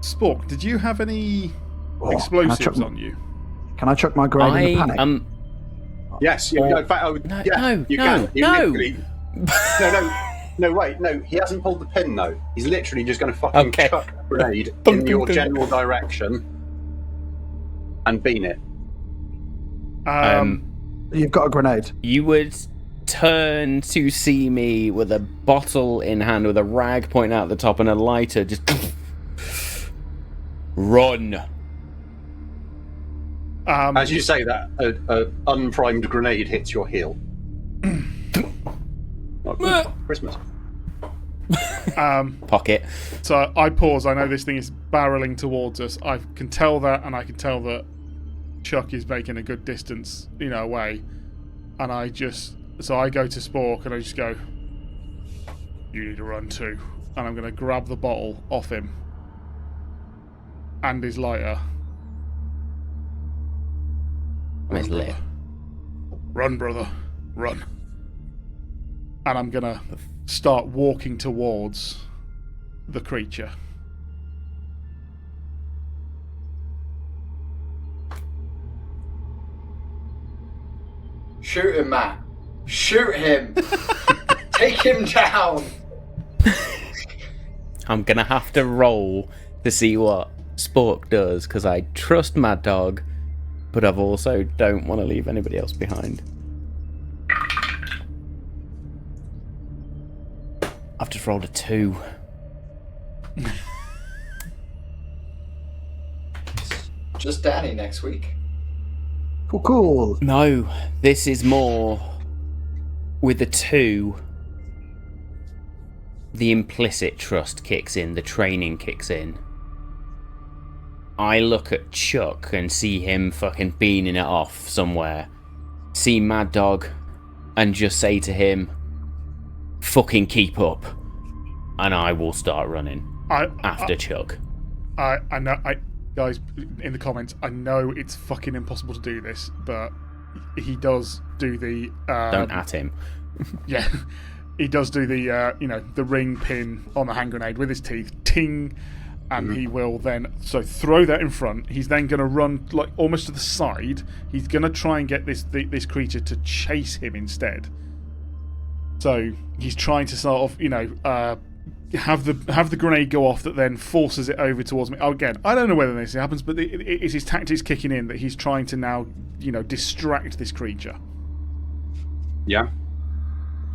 Spork, did you have any explosives on you? Can I chuck my grenade in the panic? Yes. You, in fact, you can. No, wait. No, he hasn't pulled the pin, though. He's literally just going to fucking chuck a grenade in your general direction and bean it. You've got a grenade. You would turn to see me with a bottle in hand with a rag pointing out the top and a lighter, just run. As you say that, a unprimed grenade hits your heel. Christmas. Pocket. So I pause. I know this thing is barreling towards us. I can tell that, and I can tell that Chuck is making a good distance, away. And I go to Spork and I just go, "You need to run too." And I'm going to grab the bottle off him and his lighter. It's lit. Run, brother, run. And I'm going to start walking towards the creature. Shoot him, Matt. Shoot him. Take him down. I'm gonna have to roll to see what Spork does, because I trust Mad Dog, but I've also don't want to leave anybody else behind. I've just rolled a 2. Just Danny next week. Cool. No, this is more with the 2. The implicit trust kicks in, the training kicks in. I look at Chuck and see him fucking beaning it off somewhere. See Mad Dog and just say to him, fucking keep up. And I will start running after Chuck. I know, guys, in the comments, I know it's fucking impossible to do this, but he does do the... Don't at him. Yeah. He does do the, the ring pin on the hand grenade with his teeth. Ting! And he will then throw that in front. He's then going to run like almost to the side. He's going to try and get this creature to chase him instead. So he's trying to sort of, have the grenade go off that then forces it over towards me. Again, I don't know whether this happens, but it's his tactics kicking in that he's trying to now, distract this creature. Yeah.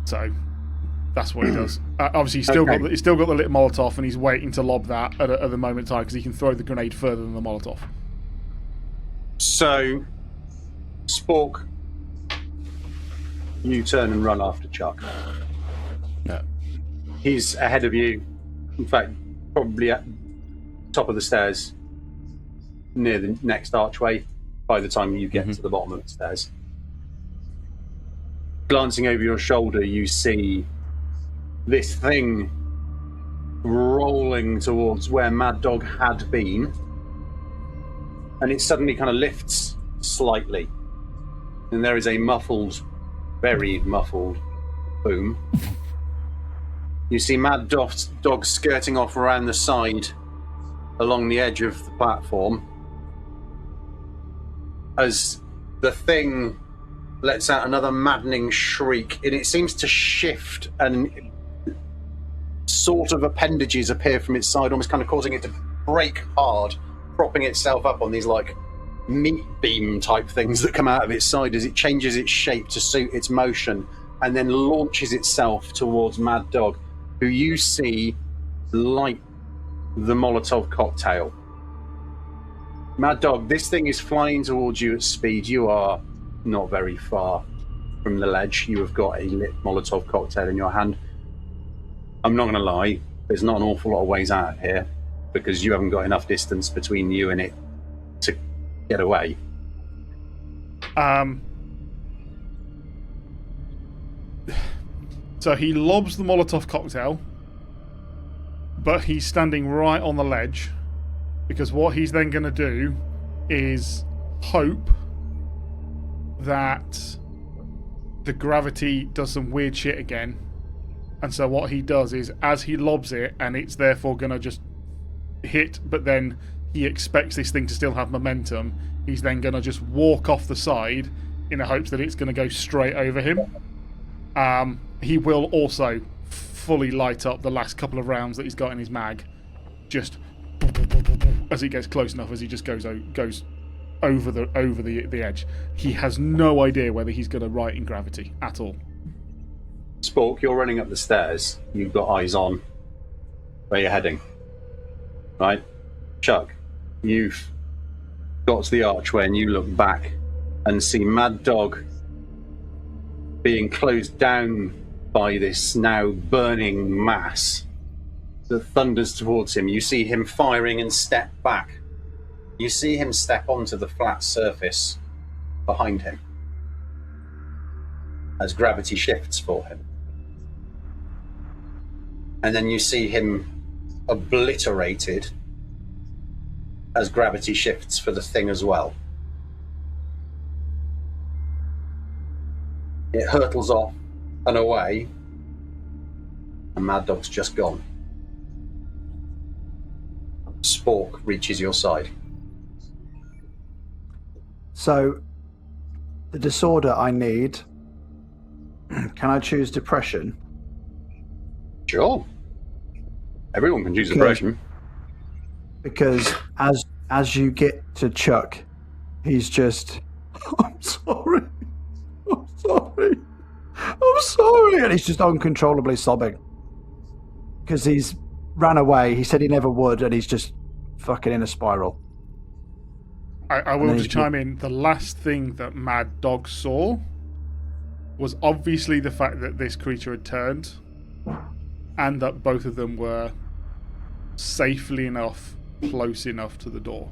So that's what he does. Obviously, he's still got the lit Molotov, and he's waiting to lob that at the moment in time because he can throw the grenade further than the Molotov. So, Spork, you turn and run after Chuck. No. He's ahead of you. In fact, probably at top of the stairs, near the next archway. By the time you get to the bottom of the stairs, glancing over your shoulder, you see this thing rolling towards where Mad Dog had been, and it suddenly kind of lifts slightly, and there is a very muffled boom. You see Mad Dog skirting off around the side along the edge of the platform as the thing lets out another maddening shriek, and it seems to shift, and sort of appendages appear from its side, almost kind of causing it to break hard, propping itself up on these like meat beam type things that come out of its side as it changes its shape to suit its motion, and then launches itself towards Mad Dog, who you see light the Molotov cocktail. Mad Dog, this thing is flying towards you at speed. You are not very far from the ledge. You have got a lit Molotov cocktail in your hand. I'm not going to lie, there's not an awful lot of ways out of here because you haven't got enough distance between you and it to get away. So he lobs the Molotov cocktail, but he's standing right on the ledge because what he's then going to do is hope that the gravity does some weird shit again. And so what he does is, as he lobs it, and it's therefore going to just hit, but then he expects this thing to still have momentum, he's then going to just walk off the side in the hopes that it's going to go straight over him. He will also fully light up the last couple of rounds that he's got in his mag, just as he gets close enough, as he just goes over the edge. He has no idea whether he's going to right in gravity at all. Spork, you're running up the stairs. You've got eyes on where you're heading. Right? Chuck, you've got to the archway and you look back and see Mad Dog being closed down by this now burning mass that thunders towards him. You see him firing and step back. You see him step onto the flat surface behind him as gravity shifts for him. And then you see him obliterated as gravity shifts for the thing as well. It hurtles off and away, and Mad Dog's just gone. Spork reaches your side. So the disorder I need, can I choose depression? Sure. Everyone can choose depression. Because as you get to Chuck, he's just, I'm sorry. I'm sorry. I'm sorry. And he's just uncontrollably sobbing. Because he's ran away. He said he never would, and he's just fucking in a spiral. I will just chime in. The last thing that Mad Dog saw was obviously the fact that this creature had turned, and that both of them were safely enough, close enough to the door.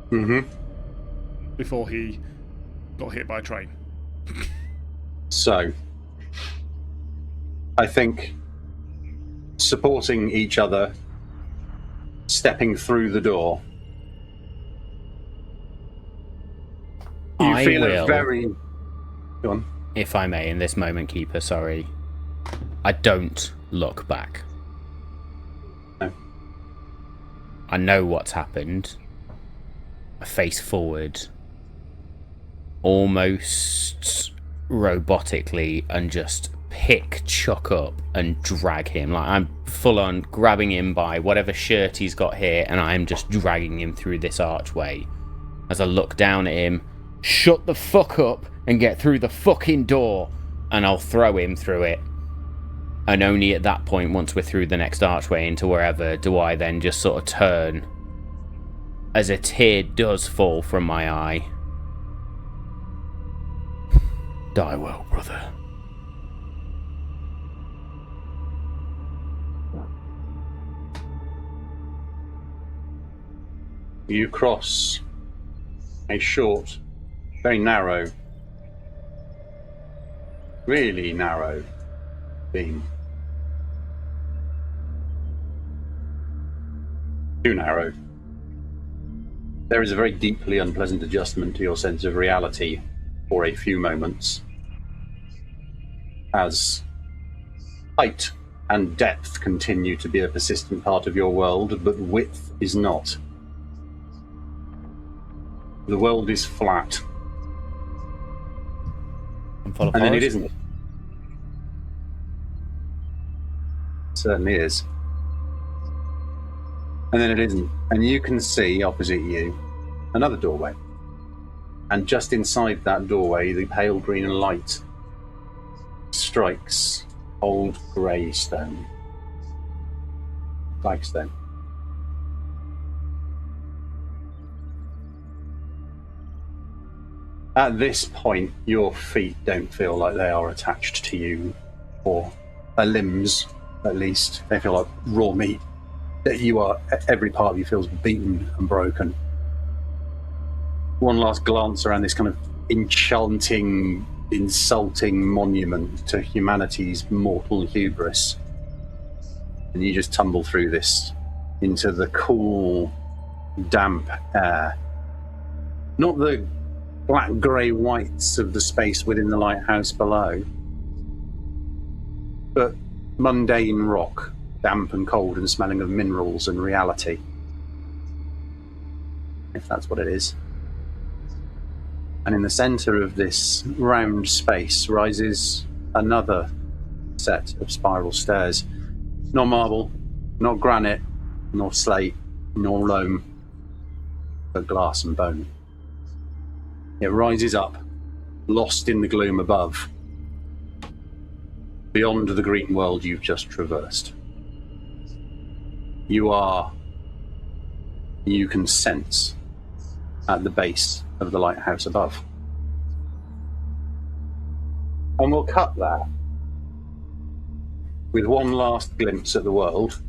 Mm-hmm. Before he got hit by a train. So, I think supporting each other, stepping through the door, you I feel will, a very... Go on. if I may, in this moment, Keeper, sorry. I don't look back. No. I know what's happened. I face forward, almost robotically, and just pick Chuck up and drag him. Like, I'm full on grabbing him by whatever shirt he's got here, and I'm just dragging him through this archway. As I look down at him, shut the fuck up and get through the fucking door, and I'll throw him through it. And only at that point, once we're through the next archway into wherever, do I then just sort of turn as a tear does fall from my eye. Die well, brother. You cross a short, very narrow, really narrow beam. Too narrow. There is a very deeply unpleasant adjustment to your sense of reality for a few moments, as height and depth continue to be a persistent part of your world, but width is not. The world is flat. I'm full of And then it horrors. isn't. It certainly is. And then it isn't. And you can see opposite you another doorway. And just inside that doorway, the pale green light strikes old grey stone. Flagstone. At this point, your feet don't feel like they are attached to you, or their limbs, at least. They feel like raw meat. That you are, every part of you feels beaten and broken. One last glance around this kind of enchanting, insulting monument to humanity's mortal hubris. And you just tumble through this into the cool, damp air. Not the black grey whites of the space within the lighthouse below, but mundane rock, damp and cold and smelling of minerals and reality, if that's what it is. And in the centre of this round space rises another set of spiral stairs. Not marble, not granite, nor slate, nor loam, but glass and bone. It rises up, lost in the gloom above, beyond the green world you've just traversed. You can sense at the base of the lighthouse above. And we'll cut that with one last glimpse at the world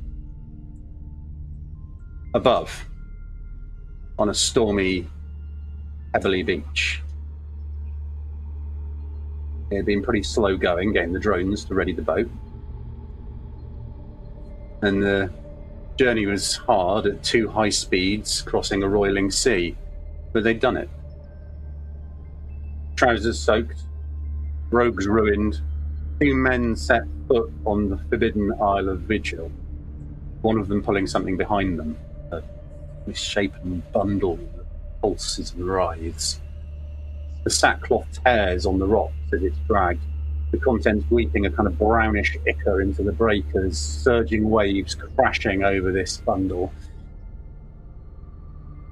above on a stormy Heavily beach. It had been pretty slow going, getting the drones to ready the boat. And the journey was hard at 2 high speeds, crossing a roiling sea, but they'd done it. Trousers soaked, robes ruined, 2 men set foot on the forbidden Isle of Vigil, one of them pulling something behind them, a misshapen bundle that pulses and writhes. The sackcloth tears on the rocks as it's dragged, the contents weeping a kind of brownish ichor into the breakers, surging waves crashing over this bundle.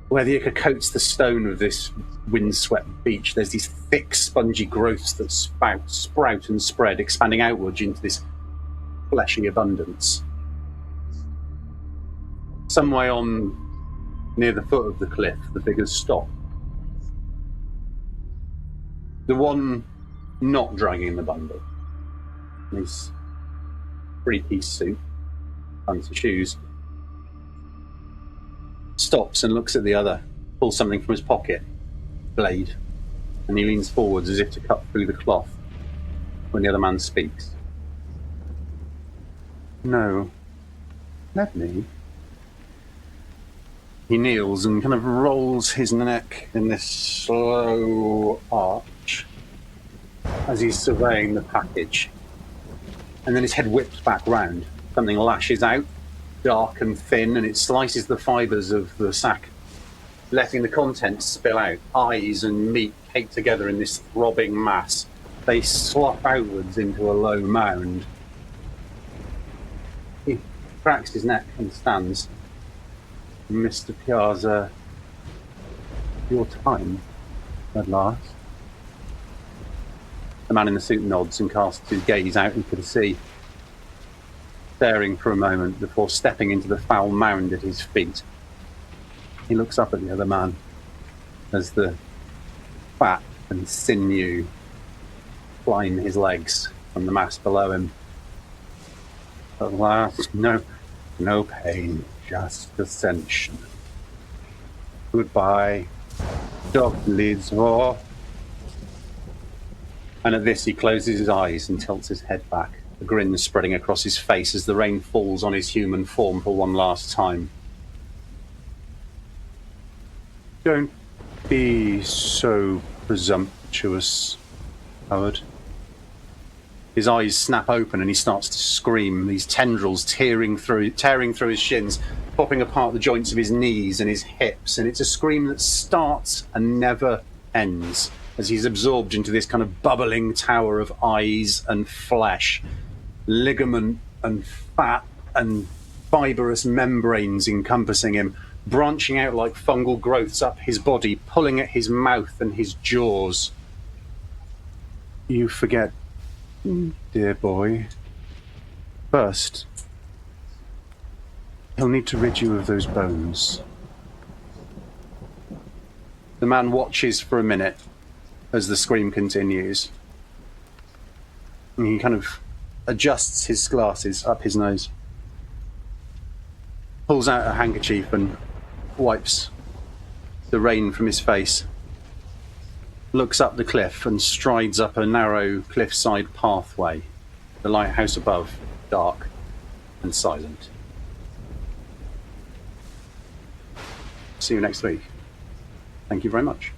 Where the ichor coats the stone of this windswept beach, there's these thick, spongy growths that sprout and spread, expanding outwards into this fleshy abundance. Some way on, near the foot of the cliff, the figures stop. The one not dragging the bundle, in his three-piece suit, fancy shoes, stops and looks at the other, pulls something from his pocket, blade, and he leans forwards as if to cut through the cloth when the other man speaks. No, let me. He kneels and kind of rolls his neck in this slow arch as he's surveying the package. And then his head whips back round. Something lashes out, dark and thin, and it slices the fibres of the sack, letting the contents spill out. Eyes and meat caked together in this throbbing mass. They slop outwards into a low mound. He cracks his neck and stands. Mr. Piazza, your time, at last. The man in the suit nods and casts his gaze out into the sea, staring for a moment before stepping into the foul mound at his feet. He looks up at the other man as the fat and sinew climb his legs from the mass below him. At last, no pain, just ascension. Goodbye, Dr. And at this he closes his eyes and tilts his head back, a grin spreading across his face as the rain falls on his human form for one last time. Don't be so presumptuous, Howard. His eyes snap open and he starts to scream, these tendrils tearing through his shins, popping apart the joints of his knees and his hips, and it's a scream that starts and never ends as he's absorbed into this kind of bubbling tower of eyes and flesh, ligament and fat and fibrous membranes encompassing him, branching out like fungal growths up his body, pulling at his mouth and his jaws. You forget, dear boy. First, he'll need to rid you of those bones. The man watches for a minute as the scream continues. And he kind of adjusts his glasses up his nose, pulls out a handkerchief and wipes the rain from his face, looks up the cliff and strides up a narrow cliffside pathway, the lighthouse above, dark and silent. See you next week. Thank you very much.